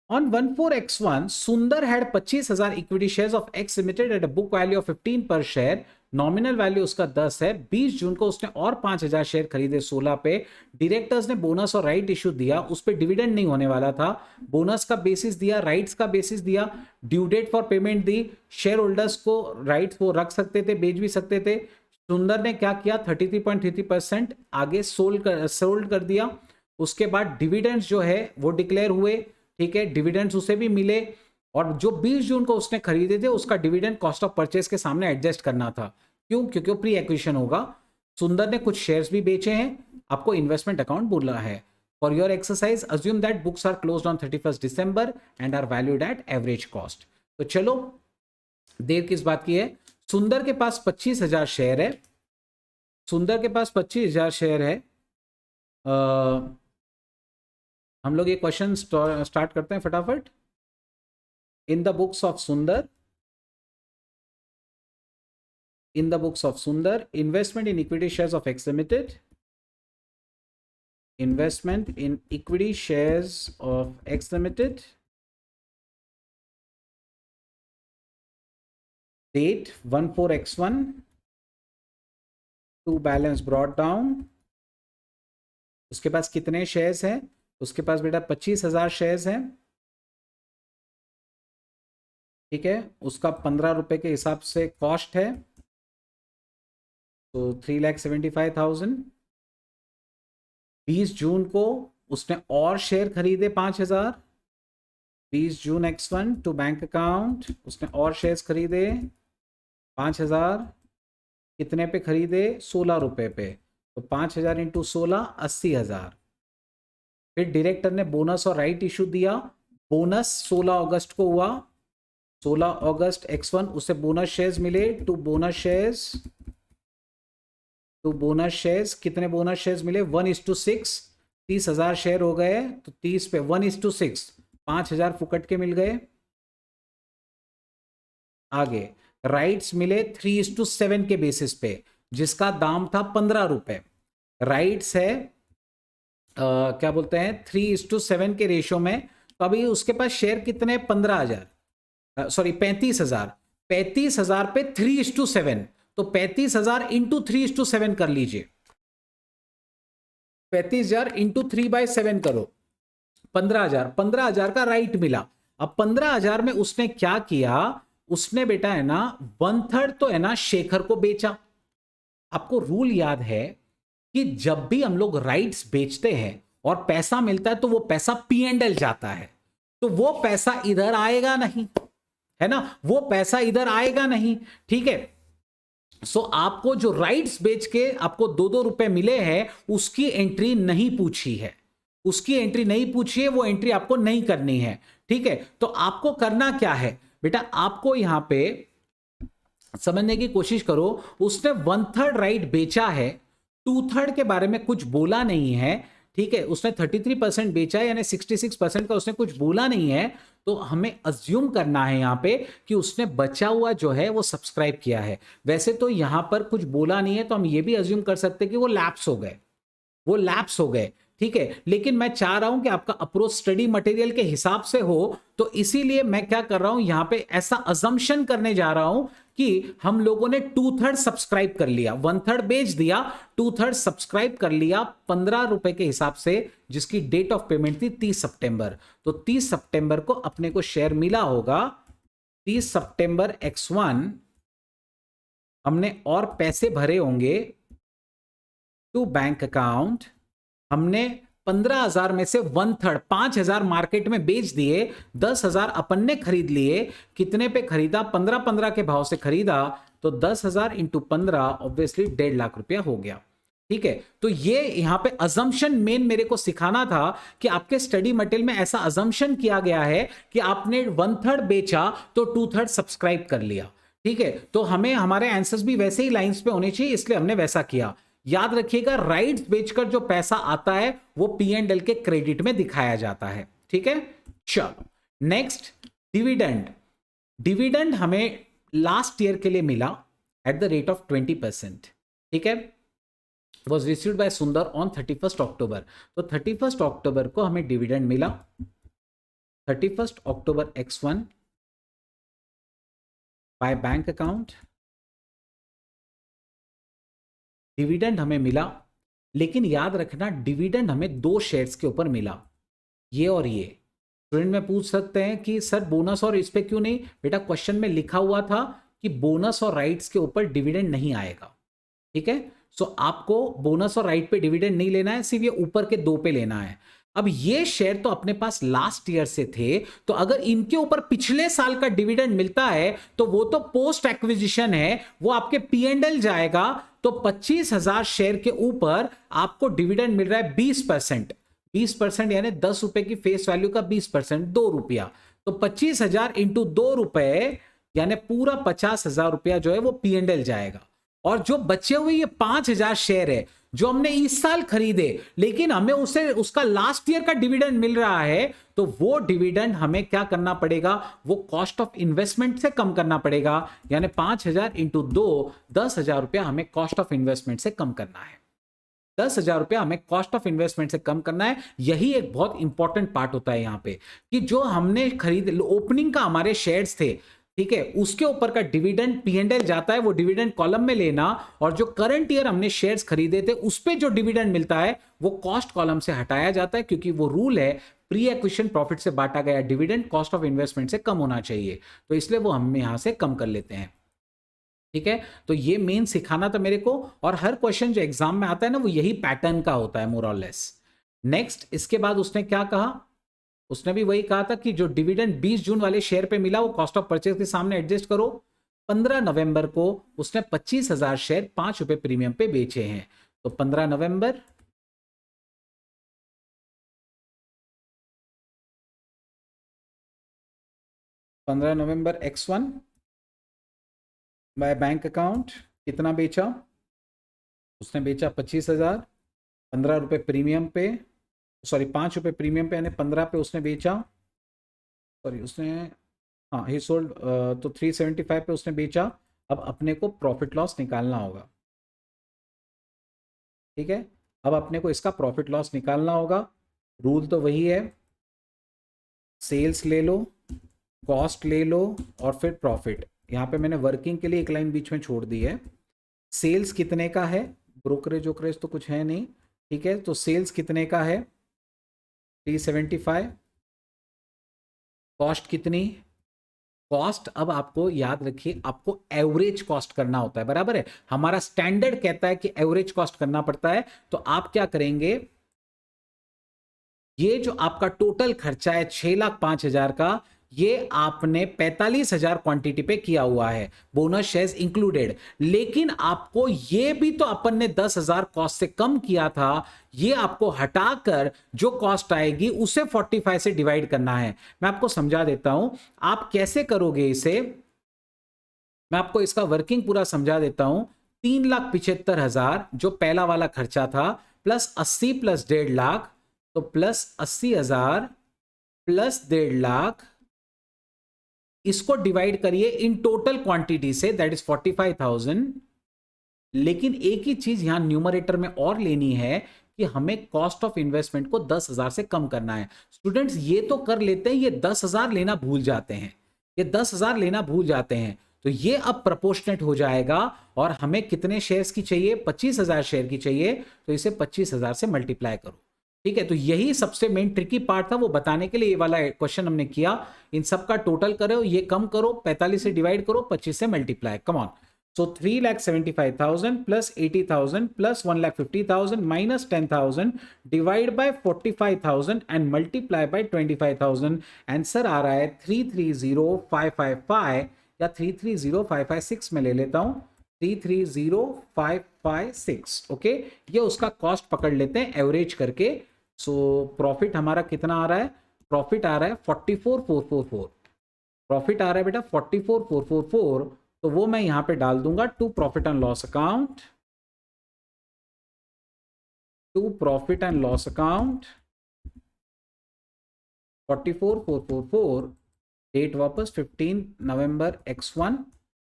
On 14X1, Sundar had 25,000 equity shares of X Limited at a book value of 15 per share. Nominal value उसका 10 है। 20 जून को उसने और 5,000 शेयर खरीदे 16 पे। डायरेक्टर्स ने बोनस और राइट इशू दिया, उस पर डिविडेंड नहीं होने वाला था। बोनस का बेसिस दिया, राइट्स का बेसिस दिया, ड्यू डेट फॉर पेमेंट दी। शेयर होल्डर्स को राइट्स वो रख सकते थे, बेच भी सकते थे। सुंदर ने क्या किया? 33.33% आगे सोल्ड कर दिया। उसके बाद डिविडेंड्स जो है वो डिक्लेयर हुए। ठीक है, डिविडेंड्स उसे भी मिले, और जो 20 जून को उसने खरीदे थे उसका डिविडेंड कॉस्ट ऑफ परचेस के सामने एडजस्ट करना था। क्यों? क्योंकि वो प्री एक्विजिशन होगा। सुंदर ने कुछ शेयर्स भी बेचे हैं, आपको इन्वेस्टमेंट अकाउंट बोलना है। For your exercise assume that books are closed on 31 December and are valued at average cost. तो चलो, देर किस बात की है? सुंदर के पास 25,000 शेयर है। सुंदर के पास 25,000 शेयर है। हम लोग ये क्वेश्चन स्टार्ट करते हैं फटाफट। इन द बुक्स ऑफ सुंदर, in the books of Sundar. Investment in equity shares of X Limited. Investment in equity shares of X Limited. Date 14x1. To balance brought down. उसके पास कितने शेयर्स हैं? उसके पास बेटा 25,000 shares हैं, ठीक है। उसका 15 रुपए के हिसाब से कॉस्ट है, तो 3,75,000। 20 जून को उसने और शेयर खरीदे 5,000। 20 जून X1 टू बैंक अकाउंट, उसने और शेयर्स खरीदे 5,000। कितने पे खरीदे? 16 रुपए पे। तो 5,000 इंटू 16 80,000। फिर डायरेक्टर ने बोनस और राइट इशू दिया। बोनस 16 अगस्त को हुआ। 16 अगस्त X1 उसे बोनस शेयर्स मिले। टू बोनस शेयर्स कितने बोनस शेयर्स मिले? 1:6। 30,000 शेयर हो गए, तो 30 पे 1:6 5,000 फुकट के मिल गए। आगे राइट्स मिले 3:7 के बेसिस पे, जिसका दाम था 15 रुपए। राइट्स है क्या बोलते हैं 3:7 के रेशियो में। तो अभी उसके पास शेयर कितने? 15,000 सॉरी 35,000। 35,000 पे 3:7, तो 35,000 इंटू 3:7 कर लीजिए। 35,000 इंटू 3/7 करो, 15,000। 15,000 का राइट मिला। अब 15,000 में उसने क्या किया? उसने बेटा है ना 1/3 तो है ना शेखर को बेचा। आपको रूल याद है कि जब भी हम लोग राइट्स बेचते हैं और पैसा मिलता है तो वो पैसा P&L जाता है, तो वो पैसा इधर आएगा नहीं, है ना, वो पैसा इधर आएगा नहीं, ठीक है। सो आपको जो राइट्स बेच के आपको 2-2 रुपए मिले हैं, उसकी एंट्री नहीं पूछी है, उसकी एंट्री नहीं पूछी है, वो एंट्री आपको नहीं करनी है, ठीक है। तो आपको करना क्या है बेटा? आपको यहां पे समझने की कोशिश करो। उसने 1/3 राइट बेचा है, 2/3 के बारे में कुछ बोला नहीं है, ठीक है। उसने 33% बेचा है, यानी 66% का उसने कुछ बोला नहीं है। तो हमें अज्यूम करना है यहां पे कि उसने बचा हुआ जो है वो सब्सक्राइब किया है। वैसे तो यहां पर कुछ बोला नहीं है, तो हम ये भी अज्यूम कर सकते हैं कि वो लैप्स हो गए, ठीक है। लेकिन मैं चाह रहा हूं कि आपका अप्रोच स्टडी मटेरियल के हिसाब से हो, तो इसीलिए मैं क्या कर रहा हूं यहां पे ऐसा अजम्पशन करने जा रहा हूं कि हम लोगों ने 2/3 सब्सक्राइब कर लिया, 1/3 बेच दिया, 2/3 सब्सक्राइब कर लिया 15 रुपए के हिसाब से, जिसकी डेट ऑफ पेमेंट थी 30 सितंबर। तो 30 सितंबर को अपने को शेयर मिला होगा। 30 सितंबर X1 हमने और पैसे भरे होंगे टू बैंक अकाउंट। हमने 15,000 में से 1/3 5,000 मार्केट में बेच दिए, 10,000 अपन ने खरीद लिए। कितने पे खरीदा? 15 के भाव से खरीदा, तो 10,000 इंटू 15 ऑब्वियसली 1.5 लाख रुपया हो गया, ठीक है। तो ये यहां पे अजम्पशन मेन मेरे को सिखाना था कि आपके स्टडी मटेरियल में ऐसा अजम्पशन किया गया है कि आपने 1/3 बेचा तो 2/3 सब्सक्राइब कर लिया, ठीक है। तो हमें हमारे आंसर्स भी वैसे ही लाइंस पे होने चाहिए, इसलिए हमने वैसा किया। याद रखिएगा, राइट्स बेचकर जो पैसा आता है वो P&L के क्रेडिट में दिखाया जाता है, ठीक है। चलो नेक्स्ट, डिविडेंड हमें लास्ट ईयर के लिए मिला एट द रेट ऑफ 20%, ठीक है। वॉज रिसीव्ड बाय सुंदर ऑन 31 अक्टूबर। तो 31 अक्टूबर को हमें डिविडेंड मिला। 31 अक्टूबर X1 by bank account dividend हमें मिला। लेकिन याद रखना, डिविडेंड हमें 2 शेयर्स के ऊपर मिला, ये और ये। स्टूडेंट में पूछ सकते हैं कि सर बोनस और इस पे क्यों नहीं? बेटा क्वेश्चन में लिखा हुआ था कि बोनस और राइट्स के ऊपर डिविडेंड नहीं आएगा, ठीक है। सो आपको बोनस और राइट पे डिविडेंड नहीं लेना है, सिर्फ ये ऊपर के 2 पे लेना है। अब ये शेयर तो अपने पास लास्ट ईयर से थे, तो अगर इनके ऊपर पिछले साल का डिविडेंड मिलता है तो वो तो पोस्ट एक्विजिशन है, वो आपके P&L जाएगा। तो 25,000 शेयर के ऊपर आपको डिविडेंड मिल रहा है 20%। 20% यानी 10 रुपए की फेस वैल्यू का 20%, 2 रुपया। तो 25,000 इंटू 2 रुपए यानी पूरा 50,000 रुपया जो है वो P&L जाएगा। और जो बचे हुए ये 5,000 शेयर है जो हमने इस साल खरीदे, लेकिन हमें उसे उसका लास्ट ईयर का डिविडेंड मिल रहा है, तो वो डिविडेंड हमें क्या करना पड़ेगा, वो कॉस्ट ऑफ इन्वेस्टमेंट से कम करना पड़ेगा। यानी 5,000 इंटू 2, 10,000 रुपया हमें कॉस्ट ऑफ इन्वेस्टमेंट से कम करना है। 10,000 रुपया हमें कॉस्ट ऑफ इन्वेस्टमेंट से कम करना है। यही एक बहुत इंपॉर्टेंट पार्ट होता है यहां पे, कि जो हमने खरीद ओपनिंग का हमारे शेयर्स थे, ठीक है, उसके ऊपर का डिविडेंड P&L जाता है, वो डिविडेंड कॉलम में लेना, और जो करंट ईयर हमने शेयर्स खरीदे थे उस पे जो डिविडेंड मिलता है वो कॉस्ट कॉलम से हटाया जाता है, क्योंकि वो रूल है प्री एक्विजिशन प्रॉफिट से बांटा गया डिविडेंड कॉस्ट ऑफ इन्वेस्टमेंट से कम होना चाहिए, तो इसलिए वो हम यहां से कम कर लेते हैं। ठीक है, तो ये मेन सिखाना था मेरे को, और हर क्वेश्चन जो एग्जाम में आता है ना वो यही पैटर्न का होता है मोर और लेस। नेक्स्ट, इसके बाद उसने क्या कहा, उसने भी वही कहा था कि जो डिविडेंड 20 जून वाले शेयर पे मिला वो कॉस्ट ऑफ परचेज के सामने एडजस्ट करो। 15 नवंबर को उसने 25,000 शेयर 5 रुपए प्रीमियम पे बेचे हैं, तो 15 November, X1 by bank account कितना बेचा, उसने बेचा 25,000, 15 रुपए प्रीमियम पे, सॉरी 5 रुपए प्रीमियम पे, यानी 15 पे उसने बेचा, सॉरी उसने, हाँ ही सोल्ड, तो 375 पे उसने बेचा। अब अपने को प्रॉफिट लॉस निकालना होगा, ठीक है, अब अपने को इसका प्रॉफिट लॉस निकालना होगा। रूल तो वही है, सेल्स ले लो, कॉस्ट ले लो, और फिर प्रॉफिट। यहाँ पे मैंने वर्किंग के लिए एक लाइन बीच में छोड़ दी है। सेल्स कितने का है, ब्रोकरेज वोकरेज तो कुछ है नहीं, ठीक है, तो सेल्स कितने का है 375, कॉस्ट कितनी, कॉस्ट अब आपको याद रखिए आपको एवरेज कॉस्ट करना होता है, बराबर है, हमारा स्टैंडर्ड कहता है कि एवरेज कॉस्ट करना पड़ता है। तो आप क्या करेंगे, ये जो आपका टोटल खर्चा है 6,05,000 का, ये आपने 45,000 क्वांटिटी पे किया हुआ है, बोनस शेयर्स इंक्लूडेड, लेकिन आपको ये भी तो अपन ने 10,000 कॉस्ट से कम किया था, ये आपको हटाकर जो कॉस्ट आएगी उसे 45 से डिवाइड करना है। मैं आपको समझा देता हूं आप कैसे करोगे इसे, मैं आपको इसका वर्किंग पूरा समझा देता हूं। 3,75,000 जो पहला वाला खर्चा था, प्लस 80 प्लस 1.5 लाख, तो प्लस 80,000 प्लस 1.5 लाख, इसको डिवाइड करिए इन टोटल क्वांटिटी से, दैट इज 45,000। लेकिन एक ही चीज यहां न्यूमरेटर में और लेनी है कि हमें कॉस्ट ऑफ इन्वेस्टमेंट को 10,000 से कम करना है। स्टूडेंट्स ये तो कर लेते हैं, ये 10,000 लेना भूल जाते हैं, ये 10,000 लेना भूल जाते हैं, तो ये अब प्रोपोर्शनेट हो जाएगा, और हमें कितने शेयर्स की चाहिए, 25,000 शेयर की चाहिए, तो इसे 25,000 से मल्टीप्लाई करो। ठीक है, तो यही सबसे मेन ट्रिकी पार्ट था, वो बताने के लिए ये वाला क्वेश्चन हमने किया। इन सब का टोटल करो, ये कम करो, 45 से डिवाइड करो, 25 से multiply, come on. So 3,75,000 plus 80,000 plus 1,50,000 minus 10,000 divide by 45,000 and multiply by 25,000। Answer आ रहा है 330,555 या 330,556 में ले लेता हूं, 330,556। ओके, ये उसका कॉस्ट पकड़ लेते हैं एवरेज करके। सो प्रॉफिट हमारा कितना आ रहा है, प्रॉफिट आ रहा है 44,444, प्रॉफिट आ रहा है बेटा 44,444, तो वो मैं यहां पे डाल दूंगा to profit and loss account, to profit and loss account 44,444, date वापस 15 नवंबर X1,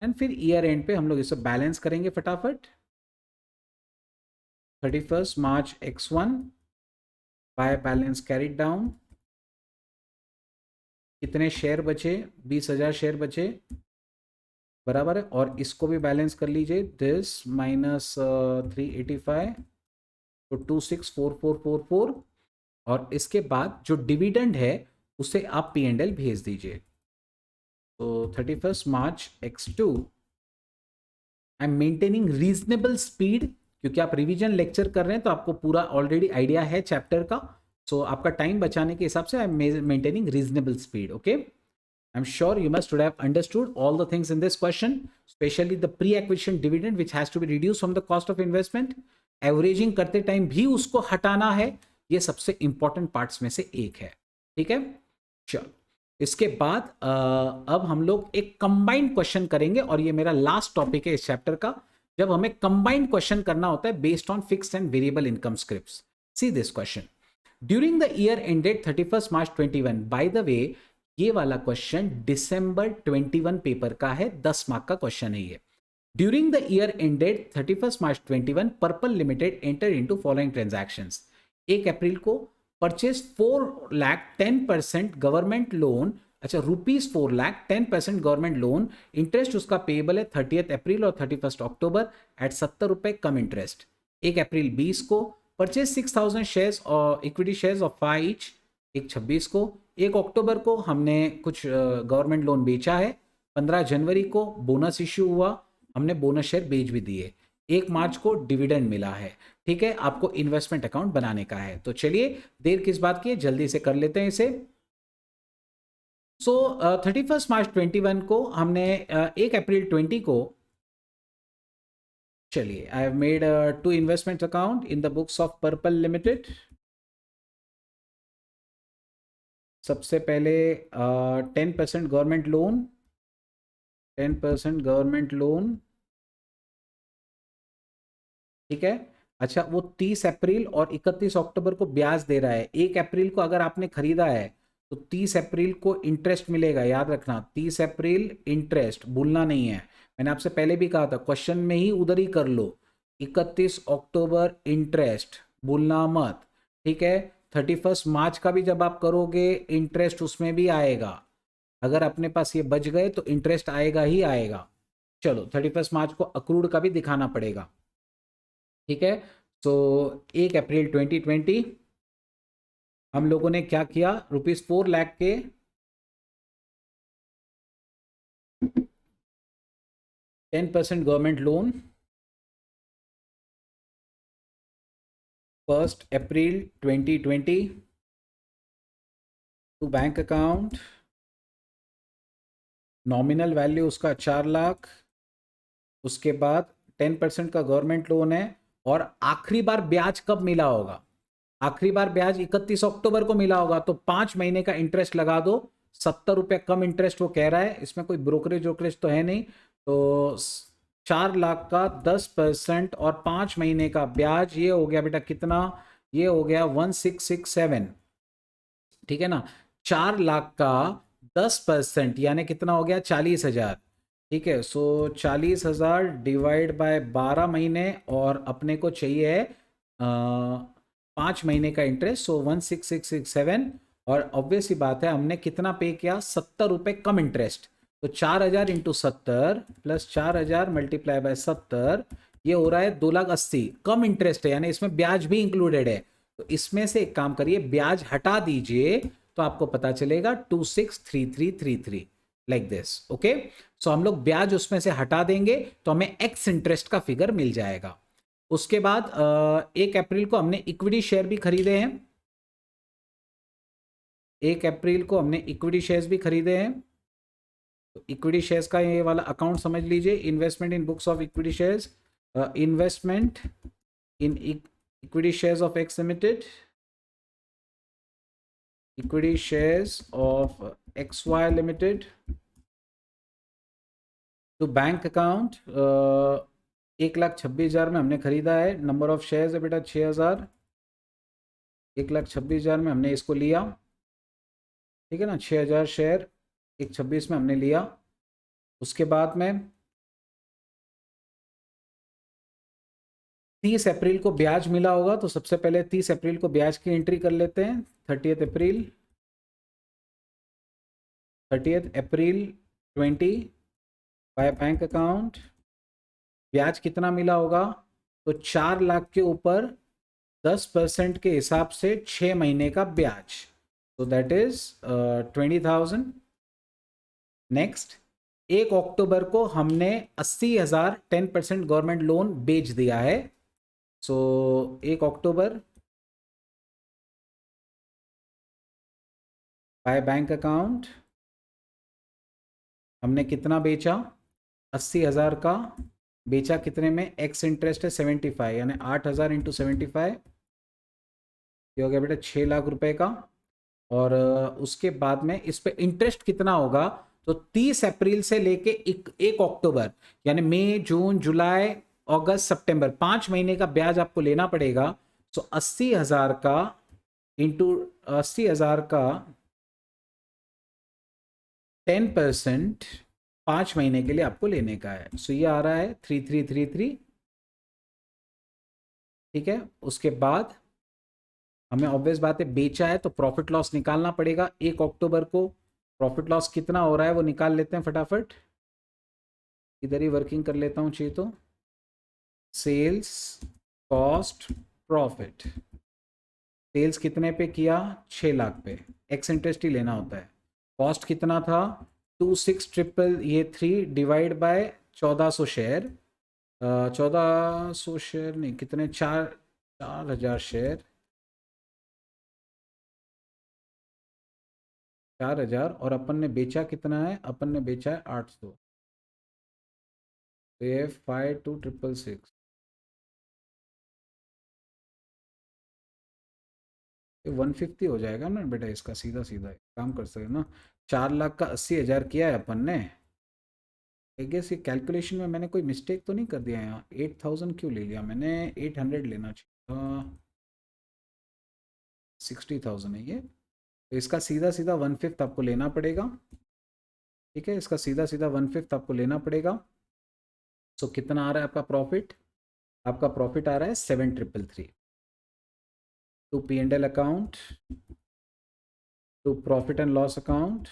एंड फिर ईयर एंड पे हम लोग इसे बैलेंस करेंगे फटाफट। 31 मार्च X1 by balance carried down, कितने शेयर बचे, 20,000 शेयर बचे, बराबर है, और इसको भी बैलेंस कर लीजिए, दिस माइनस 385 तो 264444, और इसके बाद जो डिविडेंड है उसे आप P&L भेज दीजिए। तो 31 March X2, I am maintaining reasonable speed, क्योंकि आप रिवीजन लेक्चर कर रहे हैं तो आपको पूरा ऑलरेडी आइडिया है चैप्टर का, सो आपका टाइम बचाने के हिसाब से I am maintaining reasonable speed. Okay, I'm sure you must have understood all the things in this question, especially the pre-acquisition dividend which has to be reduced from the cost of investment. Averaging करते time भी उसको हटाना है, ये सबसे important parts में से एक है। ठीक है, चलो इसके बाद अब हम लोग एक कंबाइंड क्वेश्चन करेंगे, और ये मेरा लास्ट टॉपिक है इस चैप्टर का, जब हमें कंबाइंड क्वेश्चन करना होता है based on fixed and variable income scripts. See this question, during the year ended 31 March 21, by the way ये वाला क्वेश्चन दिसंबर 21 पेपर का है, 10 मार्क का क्वेश्चन है ये। During the year ended 31 March 21, purple limited enter into following transactions. 1 अप्रैल को purchase 4 lakh 10% government loan, अच्छा rupees 4 lakh 10% government loan, interest उसका पेएबल है 30 अप्रैल और 31 अक्टूबर एट 70 रुपए कम इंटरेस्ट। 1 अप्रैल 20 को परचेज 6000 शेयर्स और इक्विटी शेयर्स ऑफ 5 ईच, 1/26 को। 1 अक्टूबर को हमने कुछ गवर्नमेंट लोन बेचा है। 15 जनवरी को बोनस इश्यू हुआ, हमने बोनस शेयर बेच भी दिए। 1 मार्च को डिविडेंड मिला है। ठीक है, आपको इन्वेस्टमेंट अकाउंट बनाने का है। तो चलिए देर किस बात की है, जल्दी से कर लेते हैं इसे। सो 31 मार्च 21 को हमने 1 अप्रैल 20 को, चलिए आई have made 2 investment account in the books of purple limited. सबसे पहले 10% गवर्नमेंट लोन, 10% गवर्नमेंट लोन, ठीक है। अच्छा, वो 30 अप्रैल और 31 अक्टूबर को ब्याज दे रहा है। 1 अप्रैल को अगर आपने खरीदा है तो 30 अप्रैल को इंटरेस्ट मिलेगा, याद रखना 30 अप्रैल इंटरेस्ट भूलना नहीं है। मैंने आपसे पहले भी कहा था क्वेश्चन में ही उधर ही कर लो, 31 अक्टूबर इंटरेस्ट भूलना मत, ठीक है। 31 मार्च का भी जब आप करोगे इंटरेस्ट उसमें भी आएगा, अगर अपने पास ये बच गए तो इंटरेस्ट आएगा ही आएगा। चलो 31 मार्च को अक्रूड का भी दिखाना पड़ेगा, ठीक है। सो 1 अप्रैल 2020 हम लोगों ने क्या किया, रुपीज 4 लाख के 10% government loan 1 April 2020 to bank account, nominal value उसका 4 लाख। उसके बाद 10% का गवर्नमेंट लोन है, और आखिरी बार ब्याज कब मिला होगा, आखिरी बार ब्याज 31 अक्टूबर को मिला होगा। तो 5 महीने का इंटरेस्ट लगा दो, 70 रुपये कम इंटरेस्ट वो कह रहा है, इसमें कोई ब्रोकरेज वोकरेज तो है नहीं। तो 4 लाख का 10% और 5 महीने का ब्याज, ये हो गया बेटा कितना, ये हो गया 1667, ठीक है ना। 4 लाख का 10% यानी कितना हो गया, 40,000, ठीक है। सो 40,000 डिवाइड बाय 12 महीने, और अपने को चाहिए 5 महीने का इंटरेस्ट, सो 1667। और ऑब्वियस ही बात है हमने कितना पे किया, 70 रुपये कम इंटरेस्ट। तो 4000 इंटू 70 प्लस 4000 मल्टीप्लाई बाय 70, ये हो रहा है 2,80,000 कम इंटरेस्ट है, यानी इसमें ब्याज भी इंक्लूडेड है। तो इसमें से एक काम करिए, ब्याज हटा दीजिए तो आपको पता चलेगा 263333 लाइक दिस, ओके। सो हम लोग ब्याज उसमें से हटा देंगे तो हमें एक्स इंटरेस्ट का फिगर मिल जाएगा। उसके बाद 1 अप्रैल को हमने इक्विटी शेयर भी खरीदे हैं, 1 अप्रैल को हमने इक्विटी शेयर्स भी खरीदे हैं। तो इक्विटी शेयर्स का ये वाला अकाउंट समझ लीजिए, investment in books of equity shares, investment in equity shares of x limited, equity shares of XY limited तो बैंक अकाउंट 1,26,000 में हमने खरीदा है। नंबर ऑफ शेयर्स है बेटा 6,000, 1,26,000 में हमने इसको लिया, ठीक है ना। 6,000 शेयर 1,26 में हमने लिया। उसके बाद में 30 अप्रैल को ब्याज मिला होगा, तो सबसे पहले 30 अप्रैल को ब्याज की एंट्री कर लेते हैं। 30 अप्रैल 20 बाय बैंक अकाउंट, ब्याज कितना मिला होगा, तो 4 लाख के ऊपर 10% के हिसाब से 6 महीने का ब्याज, तो दैट इज 20,000। नेक्स्ट 1 अक्टूबर को हमने 80,000 10% गवर्नमेंट लोन बेच दिया है। सो 1 अक्टूबर बाय बैंक अकाउंट हमने कितना बेचा, 80,000 का बेचा, कितने में, एक्स इंटरेस्ट है 75, यानी 8,000 इंटू 75, ये हो गया बेटा 6 लाख रुपए का। और उसके बाद में इस पे इंटरेस्ट कितना होगा, तो 30 अप्रैल से लेके 1 अक्टूबर, यानी मई जून जुलाई अगस्त, सितंबर, 5 महीने का ब्याज आपको लेना पड़ेगा। तो 80,000 का इंटू 80,000 का 10% 5 महीने के लिए आपको लेने का है। सो ये आ रहा है 3333। ठीक है, उसके बाद हमें ऑब्वियस बात है बेचा है तो प्रॉफिट लॉस निकालना पड़ेगा। 1 अक्टूबर को प्रॉफिट लॉस कितना हो रहा है वो निकाल लेते हैं फटाफट। इधर ही वर्किंग कर लेता हूँ चाहिए तो। सेल्स कॉस्ट प्रॉफिट, सेल्स कितने पे किया, 6 लाख पे, एक्स इंटरेस्ट ही लेना होता है। कॉस्ट कितना था, 26,3 डिवाइड बाय 1400 शेयर, 1400 शेयर नहीं, कितने, 4,000 शेयर, 4,000, और अपन ने बेचा कितना है, अपन ने बेचा है 800। तो ये 52,666, 150 हो जाएगा ना बेटा इसका, सीधा सीधा काम कर सकते ना। 4 लाख का 80,000 किया है अपन ने। आई गेस ये कैलकुलेशन में मैंने कोई मिस्टेक तो नहीं कर दिया यहाँ। 8,000 क्यों ले लिया मैंने, 800 लेना चाहिए। 60,000 है ये, तो इसका सीधा सीधा 1/5 आपको लेना पड़ेगा। ठीक है, इसका सीधा सीधा 1/5 आपको लेना पड़ेगा। सो कितना आ रहा है आपका प्रॉफिट, आपका प्रॉफिट आ रहा है 7,333 to P&L account, to profit and loss account,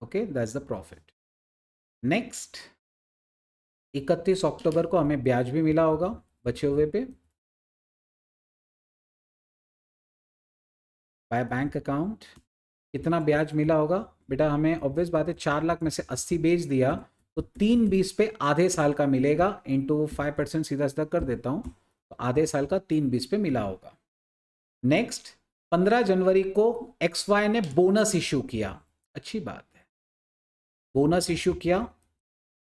okay, that's the profit. Next 31 October को हमें ब्याज भी मिला होगा बचे हुए पे, बाय बैंक अकाउंट। कितना ब्याज मिला होगा बेटा, हमें ऑब्वियस बात है 4 लाख में से 80 बेच दिया तो 3/20 पे आधे साल का मिलेगा, इंटू 5% सीधा सीधा कर देता हूं, तो आधे साल का 3/20 पे मिला होगा। नेक्स्ट 15 जनवरी को XY ने बोनस इश्यू किया, अच्छी बात है, बोनस इश्यू किया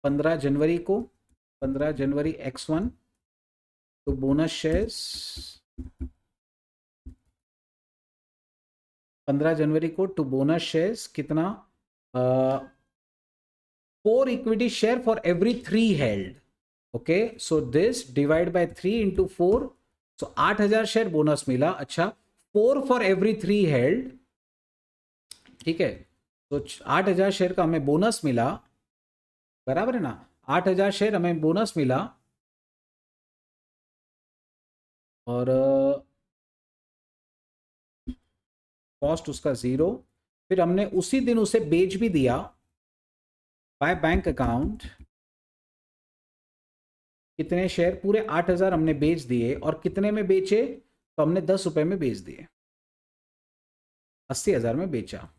15 जनवरी को, 15 जनवरी X1 तो बोनस शेयर्स 15 जनवरी को टू बोनस शेयर्स कितना, 4 equity share for every 3 held. Okay, so this divide by 3 into 4, so 8,000 share bonus मिला। अच्छा, 4 फॉर एवरी 3 हेल्ड, ठीक है, तो 8,000 शेयर का हमें बोनस मिला, बराबर है ना, 8,000 शेयर हमें बोनस मिला, और कॉस्ट उसका 0। फिर हमने उसी दिन उसे बेच भी दिया बाय बैंक अकाउंट, कितने शेयर, पूरे 8,000 हमने बेच दिए, और कितने में बेचे, तो हमने 10 रुपए में बेच दिए, 80,000 में बेचा।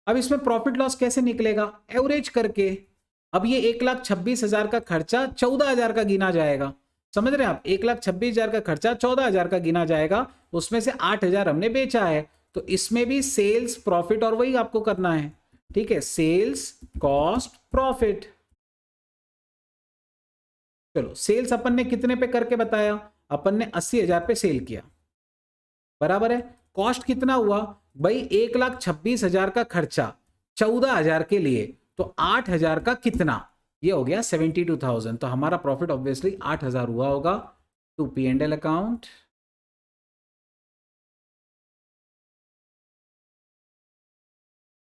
अब इसमें प्रॉफिट लॉस कैसे निकलेगा, एवरेज करके। अब ये 1,26,000 का खर्चा 14,000 का गिना जाएगा, समझ रहे हैं आप, 1,26,000 का खर्चा 14,000 का गिना जाएगा, उसमें से 8,000 हमने बेचा है, तो इसमें भी सेल्स प्रॉफिट और वही आपको करना है। ठीक है, सेल्स कॉस्ट प्रॉफिट। चलो, सेल्स अपन ने कितने पे करके बताया, अपन ने 80,000 पे सेल किया, बराबर है। कॉस्ट कितना हुआ भाई, 1,26,000 का खर्चा 14,000 के लिए, तो 8,000 का कितना, ये हो गया 72,000। तो हमारा प्रॉफिट ऑब्वियसली 8,000 हुआ होगा टू P&L अकाउंट।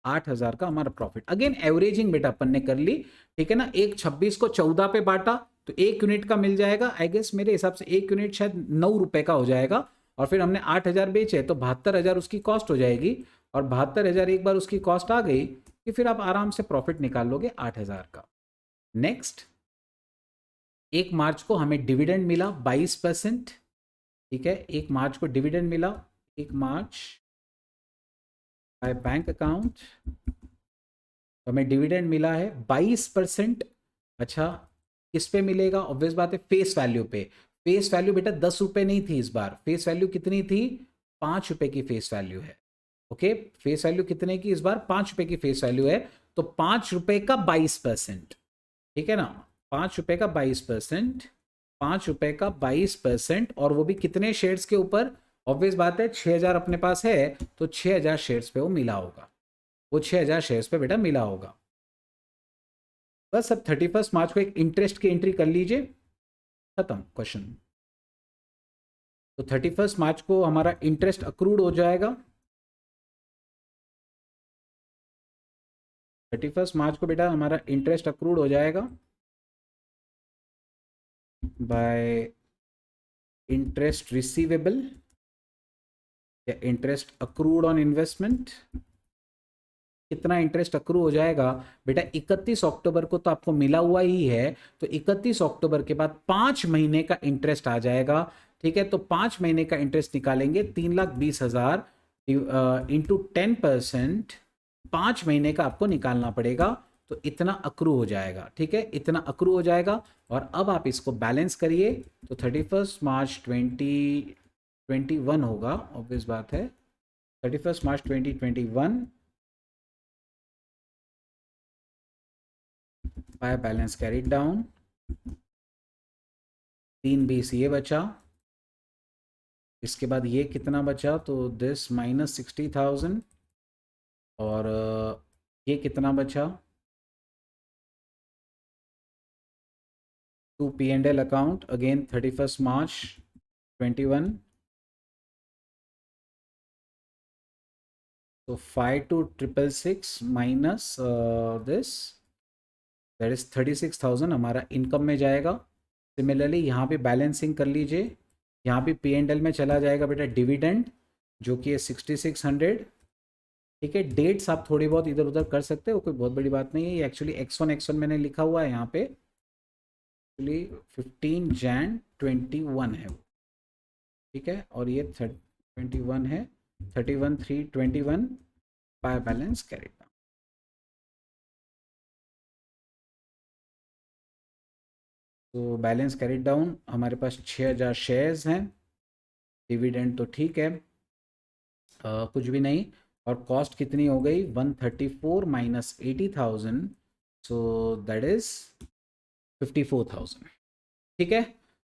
$8,000 का हमारा प्रॉफिट। अगेन एवरेजिंग बेटा अपन ने कर ली, ठीक है ना। 1,26 को 14 पे बांटा तो 1 यूनिट का मिल जाएगा, आई गेस मेरे हिसाब से 1 यूनिट शायद 9 रुपए का हो जाएगा, और फिर हमने 8,000 बेचे तो 72,000 उसकी कॉस्ट हो जाएगी, और 72,000 एक बार उसकी कॉस्ट आ गई कि फिर आप आराम से प्रॉफिट निकाल लोगे 8,000 का। नेक्स्ट 1 मार्च को हमें डिविडेंड मिला 22%, ठीक है, 1 मार्च को डिविडेंड मिला, 1 मार्च बाय बैंक अकाउंट, तो हमें डिविडेंड मिला है 22%। अच्छा, किस पे मिलेगा, ऑब्वियस बात है फेस वैल्यू पे। फेस वैल्यू बेटा 10 रुपए नहीं थी इस बार, फेस वैल्यू कितनी थी, 5 रुपए की फेस वैल्यू है। ओके, फेस वैल्यू कितने की इस बार, 5 रुपए की फेस वैल्यू है, तो 5 रुपए का 22%, ठीक है ना, 5 रुपए का 22%, 5 रुपए का 22%, और वो भी कितने शेयर्स के ऊपर, ऑब्वियस बात है 6000 अपने पास है तो 6000 शेयर्स पे वो मिला होगा, वो 6000 शेयर्स पे बेटा मिला होगा। बस अब 31 मार्च को एक इंटरेस्ट की एंट्री कर लीजिए, खत्म क्वेश्चन। तो 31 मार्च को हमारा इंटरेस्ट अक्रूड हो जाएगा। 31 मार्च को बेटा हमारा इंटरेस्ट अक्रूड हो जाएगा बाय इंटरेस्ट रिसीवेबल या इंटरेस्ट अक्रूड ऑन इन्वेस्टमेंट। कितना इंटरेस्ट अक्रू हो जाएगा बेटा, 31 अक्टूबर को तो आपको मिला हुआ ही है, तो 31 अक्टूबर के बाद 5 महीने का इंटरेस्ट आ जाएगा। ठीक है, तो 5 महीने का इंटरेस्ट निकालेंगे, 3,20,000 इंटू 10%, 5 महीने का आपको निकालना पड़ेगा, तो इतना अक्रू हो जाएगा। ठीक है, इतना अक्रू हो जाएगा। और अब आप इसको बैलेंस करिए, तो 31 मार्च 2021 होगा, ऑब्वियस बात है, 31 मार्च 2021 बाय बैलेंस कैरिड डाउन, 3 ये बचा, इसके बाद ये कितना बचा, तो दिस माइनस 60,000, और ये कितना बचा, टू P&L अकाउंट अगेन 31 मार्च 21, तो 5,266 माइनस दिस, दैट इज 36,000 हमारा इनकम में जाएगा। सिमिलरली यहाँ पे बैलेंसिंग कर लीजिए, यहाँ पे P&L में चला जाएगा बेटा डिविडेंड, जो कि है 6600। ठीक है, डेट्स आप थोड़ी बहुत इधर उधर कर सकते हो, कोई बहुत बड़ी बात नहीं है। ये एक्चुअली X1 मैंने लिखा हुआ है यहाँ पे, एक्चुअली 15 Jan 21 है वो। ठीक है, और ये 21 है, 31/3/21 बाय बैलेंस कैरिड डाउन। तो बैलेंस कैरिड डाउन हमारे पास 6000 शेयर्स हैं, डिविडेंड तो ठीक है, कुछ भी नहीं। और कॉस्ट कितनी हो गई, 134 माइनस 80,000, सो दैट इज 54,000। ठीक है,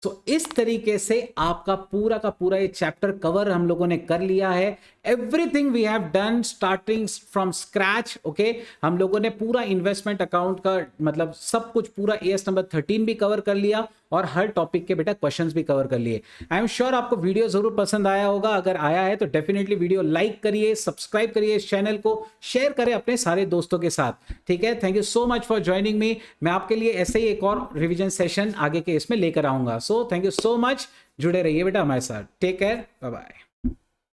तो इस तरीके से आपका पूरा का पूरा ये चैप्टर कवर हम लोगों ने कर लिया है। Everything we have done starting from scratch. Okay, हम लोगों ने पूरा इन्वेस्टमेंट अकाउंट का मतलब सब कुछ पूरा AS नंबर 13 भी कवर कर लिया, और हर टॉपिक के बेटा क्वेश्चंस भी कवर कर लिए। आई एम श्योर आपको वीडियो जरूर पसंद आया होगा, अगर आया है तो डेफिनेटली वीडियो लाइक करिए, सब्सक्राइब करिए इस चैनल को, शेयर करें अपने सारे दोस्तों के साथ। ठीक है, thank you so much for joining me. मैं आपके लिए ऐसे ही एक और रिविजन सेशन आगे के इसमें लेकर आऊंगा। So thank you so much, जुड़े रहिए बेटा हमारे साथ। Take care, bye bye.